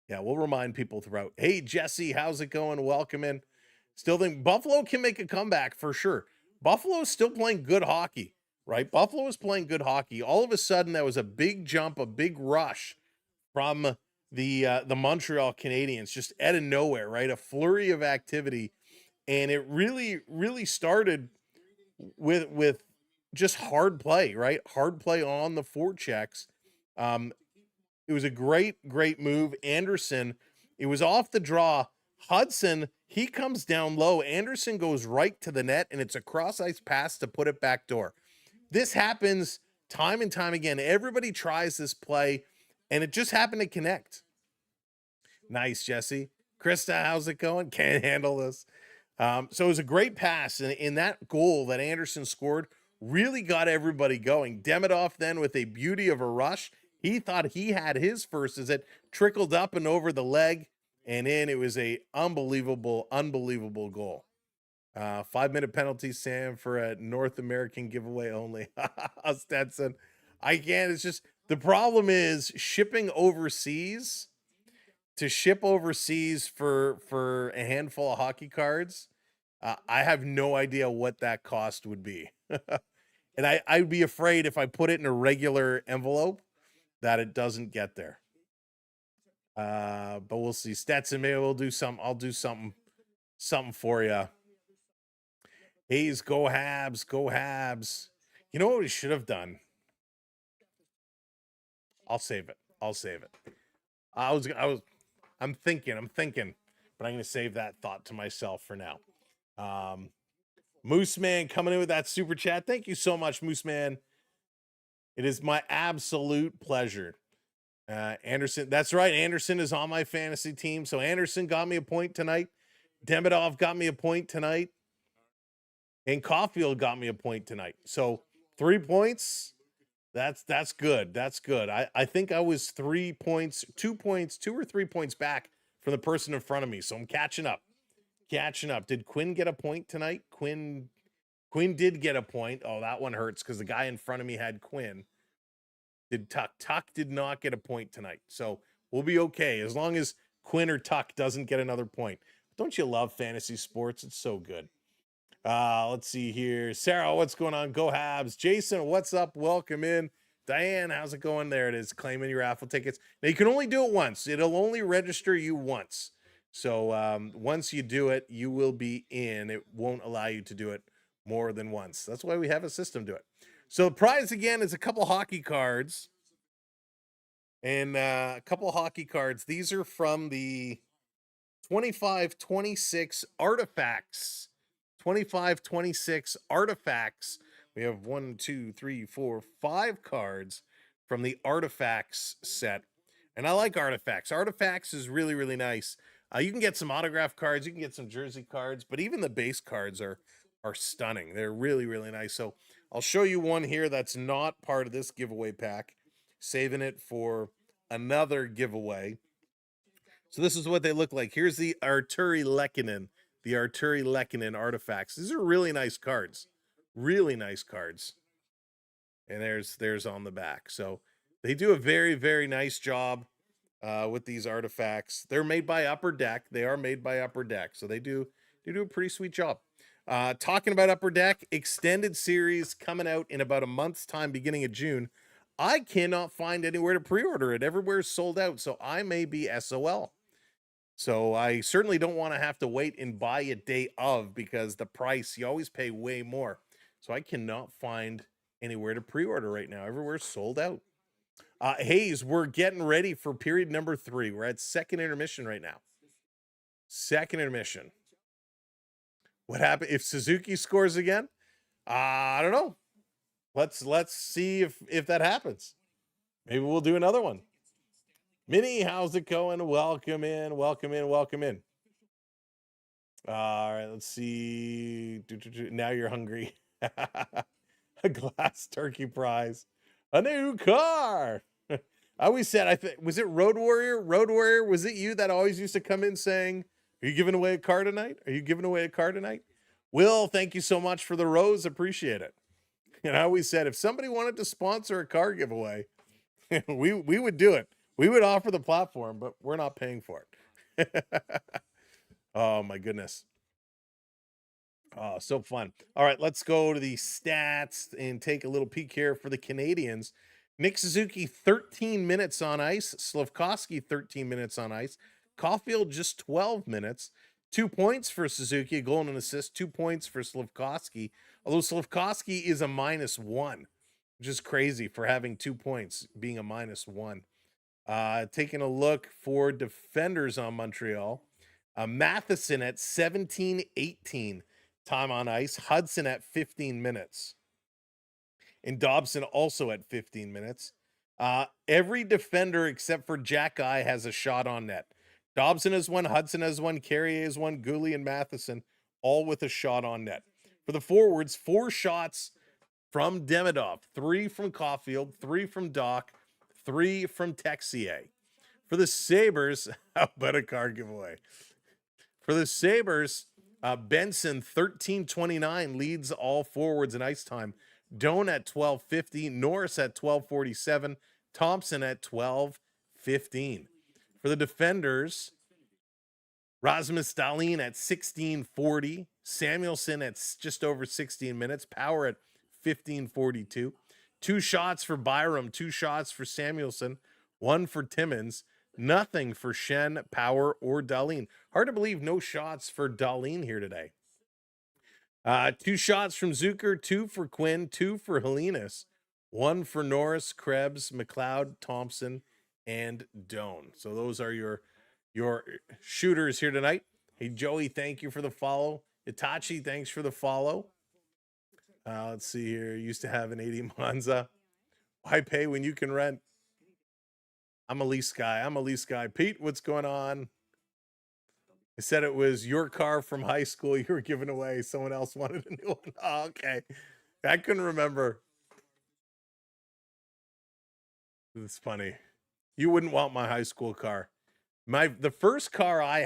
we'll remind people throughout. Hey Jesse, how's it going? Welcome in. Still think Buffalo can make a comeback for sure. Buffalo is still playing good hockey, right? Buffalo is playing good hockey. All of a sudden, there was a big jump, a big rush from the Montreal Canadiens, just out of nowhere, right? A flurry of activity, and it really, really started with just hard play, right? Hard play on the forechecks. It was a great move. Anderson, it was off the draw. Hudson, he comes down low. Anderson goes right to the net, and it's a cross-ice pass to put it back door. This happens time and time again. Everybody tries this play, and it just happened to connect. Nice, Jesse. Krista, how's it going? Can't handle this. So it was a great pass, and in that goal that Anderson scored really got everybody going. Demidov then with a beauty of a rush. He thought he had his first as it trickled up and over the leg and in. It was a unbelievable goal. 5-minute penalty, Sam, for a North American giveaway only. Stetson. I can't. It's just the problem is shipping overseas. To ship overseas for a handful of hockey cards, I have no idea what that cost would be. And I'd be afraid if I put it in a regular envelope that it doesn't get there. But we'll see. Stetson, maybe we'll do something. I'll do something for you. Hayes, go Habs, go Habs. You know what we should have done? I'll save it. I'm thinking, but I'm going to save that thought to myself for now. Moose Man coming in with that super chat. Thank you so much, Moose Man. It is my absolute pleasure. Anderson, that's right. Anderson is on my fantasy team. So Anderson got me a point tonight. Demidov got me a point tonight. And Caulfield got me a point tonight. So 3 points. That's good. That's good. I think I was 2 or 3 points back from the person in front of me. So I'm catching up. Did Quinn get a point tonight? Quinn did get a point. Oh, that one hurts because the guy in front of me had Quinn. Did Tuck? Tuck did not get a point tonight. So we'll be okay as long as Quinn or Tuck doesn't get another point. Don't you love fantasy sports? It's so good. Let's see here. Sarah, what's going on? Go Habs. Jason, what's up? Welcome in. Diane, how's it going? There it is. Claiming your raffle tickets. Now, you can only do it once. It'll only register you once. So once you do it, you will be in. It won't allow you to do it more than once. That's why we have a system to it. So the prize, again, is a couple hockey cards. And a couple hockey cards. These are from the 25-26 Artifacts. 25-26 Artifacts. We have 5 cards from the Artifacts set. And I like Artifacts. Artifacts is really, really nice. You can get some autograph cards. You can get some jersey cards. But even the base cards are stunning. They're really, really nice. So I'll show you one here that's not part of this giveaway pack, saving it for another giveaway. So this is what they look like. Here's the Arturi Lehkonen artifacts. These are really nice cards. Really nice cards. And there's on the back. So they do a very, very nice job with these artifacts. They're made by Upper Deck. They are made by Upper Deck. So they do a pretty sweet job. Talking about Upper Deck, extended series coming out in about a month's time, beginning of June. I cannot find anywhere to pre-order it. Everywhere's sold out. So I may be SOL. So I certainly don't want to have to wait and buy a day of, because the price, you always pay way more. So I cannot find anywhere to pre-order right now. Everywhere's sold out. Hayes, we're getting ready for period number 3. We're at second intermission right now. Second intermission. What happened if Suzuki scores again? I don't know. Let's see if that happens. Maybe we'll do another one. Minnie, how's it going? Welcome in. All right, let's see. Now you're hungry. A glass turkey prize. A new car. I always said, was it Road Warrior? Road Warrior, was it you that always used to come in saying, are you giving away a car tonight? Will, thank you so much for the rose. Appreciate it. And I always said, if somebody wanted to sponsor a car giveaway, we would do it. We would offer the platform, but we're not paying for it. Oh, my goodness. Oh, so fun. All right, let's go to the stats and take a little peek here for the Canadiens. Nick Suzuki, 13 minutes on ice. Slafkovsky, 13 minutes on ice. Caulfield, just 12 minutes. 2 points for Suzuki, a goal and an assist. 2 points for Slafkovsky, although Slafkovsky is a -1, which is crazy for having 2 points, being a -1. Taking a look for defenders on Montreal. Matheson at 17-18 time on ice. Hudson at 15 minutes. And Dobson also at 15 minutes. Every defender except for Jack Eye has a shot on net. Dobson has one, Hudson has one, Carrier has one, Gooley and Matheson, all with a shot on net. For the forwards, 4 shots from Demidov, 3 from Caulfield, 3 from Doc, 3 from Texier. For the Sabres, how about a car giveaway? For the Sabres, Benson, 13:29, leads all forwards in ice time. Doan at 12:50, Norris at 12:47, Thompson at 12:15. For the defenders, Rasmus Dahlin at 16:40, Samuelson at just over 16 minutes, Power at 15:42. 2 shots for Byram, 2 shots for Samuelson, 1 for Timmins, nothing for Shen, Power, or Dahlin. Hard to believe no shots for Dahlin here today. 2 shots from Zucker, 2 for Quinn, 2 for Helenas, 1 for Norris, Krebs, McLeod, Thompson, and Doan. So those are your shooters here tonight. Hey, Joey, thank you for the follow. Itachi, thanks for the follow. Let's see here. Used to have an 80 Monza. Why pay when you can rent? I'm a lease guy. Pete, what's going on? I said it was your car from high school you were giving away. Someone else wanted a new one. Oh, okay. I couldn't remember. It's funny. You wouldn't want my high school car. The first car I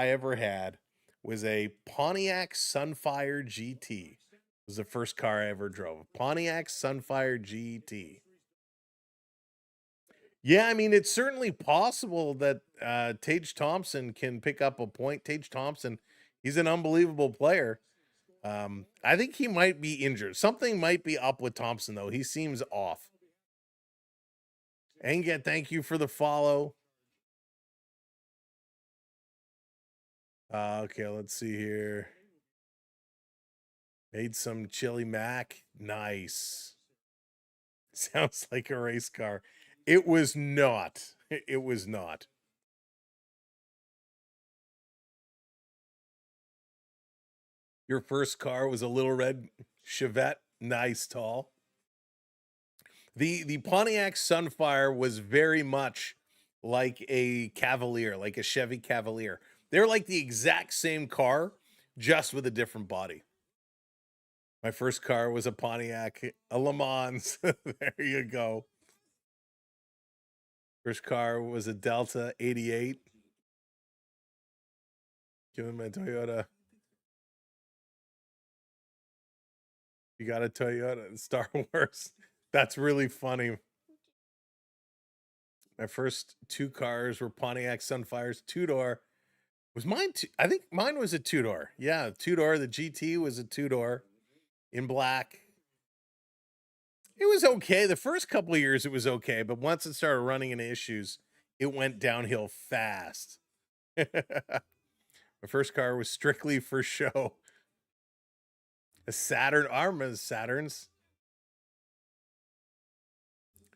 ever had was a Pontiac Sunfire GT. It was the first car I ever drove. Pontiac Sunfire GT. Yeah, I mean, it's certainly possible that Tage Thompson can pick up a point. Tage Thompson, he's an unbelievable player. I think he might be injured. Something might be up with Thompson, though. He seems off. Anget, thank you for the follow. Okay, let's see here. Made some chili mac. Nice. Sounds like a race car. It was not. It was not. Your first car was a little red Chevette. Nice, tall. The Pontiac Sunfire was very much like a Cavalier, like a Chevy Cavalier. They're like the exact same car, just with a different body. My first car was a Pontiac, a Le Mans. There you go. First car was a Delta 88. Give him a Toyota. You got a Toyota in Star Wars. That's really funny. My first two cars were Pontiac Sunfires, two-door. Was mine I think mine was a two-door. Yeah, two-door. The GT was a two-door in black. It was okay. The first couple of years it was okay, but once it started running into issues, it went downhill fast. My first car was strictly for show. A Saturn, I remember the Saturns.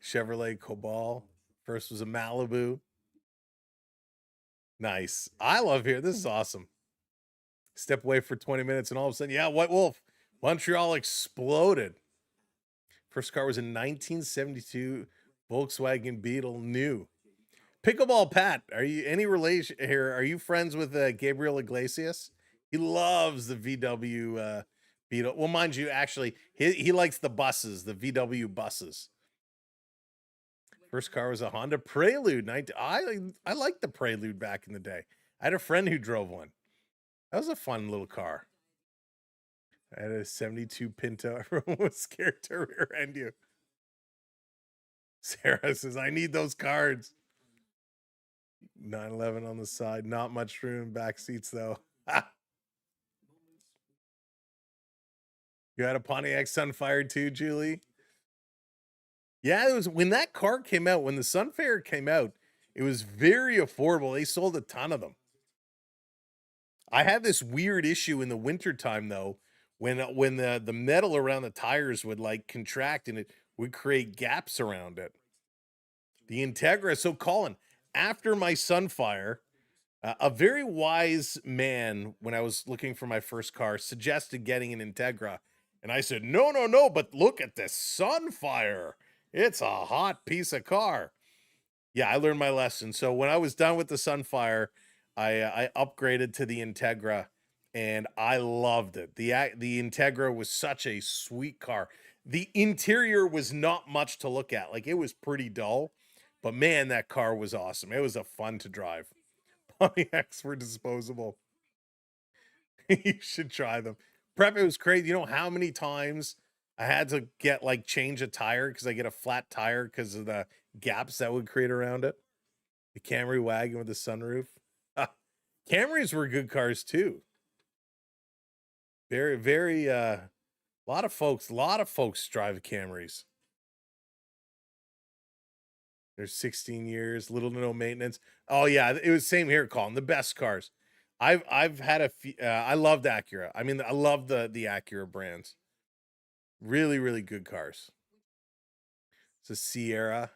Chevrolet Cobalt. First was a Malibu. Nice. I love here. This is awesome. Step away for 20 minutes and all of a sudden, yeah, White Wolf. Montreal exploded. First car was a 1972 Volkswagen Beetle new. Pickleball Pat, are you any relation here? Are you friends with Gabriel Iglesias? He loves the VW Beetle. Well, mind you, actually, he likes the buses, the VW buses. First car was a Honda Prelude. I liked the Prelude back in the day. I had a friend who drove one. That was a fun little car. I had a 72 Pinto. Everyone was scared to rear end you. Sarah says, I need those cards. 911 on the side. Not much room. Back seats, though. You had a Pontiac Sunfire too, Julie? Yeah, it was when that car came out, when the Sunfire came out, it was very affordable. They sold a ton of them. I had this weird issue in the wintertime, though, when the metal around the tires would like contract and it would create gaps around it. The Integra. So Colin, after my Sunfire, a very wise man, when I was looking for my first car, suggested getting an Integra. And I said, no, but look at this Sunfire. It's a hot piece of car. Yeah, I learned my lesson. So when I was done with the Sunfire, I upgraded to the Integra, and I loved it. The Integra was such a sweet car. The interior was not much to look at. Like, it was pretty dull, but man, that car was awesome. It was a fun to drive. Pontiacs were disposable. You should try them. Prep, it was crazy. You know how many times I had to change a tire because I get a flat tire because of the gaps that would create around it. The Camry wagon with the sunroof. Camrys were good cars too. Very, very, a lot of folks drive Camrys. There's 16 years, little to no maintenance. Oh yeah, it was same here, Colin. The best cars. I've had a few, I loved Acura. I mean, I love the Acura brands. Really, really good cars. It's a Sierra.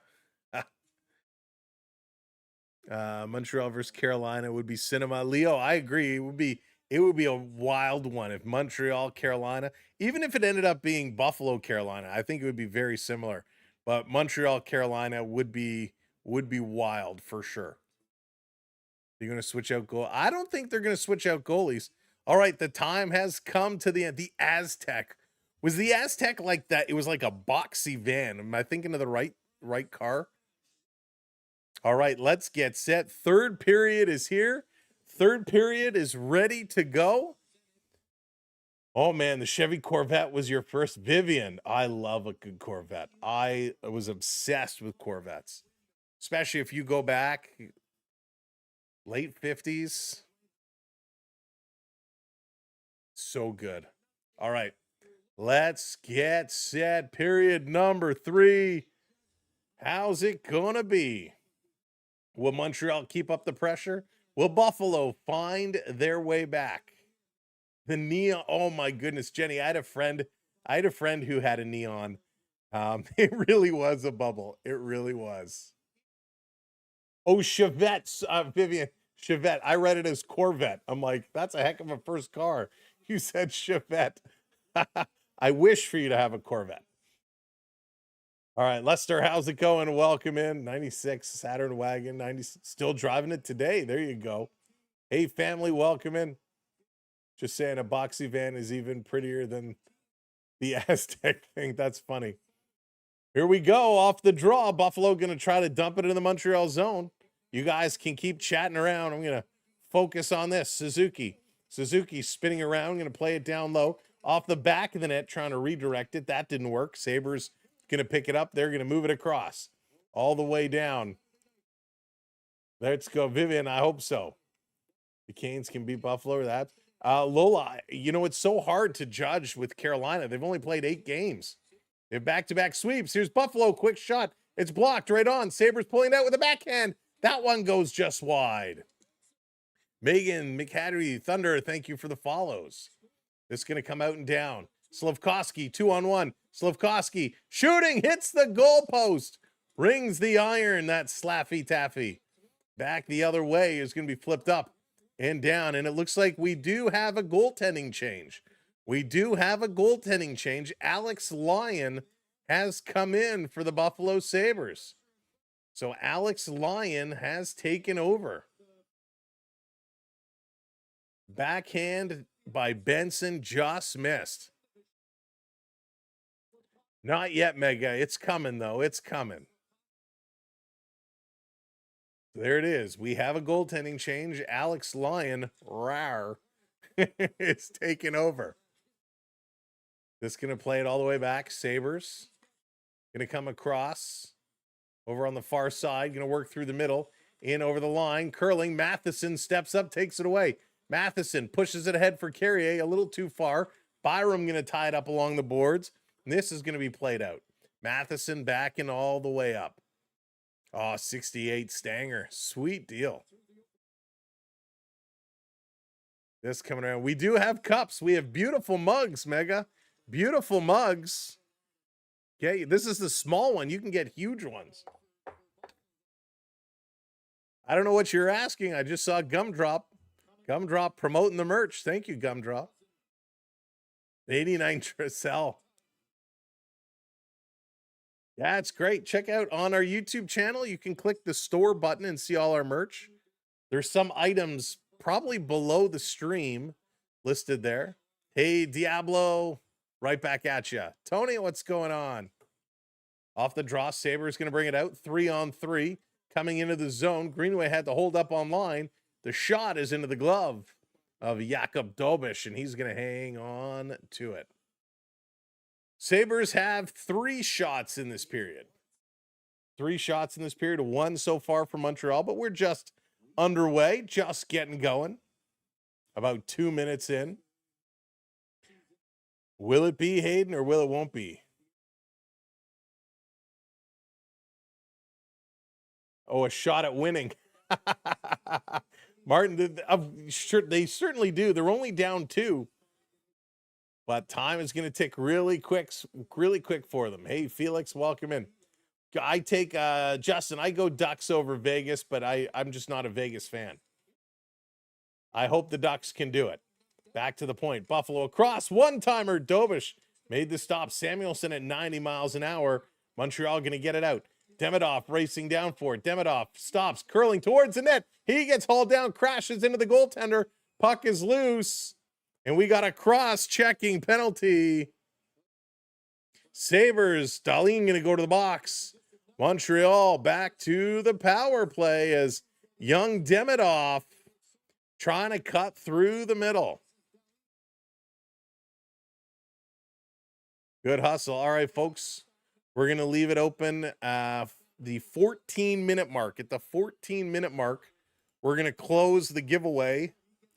Montreal versus Carolina would be cinema. Leo, I agree. It would be a wild one if Montreal, Carolina, even if it ended up being Buffalo, Carolina, I think it would be very similar. But Montreal, Carolina would be wild for sure. You're going to switch out goal. I don't think they're going to switch out goalies. All right, the time has come to the end. The Aztec. Was the Aztec like that? It was like a boxy van. Am I thinking of the right car? All right, let's get set. Third period is here. Third period is ready to go. Oh man, the Chevy Corvette was your first. Vivian, I love a good Corvette. I was obsessed with Corvettes, especially if you go back late 50s. So good. All right, let's get set. Period number 3. How's it gonna be? Will Montreal keep up the pressure? Will Buffalo find their way back? The neon. Oh my goodness, Jenny, I had a friend who had a neon. It really was a bubble. It really was. Oh, Chevette, Vivian, Chevette. I read it as Corvette. I'm like, that's a heck of a first car. You said Chevette. I wish for you to have a Corvette. All right, Lester, how's it going? Welcome in. 96 Saturn wagon, 90, still driving it today. There you go. Hey, family, welcome in. Just saying, a boxy van is even prettier than The Aztec thing. That's funny. Here we go. Off the draw. Buffalo going to try to dump it in the Montreal zone. You guys can keep chatting around. I'm going to focus on this. Suzuki spinning around. Going to play it down low. Off the back of the net, trying to redirect it. That didn't work. Sabres going to pick it up. They're going to move it across. All the way down. Let's go, Vivian. I hope so. The Canes can beat Buffalo. That Lola, you know, it's so hard to judge with Carolina. They've only played 8 games. They have back-to-back sweeps. Here's Buffalo. Quick shot. It's blocked right on. Sabres pulling it out with a backhand. That one goes just wide. Megan McHattery, Thunder, thank you for the follows. This is going to come out and down. Slafkovsky, 2-on-1. Slafkovsky shooting, hits the goalpost. Rings the iron. That's Slaffy Taffy. Back the other way is going to be flipped up and down. And it looks like we do have a goaltending change. Alex Lyon has come in for the Buffalo Sabres. So Alex Lyon has taken over. Backhand by Benson, just missed. Not yet, Mega. It's coming, though. It's coming. There it is. We have a goaltending change. Alex Lyon, rawr, is taking over. This is going to play it all the way back. Sabres going to come across over on the far side. Going to work through the middle. In over the line. Curling. Matheson steps up, takes it away. Matheson pushes it ahead for Carrier. A little too far. Byram going to tie it up along the boards. And this is going to be played out. Matheson backing all the way up. Oh, 68 Stanger. Sweet deal. This coming around. We do have cups. We have beautiful mugs, Mega. Beautiful mugs. Okay, this is the small one. You can get huge ones. I don't know what you're asking. I just saw Gumdrop. Gumdrop promoting the merch. Thank you, Gumdrop. 89 Tricell. That's great. Check out on our YouTube channel. You can click the store button and see all our merch. There's some items probably below the stream listed there. Hey, Diablo. Right back at you. Tony, what's going on? Off the draw, Sabres going to bring it out. 3-on-3. Coming into the zone. Greenway had to hold up on line. The shot is into the glove of Jakub Dobish, and he's going to hang on to it. Sabres have 3 shots in this period. 3 shots in this period. 1 so far for Montreal, but we're just underway, just getting going. About 2 minutes in. Will it be, Hayden, or will it won't be? Oh, a shot at winning. Martin, they certainly do. They're only down 2. But time is going to tick really quick for them. Hey, Felix, welcome in. I take Justin. I go Ducks over Vegas, but I'm just not a Vegas fan. I hope the Ducks can do it. Back to the point. Buffalo across. One-timer. Dobish made the stop. Samuelson at 90 miles an hour. Montreal going to get it out. Demidov racing down for it. Demidov stops, curling towards the net. He gets hauled down, crashes into the goaltender. Puck is loose. And we got a cross-checking penalty. Sabres, Dahlin going to go to the box. Montreal back to the power play as young Demidov trying to cut through the middle. Good hustle. All right, folks. We're going to leave it open the 14-minute mark. At the 14-minute mark, we're going to close the giveaway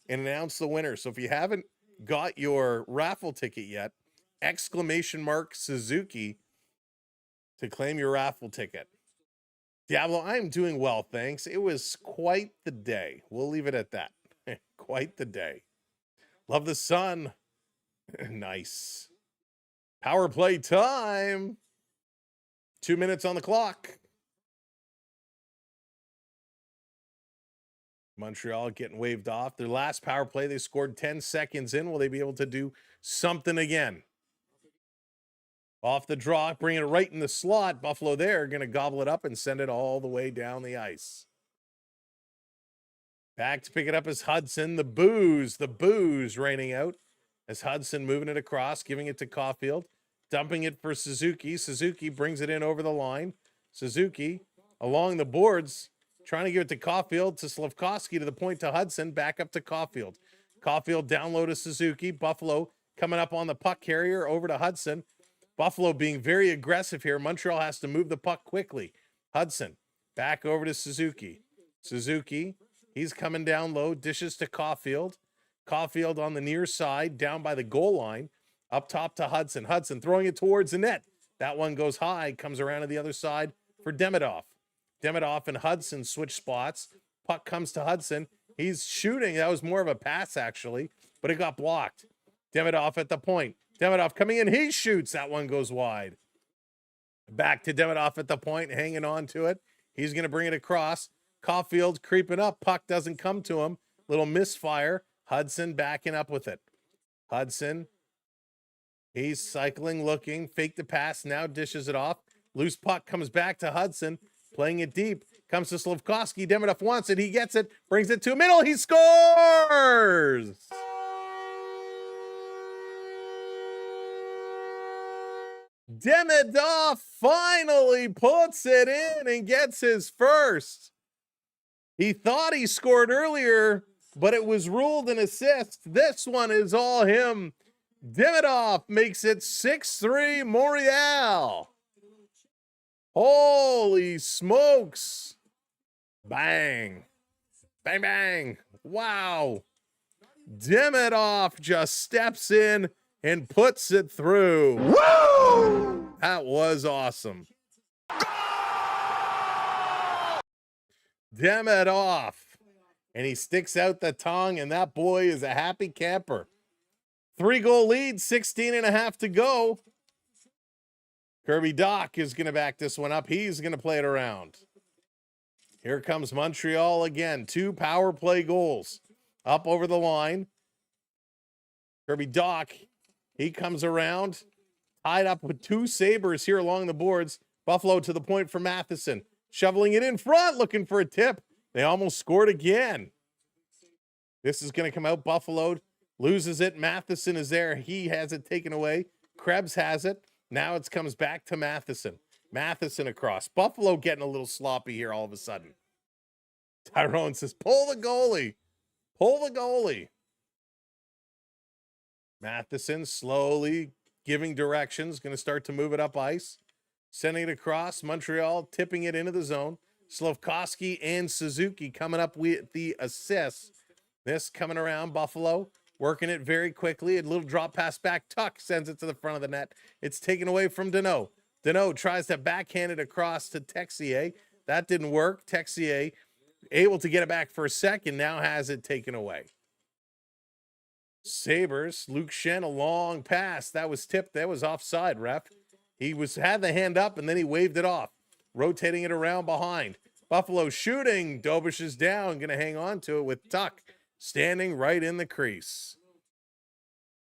and announce the winner. So if you haven't got your raffle ticket yet, !Suzuki to claim your raffle ticket. Diablo, I'm doing well, thanks. It was quite the day. We'll leave it at that. Quite the day. Love the sun. Nice. Power play time. 2 minutes on the clock. Montreal getting waved off. Their last power play, they scored 10 seconds in. Will they be able to do something again? Off the draw, bring it right in the slot. Buffalo there, going to gobble it up and send it all the way down the ice. Back to pick it up is Hudson. The booze raining out as Hudson moving it across, giving it to Caulfield, dumping it for Suzuki. Suzuki brings it in over the line. Suzuki along the boards, trying to give it to Caulfield, to Slafkovsky, to the point to Hudson, back up to Caulfield. Caulfield down low to Suzuki. Buffalo coming up on the puck carrier over to Hudson. Buffalo being very aggressive here. Montreal has to move the puck quickly. Hudson back over to Suzuki. Suzuki, he's coming down low, dishes to Caulfield. Caulfield on the near side, down by the goal line. Up top to Hudson. Hudson throwing it towards the net. That one goes high, comes around to the other side for Demidov. Demidov and Hudson switch spots. Puck comes to Hudson. He's shooting. That was more of a pass, actually, but it got blocked. Demidov at the point. Demidov coming in. He shoots. That one goes wide. Back to Demidov at the point, hanging on to it. He's going to bring it across. Caulfield creeping up. Puck doesn't come to him. Little misfire. Hudson backing up with it. Hudson. He's cycling, looking, fake the pass, now dishes it off. Loose puck comes back to Hudson, playing it deep. Comes to Slafkovsky. Demidov wants it. He gets it, brings it to middle. He scores! Demidov finally puts it in and gets his first. He thought he scored earlier, but it was ruled an assist. This one is all him. Demidov makes it 6-3 Montreal. Holy smokes. Bang. Bang, bang. Wow. Demidov just steps in and puts it through. Woo! That was awesome. Demidov. And he sticks out the tongue, and that boy is a happy camper. 3-goal lead, 16.5 to go. Kirby Dach is going to back this one up. He's going to play it around. Here comes Montreal again. 2 power play goals. Up over the line. Kirby Dach, he comes around. Tied up with 2 Sabres here along the boards. Buffalo to the point for Matheson. Shoveling it in front, looking for a tip. They almost scored again. This is going to come out. Buffalo loses it. Matheson is there. He has it taken away. Krebs has it. Now it comes back to Matheson. Matheson across. Buffalo getting a little sloppy here all of a sudden. Tyrone says, pull the goalie. Pull the goalie. Matheson slowly giving directions. Going to start to move it up ice. Sending it across. Montreal tipping it into the zone. Slafkovsky and Suzuki coming up with the assists. This coming around. Buffalo working it very quickly. A little drop pass back. Tuck sends it to the front of the net. It's taken away from Deneau. Deneau tries to backhand it across to Texier. That didn't work. Texier able to get it back for a second. Now has it taken away. Sabres. Luke Shen, a long pass. That was tipped. That was offside, ref. He had the hand up and then he waved it off. Rotating it around behind. Buffalo shooting. Dobish is down. Going to hang on to it with Tuck standing right in the crease.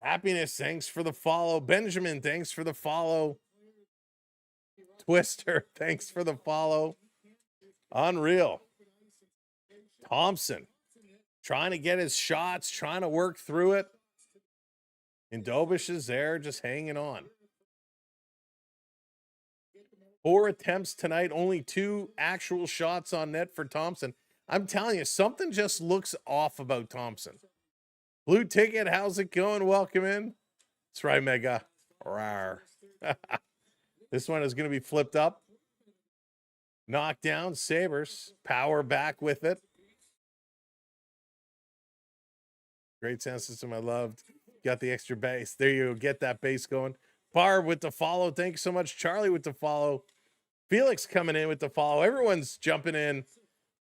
Happiness, thanks for the follow. Benjamin, thanks for the follow. Twister, thanks for the follow. Unreal. Thompson trying to get his shots, trying to work through it. And Dobish is there just hanging on. 4 attempts tonight, only 2 actual shots on net for Thompson. I'm telling you, something just looks off about Thompson. Blue Ticket, how's it going? Welcome in. That's right, Mega. Rawr. This one is going to be flipped up. Knocked down. Sabres. Power back with it. Great sound system. I loved. Got the extra bass. There you go. Get that bass going. Barb with the follow. Thank you so much. Charlie with the follow. Felix coming in with the follow. Everyone's jumping in.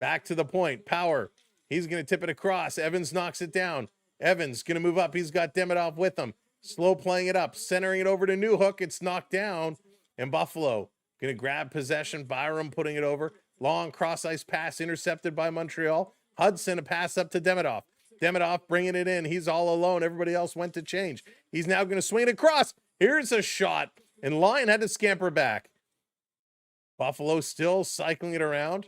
Back to the point. Power. He's going to tip it across. Evans knocks it down. Evans going to move up. He's got Demidov with him. Slow playing it up. Centering it over to Newhook. It's knocked down. And Buffalo going to grab possession. Byram putting it over. Long cross-ice pass intercepted by Montreal. Hudson a pass up to Demidov. Demidov bringing it in. He's all alone. Everybody else went to change. He's now going to swing it across. Here's a shot. And Lyon had to scamper back. Buffalo still cycling it around.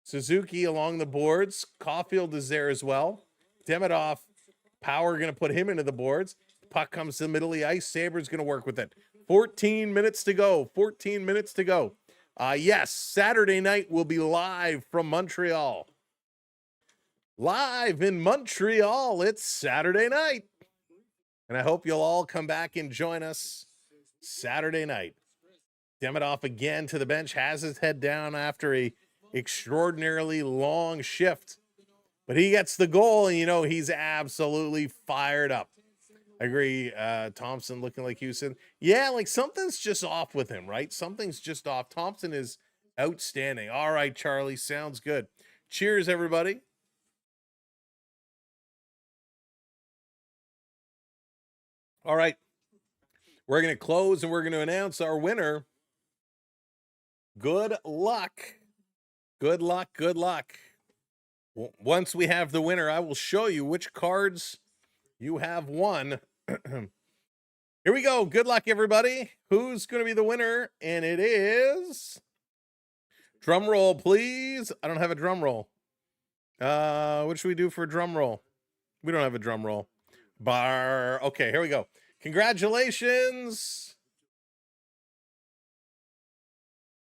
Suzuki along the boards. Caulfield is there as well. Demidov, Power going to put him into the boards. Puck comes to the middle of the ice. Sabres going to work with it. 14 minutes to go. 14 minutes to go. Yes, Saturday night we'll be live from Montreal. Live in Montreal. It's Saturday night. And I hope you'll all come back and join us Saturday night. Demidov again to the bench, has his head down after a extraordinarily long shift. But he gets the goal, and you know he's absolutely fired up. I agree. Thompson looking like Houston. Yeah, like something's just off with him, right? Something's just off. Thompson is outstanding. All right, Charlie, sounds good. Cheers, everybody. All right. We're going to close, and we're going to announce our winner. Good luck. Good luck. Good luck. Once we have the winner, I will show you which cards you have won. Here we go. Good luck, everybody. Who's going to be the winner? And it is... Drum roll, please. I don't have a drum roll. What should we do for a drum roll? We don't have a drum roll. Bar. Okay, here we go. Congratulations.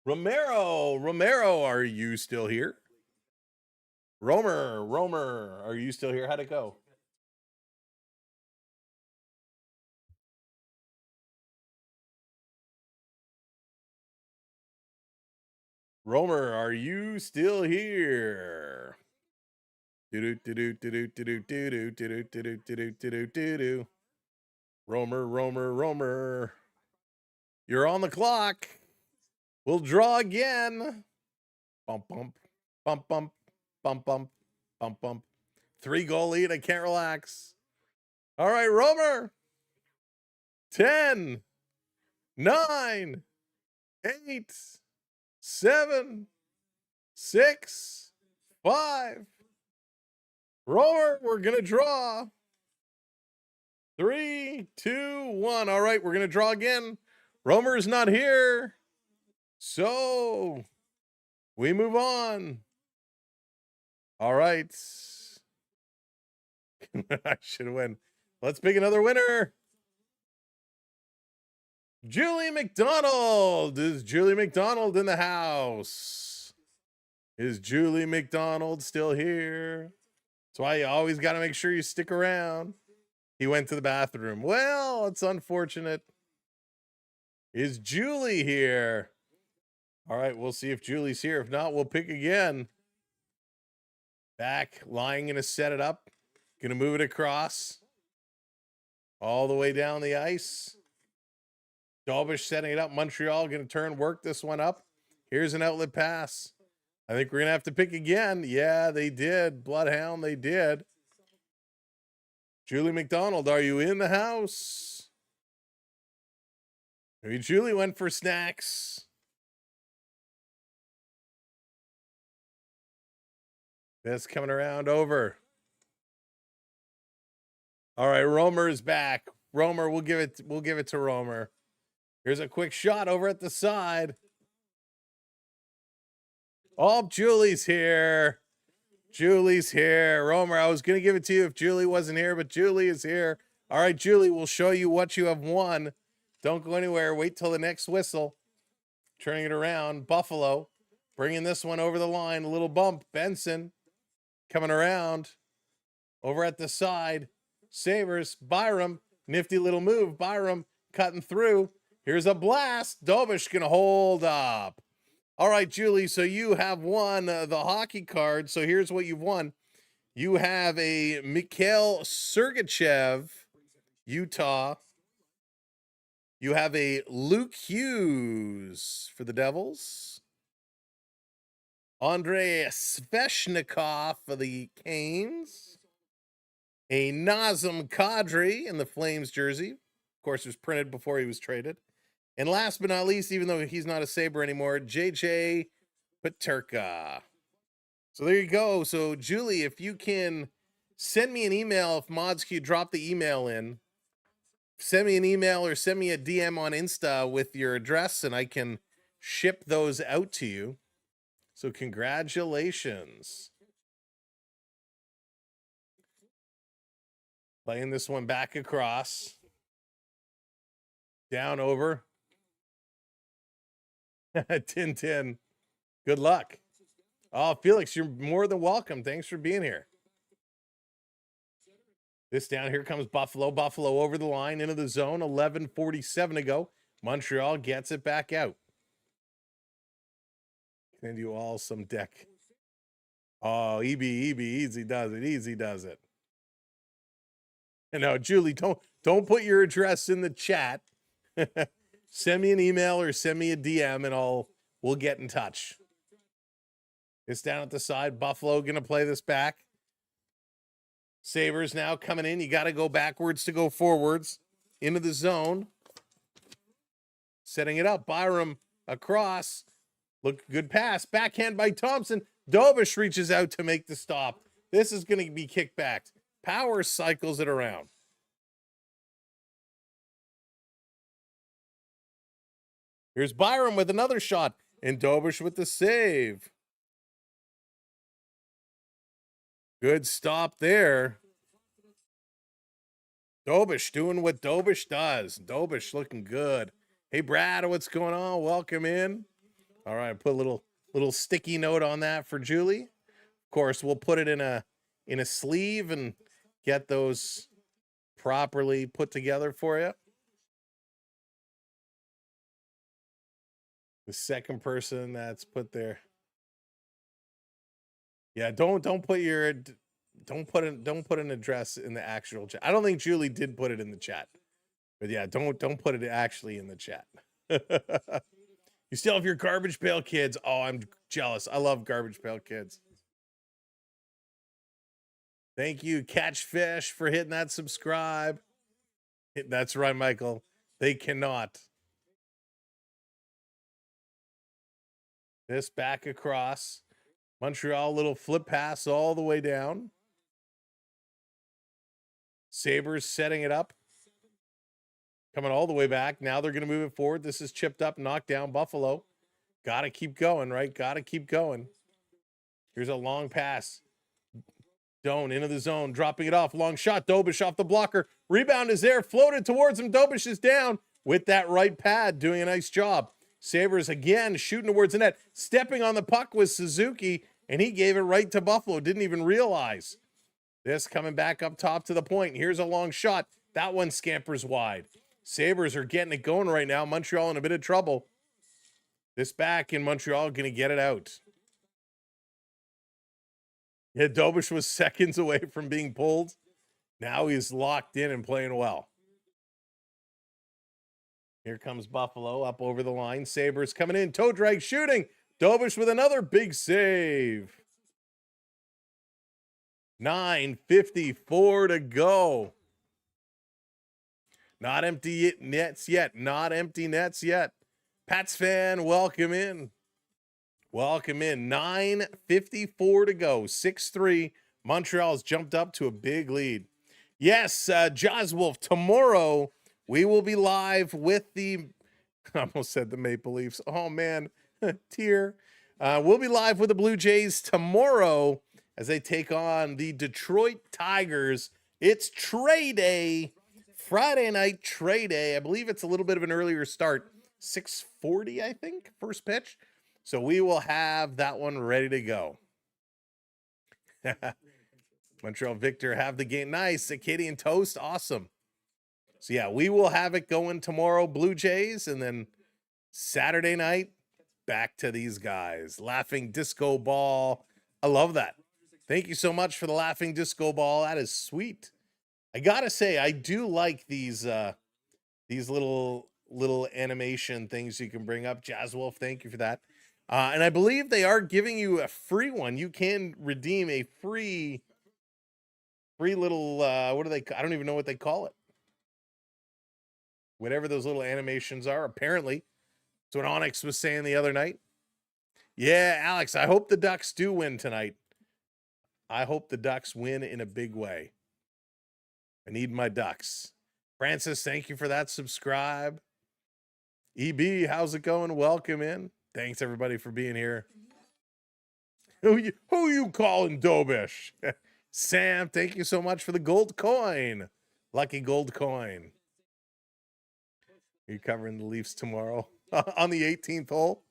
Romero, are you still here? Romer, are you still here? How'd it go? Romer, are you still here? Romer. You're on the clock. We'll draw again. Bump. 3-goal lead. I can't relax. All right, Romer. 10, 9, 8, 7, 6, 5. Romer, we're going to draw. 3, 2, 1. All right, we're going to draw again. Romer is not here. So we move on. All right. I should win. Let's pick another winner. Julie McDonald. Is Julie McDonald in the house? Is Julie McDonald still here? That's why you always got to make sure you stick around. He went to the bathroom. Well, it's unfortunate. Is Julie here? All right, we'll see if Julie's here. If not, we'll pick again. Back, lying, gonna set it up. Gonna move it across. All the way down the ice. Dolbish setting it up. Montreal gonna turn, work this one up. Here's an outlet pass. I think we're gonna have to pick again. Yeah, they did. Bloodhound, they did. Julie McDonald, are you in the house? Maybe Julie went for snacks. This coming around over. All right, Romer is back. Romer, we'll give it to Romer. Here's a quick shot over at the side. Oh, Julie's here. Julie's here. Romer, I was going to give it to you if Julie wasn't here, but Julie is here. All right, Julie, we'll show you what you have won. Don't go anywhere. Wait till the next whistle. Turning it around. Buffalo bringing this one over the line. A little bump. Benson coming around. Over at the side. Sabres. Byram. Nifty little move. Byram cutting through. Here's a blast. Dobish going to hold up. All right, Julie, so you have won the hockey card. So here's what you've won. You have a Mikhail Sergachev, Utah. You have a Luke Hughes for the Devils. Andrei Sveshnikov for the Canes. A Nazem Kadri in the Flames jersey. Of course, it was printed before he was traded. And last but not least, even though he's not a Sabre anymore, JJ Peterka. So there you go. So, Julie, if you can send me an email, if ModsQ drop the email in, send me an email or send me a DM on Insta with your address, and I can ship those out to you. So congratulations. Playing this one back across. Down over. Tin. Good luck. Oh, Felix, you're more than welcome. Thanks for being here. This down, here comes Buffalo. Buffalo over the line into the zone. 11:47 to go. Montreal gets it back out. Send you all some deck. Oh, EB, easy does it. Easy does it. And now, Julie, don't put your address in the chat. Send me an email or send me a DM and we'll get in touch. It's down at the side. Buffalo gonna play this back. Sabres now coming in. You got to go backwards to go forwards. Into the zone. Setting it up. Byram across. Look, good pass. Backhand by Thompson. Dobish reaches out to make the stop. This is going to be kicked back. Power cycles it around. Here's Byram with another shot. And Dobish with the save. Good stop there. Dobish doing what Dobish does. Dobish looking good. Hey, Brad, what's going on? Welcome in. All right, put a little sticky note on that for Julie. Of course, we'll put it in a sleeve and get those properly put together for you. The second person that's put there. Yeah, don't put an address in the actual chat. I don't think Julie did put it in the chat. But yeah, don't put it actually in the chat. You still have your Garbage Pail Kids. Oh, I'm jealous. I love Garbage Pail Kids. Thank you, Catchfish, for hitting that subscribe. That's right, Michael. They cannot. This back across. Montreal, little flip pass all the way down. Sabres setting it up. Coming all the way back. Now they're going to move it forward. This is chipped up, knocked down. Buffalo. Got to keep going, right? Got to keep going. Here's a long pass. Doan into the zone, dropping it off. Long shot. Dobish off the blocker. Rebound is there. Floated towards him. Dobish is down with that right pad. Doing a nice job. Sabres again shooting towards the net. Stepping on the puck was Suzuki, and he gave it right to Buffalo. Didn't even realize. This coming back up top to the point. Here's a long shot. That one scampers wide. Sabres are getting it going right now. Montreal in a bit of trouble. This back in Montreal going to get it out. Yeah, Dobish was seconds away from being pulled. Now he's locked in and playing well. Here comes Buffalo up over the line. Sabres coming in. Toe drag shooting. Dobish with another big save. 9:54 to go. Not empty nets yet. Not empty nets yet. Pats fan, welcome in. Welcome in. 9:54 to go. 6-3. Montreal's jumped up to a big lead. Yes, Joswolf, tomorrow we will be live with the, I almost said the Maple Leafs. Oh, man, tear. We'll be live with the Blue Jays tomorrow as they take on the Detroit Tigers. It's trade day, Friday night trade day. I believe it's a little bit of an earlier start, 6:40, I think, first pitch. So we will have that one ready to go. Montreal Victor have the game. Nice. Acadian Toast. Awesome. So, yeah, we will have it going tomorrow, Blue Jays, and then Saturday night, back to these guys. Laughing Disco Ball. I love that. Thank you so much for the Laughing Disco Ball. That is sweet. I got to say, I do like these little animation things you can bring up. Jazzwolf, thank you for that. And I believe they are giving you a free one. You can redeem a free little, what do they, I don't even know what they call it. Whatever those little animations are, apparently. That's what Onyx was saying the other night. Yeah, Alex, I hope the Ducks do win tonight. I hope the Ducks win in a big way. I need my Ducks. Francis, thank you for that subscribe. EB, how's it going? Welcome in. Thanks, everybody, for being here. Who you calling Dobish? Sam, thank you so much for the gold coin. Lucky gold coin. You're covering the Leafs tomorrow on the 18th hole.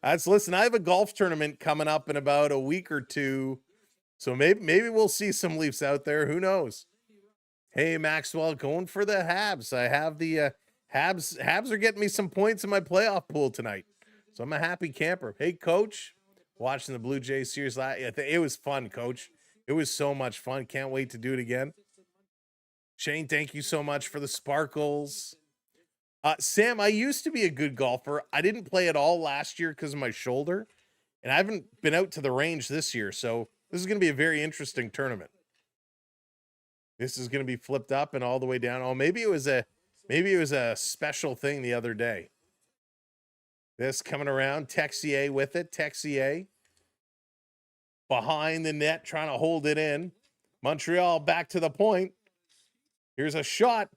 Listen, I have a golf tournament coming up in about a week or two. So maybe we'll see some Leafs out there. Who knows? Hey, Maxwell, going for the Habs. I have the Habs. Habs are getting me some points in my playoff pool tonight. So I'm a happy camper. Hey, Coach, watching the Blue Jays series. It was fun, Coach. It was so much fun. Can't wait to do it again. Shane, thank you so much for the sparkles. Sam, I used to be a good golfer. I didn't play at all last year because of my shoulder, and I haven't been out to the range this year. So this is going to be a very interesting tournament. This is going to be flipped up and all the way down. Oh, maybe it was a special thing the other day. This coming around, Texier with it. Texier behind the net, trying to hold it in. Montreal back to the point. Here's a shot.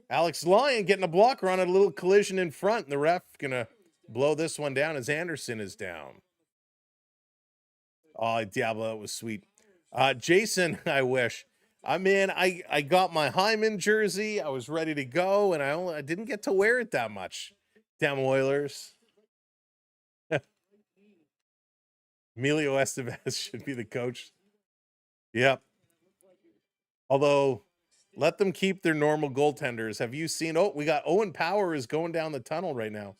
Alex Lyon getting a blocker on a little collision in front, and the ref gonna blow this one down as Anderson is down. Oh, Diablo, that was sweet. Jason, I wish. I got my Hyman jersey. I was ready to go, and I didn't get to wear it that much. Damn Oilers. Emilio Estevez should be the coach. Yep. Although, let them keep their normal goaltenders. Have you seen? Oh, we got Owen Power is going down the tunnel right now.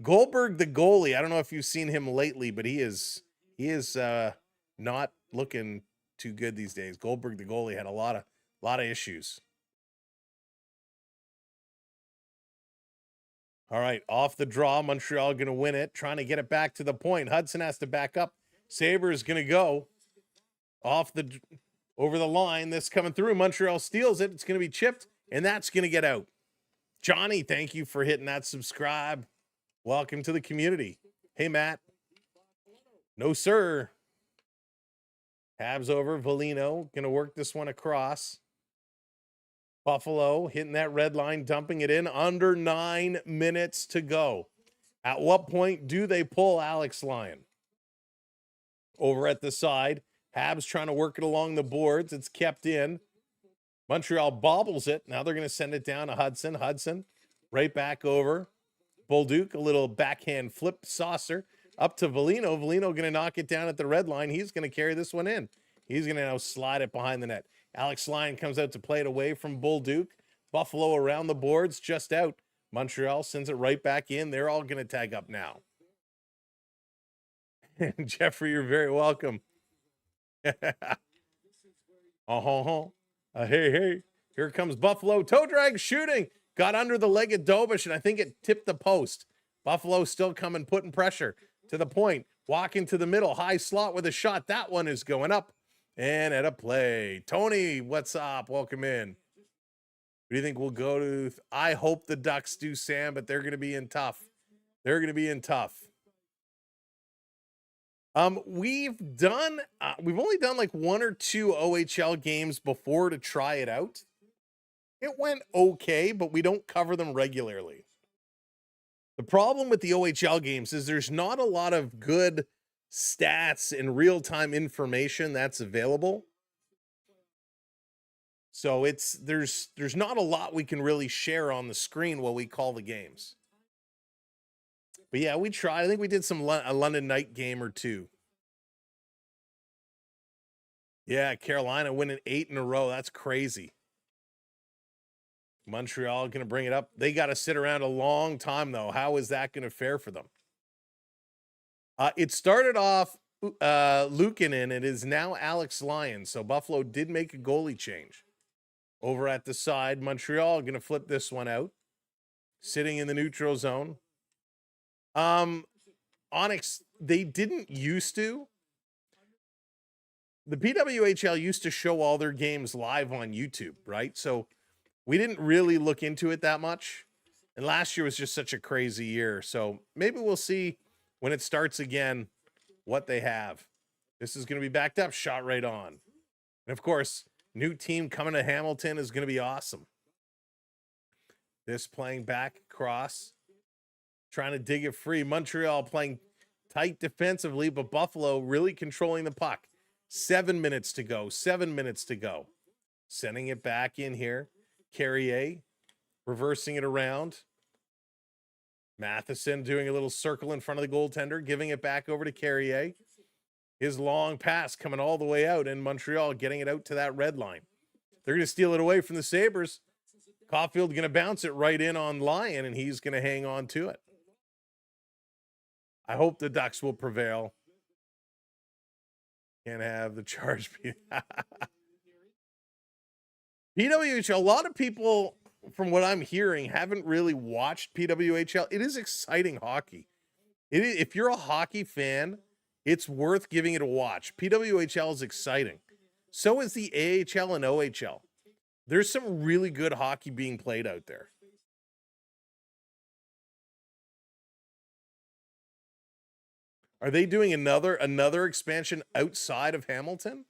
Goldberg, the goalie. I don't know if you've seen him lately, but he is not looking too good these days. Goldberg, the goalie, had a lot of issues. All right, off the draw. Montreal going to win it, trying to get it back to the point. Hudson has to back up. Sabres going to go over the line. This coming through. Montreal steals it. It's going to be chipped, and that's going to get out. Johnny, thank you for hitting that subscribe. Welcome to the community. Hey, Matt. No, sir. Habs over. Volino going to work this one across. Buffalo hitting that red line, dumping it in. Under 9 minutes to go. At what point do they pull Alex Lyon? Over at the side. Habs trying to work it along the boards. It's kept in. Montreal bobbles it. Now they're going to send it down to Hudson. Hudson right back over. Bolduc, a little backhand flip saucer. Up to Volino. Volino going to knock it down at the red line. He's going to carry this one in. He's going to now slide it behind the net. Alex Lyon comes out to play it away from Bolduc. Buffalo around the boards, just out. Montreal sends it right back in. They're all going to tag up now. Jeffrey, you're very welcome. Hey. Here comes Buffalo. Toe drag shooting. Got under the leg of Dobish, and I think it tipped the post. Buffalo still coming, putting pressure to the point. Walking to the middle. High slot with a shot. That one is going up. And at a play. Tony, what's up? Welcome in. What do you think we'll go to? I hope the Ducks do, Sam, but they're going to be in tough. We've only done like 1 or 2 OHL games before to try it out. It went okay, but we don't cover them regularly. The problem with the OHL games is there's not a lot of good stats and real-time information that's available. So there's not a lot we can really share on the screen while we call the games. But yeah, we tried. I think we did a London night game or 2. Yeah, Carolina winning 8 in a row. That's crazy. Montreal going to bring it up. They got to sit around a long time, though. How is that going to fare for them? It started off Luukkonen. It is now Alex Lyon. So Buffalo did make a goalie change. Over at the side, Montreal going to flip this one out. Sitting in the neutral zone. Onyx, they didn't used to. The PWHL used to show all their games live on YouTube, right? So we didn't really look into it that much. And last year was just such a crazy year. So maybe we'll see when it starts again what they have. This is going to be backed up, shot right on. And of course, new team coming to Hamilton is going to be awesome. This playing back across. Trying to dig it free. Montreal playing tight defensively, but Buffalo really controlling the puck. 7 minutes to go. Sending it back in here. Carrier reversing it around. Matheson doing a little circle in front of the goaltender, giving it back over to Carrier. His long pass coming all the way out, and Montreal getting it out to that red line. They're going to steal it away from the Sabres. Caulfield going to bounce it right in on Lyon, and he's going to hang on to it. I hope the Ducks will prevail. Can't have the charge be. PWHL, a lot of people, from what I'm hearing, haven't really watched PWHL. It is exciting hockey. If you're a hockey fan, it's worth giving it a watch. PWHL is exciting. So is the AHL and OHL. There's some really good hockey being played out there. Are they doing another expansion outside of Hamilton?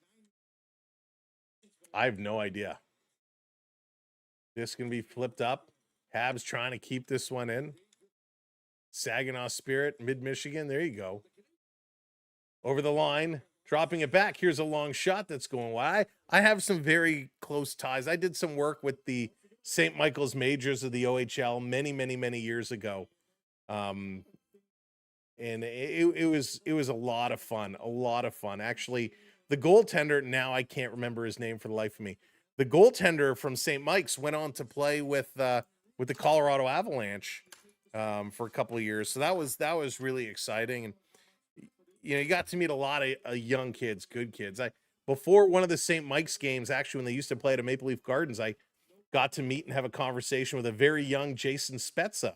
I have no idea. This can be flipped up. Habs trying to keep this one in. Saginaw Spirit, Mid-Michigan. There you go. Over the line, dropping it back. Here's a long shot that's going wide. I have some very close ties. I did some work with the St. Michael's Majors of the OHL many years ago. And it was a lot of fun. Actually, the goaltender, now I can't remember his name for the life of me. The goaltender from St. Mike's went on to play with the Colorado Avalanche for a couple of years. So that was really exciting. And you got to meet a lot of young kids, good kids. Before one of the St. Mike's games, actually, when they used to play at Maple Leaf Gardens, I got to meet and have a conversation with a very young Jason Spezza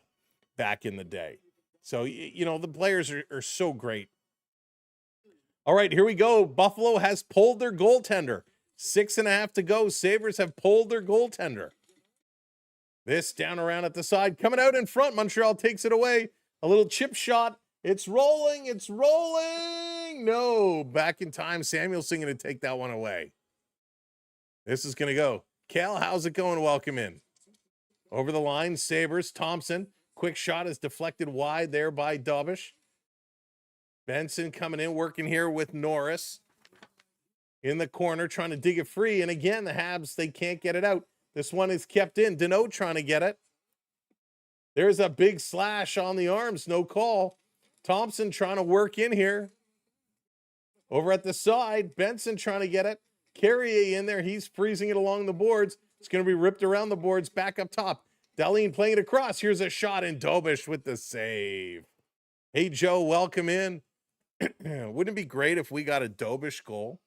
back in the day. So, the players are so great. All right, here we go. Buffalo has pulled their goaltender. 6.5 to go. Sabres have pulled their goaltender. This down around at the side. Coming out in front. Montreal takes it away. A little chip shot. It's rolling. It's rolling. No. Back in time. Samuelson going to take that one away. This is going to go. Cal, how's it going? Welcome in. Over the line. Sabres. Thompson. Quick shot is deflected wide there by Dobish. Benson coming in, working here with Norris. In the corner, trying to dig it free. And again, the Habs, they can't get it out. This one is kept in. Deneau trying to get it. There's a big slash on the arms. No call. Thompson trying to work in here. Over at the side, Benson trying to get it. Carrier in there. He's freezing it along the boards. It's going to be ripped around the boards back up top. Dahlin playing it across. Here's a shot in. Dobish with the save. Hey, Joe, welcome in. Wouldn't it be great if we got a Dobish goal?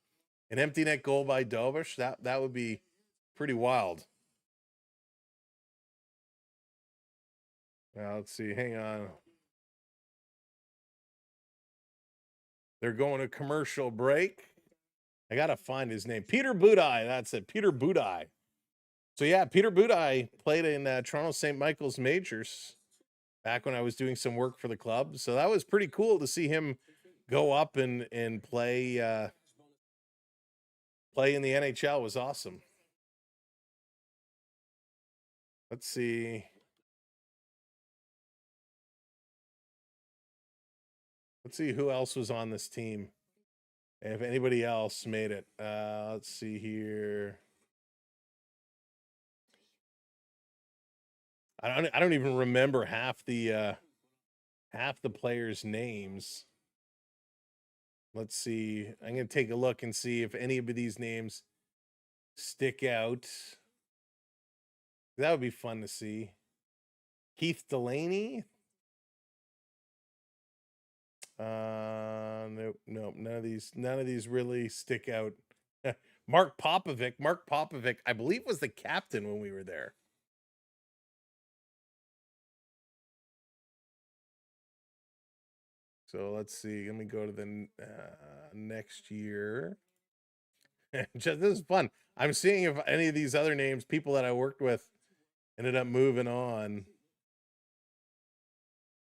An empty net goal by Dobish? That would be pretty wild. Now, let's see. Hang on. They're going to commercial break. I got to find his name. Peter Budai. That's it. Peter Budai. So, yeah, Peter Budai played in Toronto St. Michael's Majors back when I was doing some work for the club. So that was pretty cool to see him go up and play in the NHL. Was awesome. Let's see. Let's see who else was on this team. If anybody else made it. Let's see here. I don't even remember half the players' names. Let's see. I'm going to take a look and see if any of these names stick out. That would be fun to see. Keith Delaney. Nope, none of these really stick out. Mark Popovic, I believe, was the captain when we were there. So let's see. Let me go to the next year. This is fun. I'm seeing if any of these other names, people that I worked with, ended up moving on.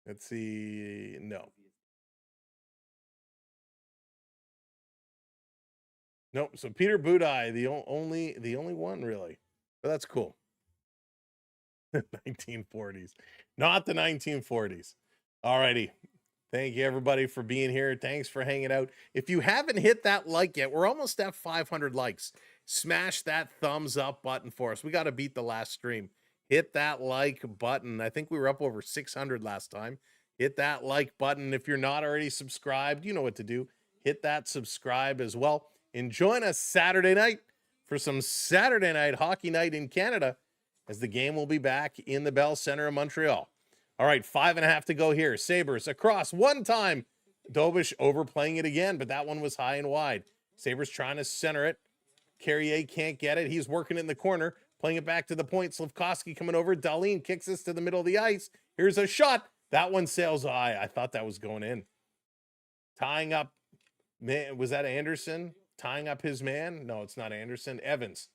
Let's see. No. Nope. So Peter Budai, the only one really. But that's cool. 1940s. Not the 1940s. All righty. Thank you, everybody, for being here. Thanks for hanging out. If you haven't hit that like yet, we're almost at 500 likes. Smash that thumbs up button for us. We got to beat the last stream. hit that like button. I think we were up over 600 last time. Hit that like button. If you're not already subscribed, you know what to do. Hit that subscribe as well. And join us Saturday night for some Saturday night hockey night in Canada, as the game will be back in the Bell Center in Montreal. All right, 5.5 to go here. Sabres across one time. Dobish overplaying it again, but that one was high and wide. Sabres trying to center it. Carrier can't get it. He's working it in the corner, playing it back to the point. Slafkovsky coming over. Dahlin kicks this to the middle of the ice. Here's a shot. That one sails high. I thought that was going in. Tying up, man, was that Anderson? Tying up his man? No, it's not Anderson. Evans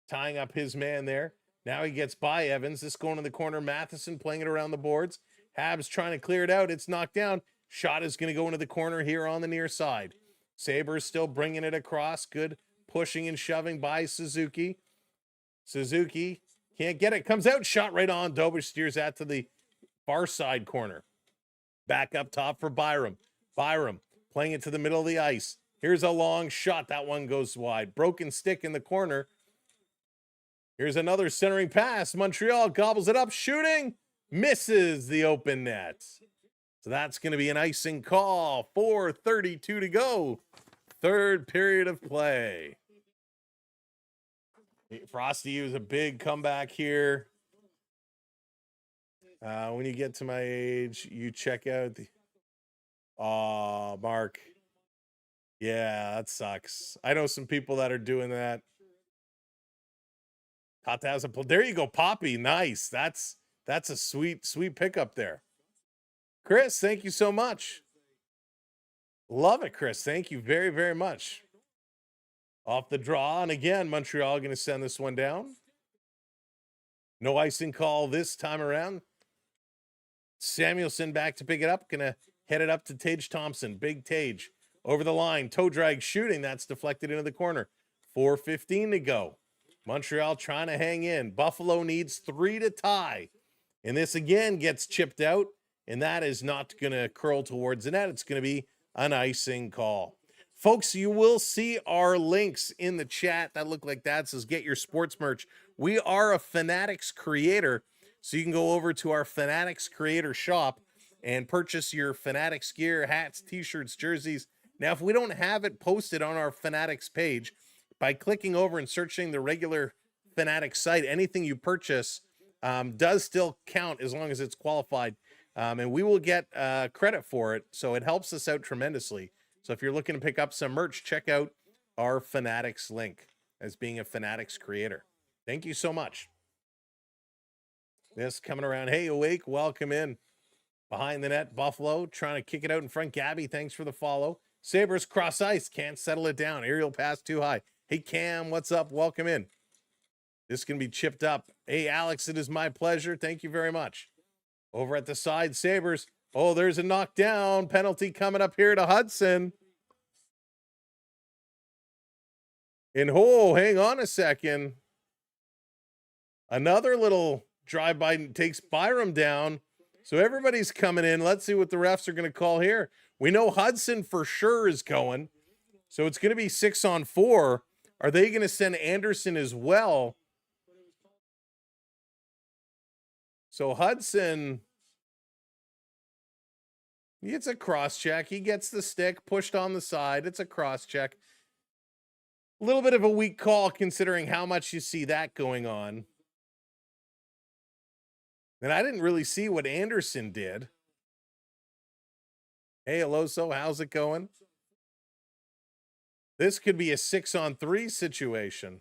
tying up his man there. Now he gets by Evans. This going in the corner. Matheson playing it around the boards. Habs trying to clear it out. It's knocked down. Shot is going to go into the corner here on the near side. Sabres still bringing it across. Good pushing and shoving by Suzuki. Suzuki can't get it. Comes out. Shot right on. Dobish steers that to the far side corner. Back up top for Byram. Byram playing it to the middle of the ice. Here's a long shot. That one goes wide. Broken stick in the corner. Here's another centering pass. Montreal gobbles it up. Shooting. Misses the open net. So that's going to be an icing call. 4:32 to go. Third period of play. Frosty was a big comeback here. When you get to my age, you check out the... Oh, Mark. Yeah, that sucks. I know some people that are doing that. There you go, Poppy. Nice. That's a sweet pickup there. Chris, thank you so much. Love it, Chris. Thank you very, very much. Off the draw, and again, Montreal going to send this one down. No icing call this time around. Samuelson back to pick it up. Going to head it up to Tage Thompson. Big Tage over the line. Toe drag shooting. That's deflected into the corner. 4:15 to go. Montreal trying to hang in. Buffalo needs 3 to tie. And this again gets chipped out. And that is not going to curl towards the net. It's going to be an icing call. Folks, you will see our links in the chat that look like that. It says get your sports merch. We are a Fanatics creator. So you can go over to our Fanatics creator shop and purchase your Fanatics gear, hats, t-shirts, jerseys. Now, if we don't have it posted on our Fanatics page, by clicking over and searching the regular Fanatics site, anything you purchase does still count as long as it's qualified. And we will get credit for it. So it helps us out tremendously. So if you're looking to pick up some merch, check out our Fanatics link as being a Fanatics creator. Thank you so much. This coming around. Hey, Awake, welcome in. Behind the net, Buffalo trying to kick it out in front. Gabby, thanks for the follow. Sabres cross ice, can't settle it down. Aerial pass too high. Hey, Cam, what's up? Welcome in. This can be chipped up. Hey, Alex, it is my pleasure. Thank you very much. Over at the side, Sabres. Oh, there's a knockdown. Penalty coming up here to Hudson. And hang on a second. Another little drive-by takes Byram down. So everybody's coming in. Let's see what the refs are going to call here. We know Hudson for sure is going. So it's going to be 6-on-4. Are they going to send Anderson as well? So Hudson, it's a cross check. He gets the stick pushed on the side. It's a cross check. A little bit of a weak call considering how much you see that going on. And I didn't really see what Anderson did. Hey, Aloso, how's it going? This could be a 6-on-3 situation.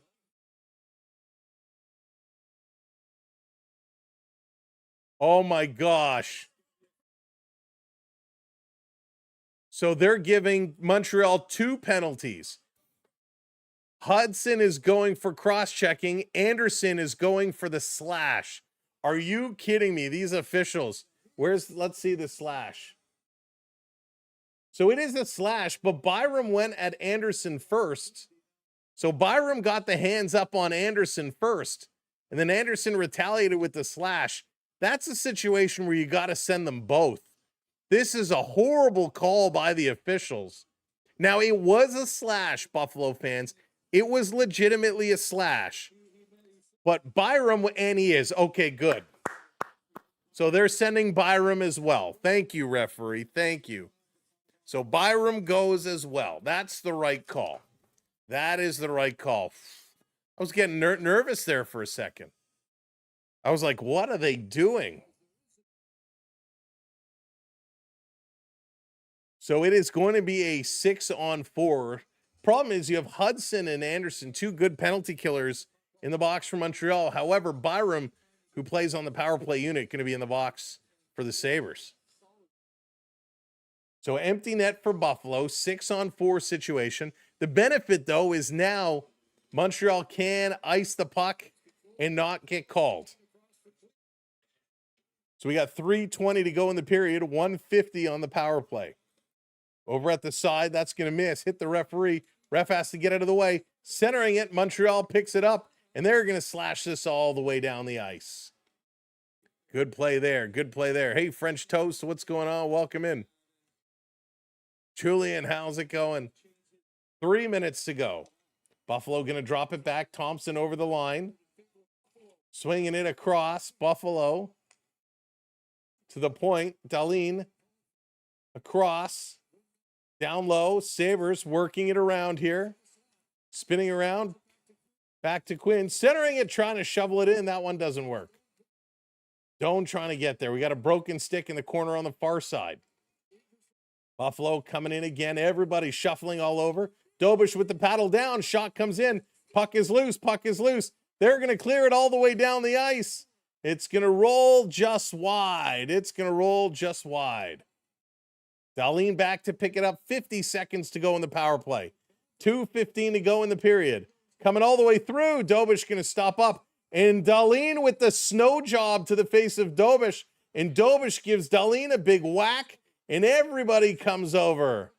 Oh my gosh. So they're giving Montreal 2 penalties. Hudson is going for cross-checking. Anderson is going for the slash. Are you kidding me? These officials. Let's see the slash. So it is a slash, but Byram went at Anderson first. So Byram got the hands up on Anderson first, and then Anderson retaliated with the slash. That's a situation where you got to send them both. This is a horrible call by the officials. Now, it was a slash, Buffalo fans. It was legitimately a slash. But Byram, and he is. Okay, good. So they're sending Byram as well. Thank you, referee. Thank you. So Byram goes as well. That's the right call. That is the right call. I was getting nervous there for a second. I was like, what are they doing? So it is going to be a 6-on-4. Problem is you have Hudson and Anderson, two good penalty killers in the box for Montreal. However, Byram, who plays on the power play unit, going to be in the box for the Sabres. So empty net for Buffalo, 6-on-4 situation. The benefit, though, is now Montreal can ice the puck and not get called. So we got 3:20 to go in the period, 150 on the power play. Over at the side, that's going to miss. Hit the referee. Ref has to get out of the way. Centering it, Montreal picks it up, and they're going to slash this all the way down the ice. Good play there. Good play there. Hey, French Toast, what's going on? Welcome in. Julian, how's it going? 3 minutes to go. Buffalo going to drop it back. Thompson over the line. Swinging it across. Buffalo to the point. Dahlin across. Down low. Sabres working it around here. Spinning around. Back to Quinn. Centering it, trying to shovel it in. That one doesn't work. Doan trying to get there. We got a broken stick in the corner on the far side. Buffalo coming in again. Everybody shuffling all over. Dobish with the paddle down. Shot comes in. Puck is loose. Puck is loose. They're going to clear it all the way down the ice. It's going to roll just wide. It's going to roll just wide. Dahlin back to pick it up. 50 seconds to go in the power play. 2:15 to go in the period. Coming all the way through. Dobish going to stop up. And Dahlin with the snow job to the face of Dobish. And Dobish gives Dahlin a big whack. And everybody comes over.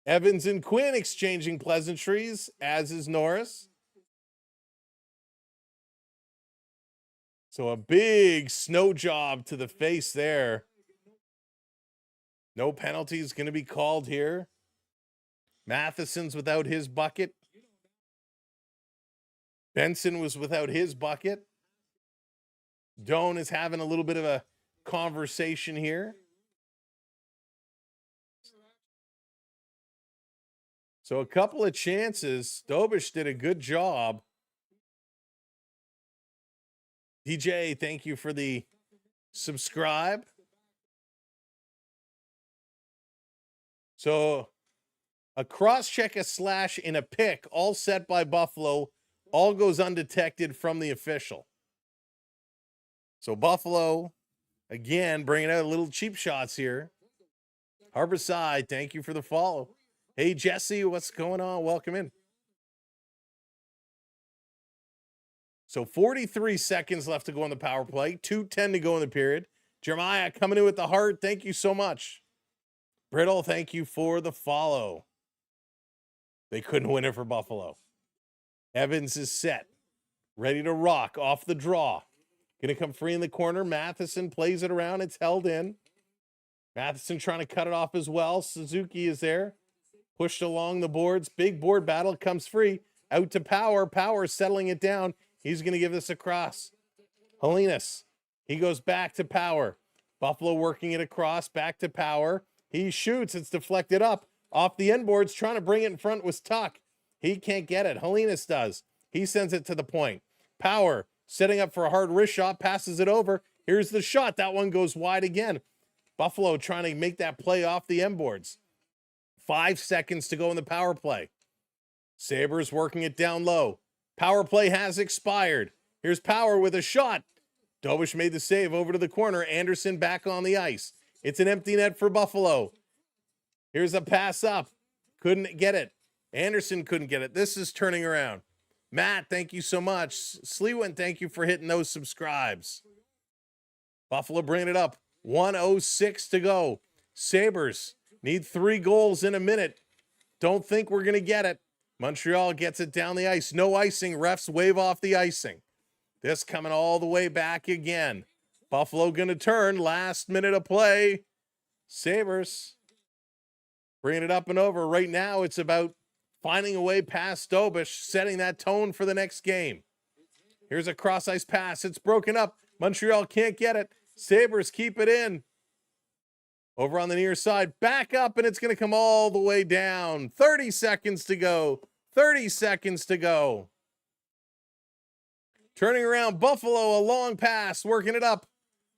Evans and Quinn exchanging pleasantries, as is Norris. So a big snow job to the face there. No penalties going to be called here. Matheson's without his bucket. Benson was without his bucket. Doan is having a little bit of a conversation here. So a couple of chances. Dobish did a good job. DJ, thank you for the subscribe. So a cross check, a slash, and a pick, all set by Buffalo, all goes undetected from the official. So Buffalo, again, bringing out a little cheap shots here. Harborside, thank you for the follow. Hey, Jesse, what's going on? Welcome in. So 43 seconds left to go on the power play. 2:10 to go in the period. Jeremiah coming in with the heart. Thank you so much. Brittle, thank you for the follow. They couldn't win it for Buffalo. Evans is set. Ready to rock off the draw. Going to come free in the corner. Matheson plays it around. It's held in. Matheson trying to cut it off as well. Suzuki is there. Pushed along the boards. Big board battle. Comes free. Out to Power. Power settling it down. He's going to give this across. Holinas. He goes back to Power. Buffalo working it across. Back to Power. He shoots. It's deflected up. Off the end boards. Trying to bring it in front was Tuck. He can't get it. Holinas does. He sends it to the point. Power setting up for a hard wrist shot. Passes it over. Here's the shot. That one goes wide again. Buffalo trying to make that play off the end boards. 5 seconds to go in the power play. Sabres working it down low. Power play has expired. Here's Power with a shot. Dobish made the save over to the corner. Anderson back on the ice. It's an empty net for Buffalo. Here's a pass up. Couldn't get it. Anderson couldn't get it. This is turning around. Matt, thank you so much. Sleewin, thank you for hitting those subscribes. Buffalo bringing it up. 1:06 to go. Sabres need 3 goals in a minute. Don't think we're going to get it. Montreal gets it down the ice. No icing. Refs wave off the icing. This coming all the way back again. Buffalo going to turn. Last minute of play. Sabres bringing it up and over. Right now it's about finding a way past Dobish, setting that tone for the next game. Here's a cross-ice pass. It's broken up. Montreal can't get it. Sabres keep it in. Over on the near side, back up, and it's going to come all the way down. 30 seconds to go. 30 seconds to go. Turning around, Buffalo, a long pass, working it up.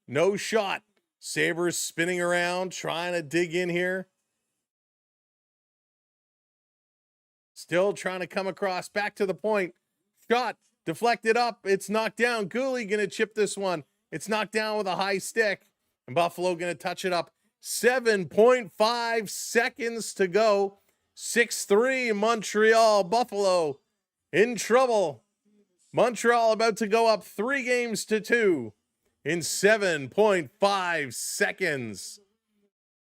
No shot. Sabres spinning around, trying to dig in here. Still trying to come across, back to the point. Shot, deflected up, it's knocked down. Gooley going to chip this one. It's knocked down with a high stick. And Buffalo going to touch it up. 7.5 seconds to go. 6-3 Montreal. Buffalo in trouble. Montreal about to go up 3-2 in 7.5 seconds.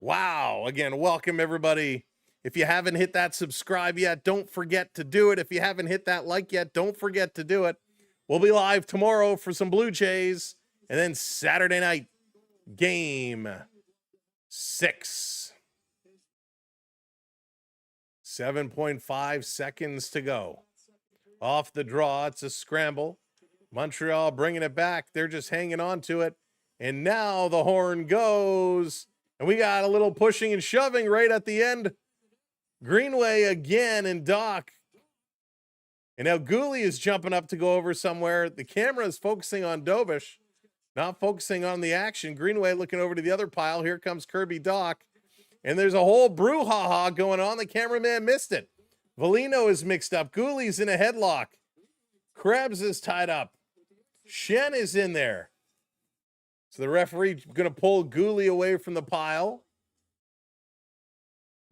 Wow. Again, welcome everybody. If you haven't hit that subscribe yet, don't forget to do it. If you haven't hit that like yet, don't forget to do it. We'll be live tomorrow for some Blue Jays. And then Saturday night, game 6. 7.5 seconds to go. Off the draw, it's a scramble. Montreal bringing it back. They're just hanging on to it. And now the horn goes. And we got a little pushing and shoving right at the end. Greenway again and Doc. And now Gooley is jumping up to go over somewhere. The camera is focusing on Dobish, not focusing on the action. Greenway looking over to the other pile. Here comes Kirby Doc. And there's a whole brouhaha going on. The cameraman missed it. Valino is mixed up. Gooley's in a headlock. Krebs is tied up. Shen is in there. So the referee going to pull Gooley away from the pile.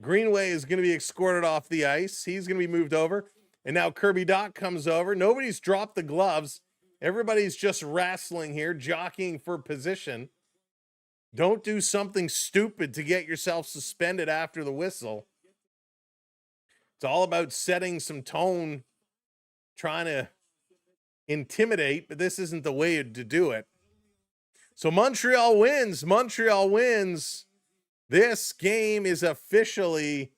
Greenway is going to be escorted off the ice. He's going to be moved over. And now Kirby Doc comes over. Nobody's dropped the gloves. Everybody's just wrestling here, jockeying for position. Don't do something stupid to get yourself suspended after the whistle. It's all about setting some tone, trying to intimidate, but this isn't the way to do it. So Montreal wins. Montreal wins. This game is officially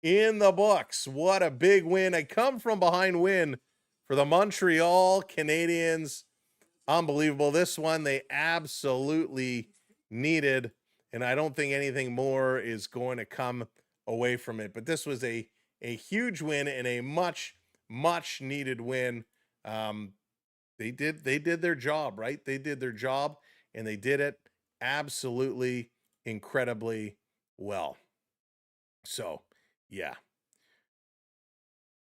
in the books. What a big win. A come from behind win for the Montreal Canadiens. Unbelievable. This one they absolutely needed, and I don't think anything more is going to come away from it. But this was a huge win and a much needed win. They did their job, right? They did their job, and they did it absolutely incredibly well. So, yeah.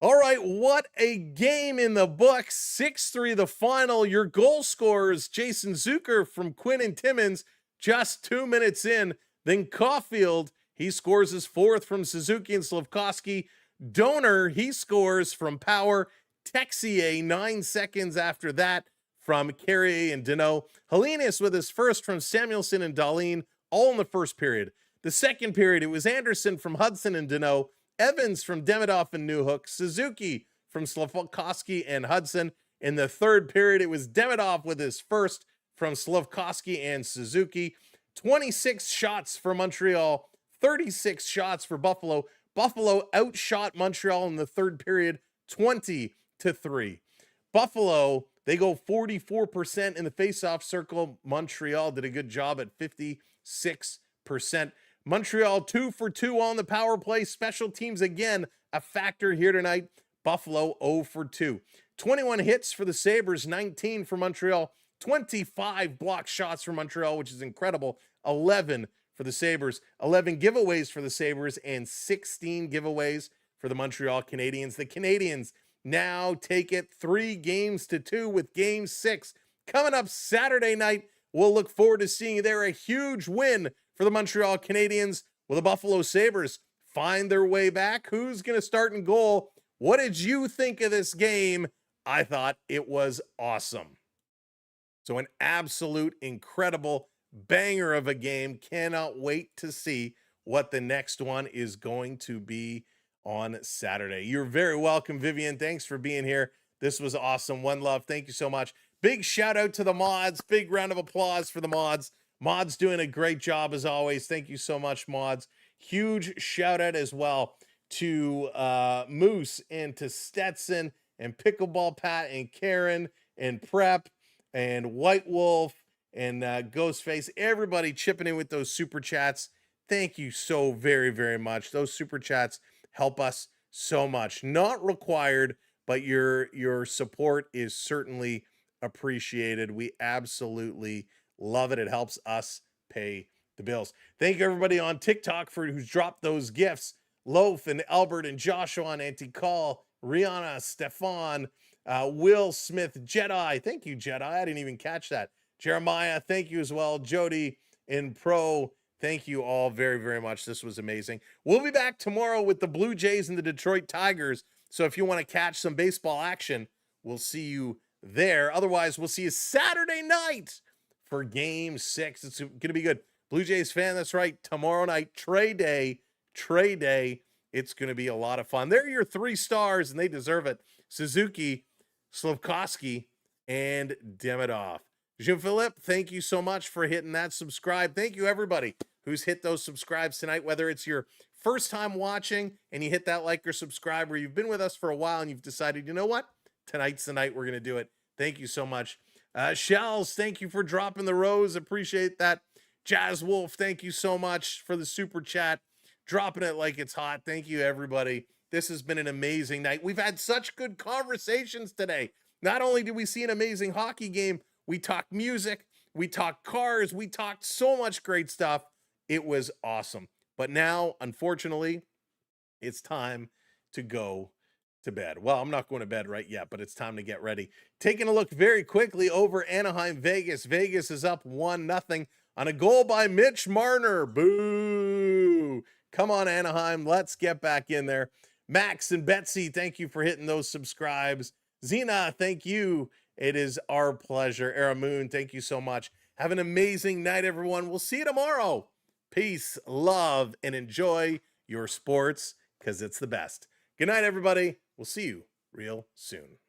All right, what a game in the books. 6-3 the final. Your goal scorers, Jason Zucker from Quinn and Timmins, just 2 minutes in. Then Caulfield, he scores his 4th from Suzuki and Slafkovsky. Donor, he scores from Power. Texier, 9 seconds after that from Carrier and Deneau. Helenas with his 1st from Samuelson and Dahlin, all in the first period. The second period, it was Anderson from Hudson and Deneau, Evans from Demidov and Newhook, Suzuki from Slafkovsky and Hudson. In the third period, it was Demidov with his 1st from Slafkovsky and Suzuki. 26 shots for Montreal, 36 shots for Buffalo. Buffalo outshot Montreal in the third period, 20-3. Buffalo, they go 44% in the faceoff circle. Montreal did a good job at 56%. Montreal 2 for 2 on the power play. Special teams again a factor here tonight. Buffalo 0 for 2. 21 hits for the Sabres, 19 for Montreal. 25 block shots for Montreal, which is incredible. 11 for the Sabres. 11 giveaways for the Sabres and 16 giveaways for the Montreal Canadiens. The Canadiens now take it 3-2 with game 6 coming up Saturday night. We'll look forward to seeing there. A huge win for the Montreal Canadiens. Will the Buffalo Sabres find their way back? Who's going to start in goal? What did you think of this game? I thought it was awesome. So an absolute incredible banger of a game. Cannot wait to see what the next one is going to be on Saturday. You're very welcome, Vivian. Thanks for being here. This was awesome. One love. Thank you so much. Big shout out to the mods. Big round of applause for the mods. Mods doing a great job as always. Thank you so much, mods. Huge shout out as well to Moose and to Stetson and Pickleball Pat and Karen and Prep and White Wolf and Ghostface, everybody chipping in with those super chats. Thank you so very, very much. Those super chats help us so much. Not required, but your support is certainly appreciated. We absolutely love it. It helps us pay the bills. Thank you everybody on TikTok for who's dropped those gifts. Loaf and Albert and Joshua and Auntie Call, Rihanna, Stefan, Will Smith, Jedi. Thank you, Jedi. I didn't even catch that. Jeremiah, thank you as well. Jody and Pro, thank you all very, very much. This was amazing. We'll be back tomorrow with the Blue Jays and the Detroit Tigers. So if you want to catch some baseball action, we'll see you there. Otherwise, we'll see you Saturday night for Game 6. It's going to be good. Blue Jays fan, that's right. Tomorrow night, trade day. It's going to be a lot of fun. They're your 3 stars, and they deserve it. Suzuki, Slavkovsky, and Demidov. Jean-Philippe, thank you so much for hitting that subscribe. Thank you, everybody who's hit those subscribes tonight, whether it's your first time watching and you hit that like or subscribe, or you've been with us for a while and you've decided, you know what? Tonight's the night we're going to do it. Thank you so much. Shells, thank you for dropping the rose. Appreciate that. Jazz Wolf, thank you so much for the super chat. Dropping it like it's hot. Thank you, everybody. This has been an amazing night. We've had such good conversations today. Not only did we see an amazing hockey game, we talked music, we talked cars, we talked so much great stuff. It was awesome. But now, unfortunately, it's time to go to bed. Well, I'm not going to bed right yet, but it's time to get ready. Taking a look very quickly over Anaheim, Vegas. Vegas is up 1-0 on a goal by Mitch Marner. Boo! Come on, Anaheim. Let's get back in there. Max and Betsy, thank you for hitting those subscribes. Zena, thank you. It is our pleasure. Era Moon, thank you so much. Have an amazing night, everyone. We'll see you tomorrow. Peace, love, and enjoy your sports because it's the best. Good night, everybody. We'll see you real soon.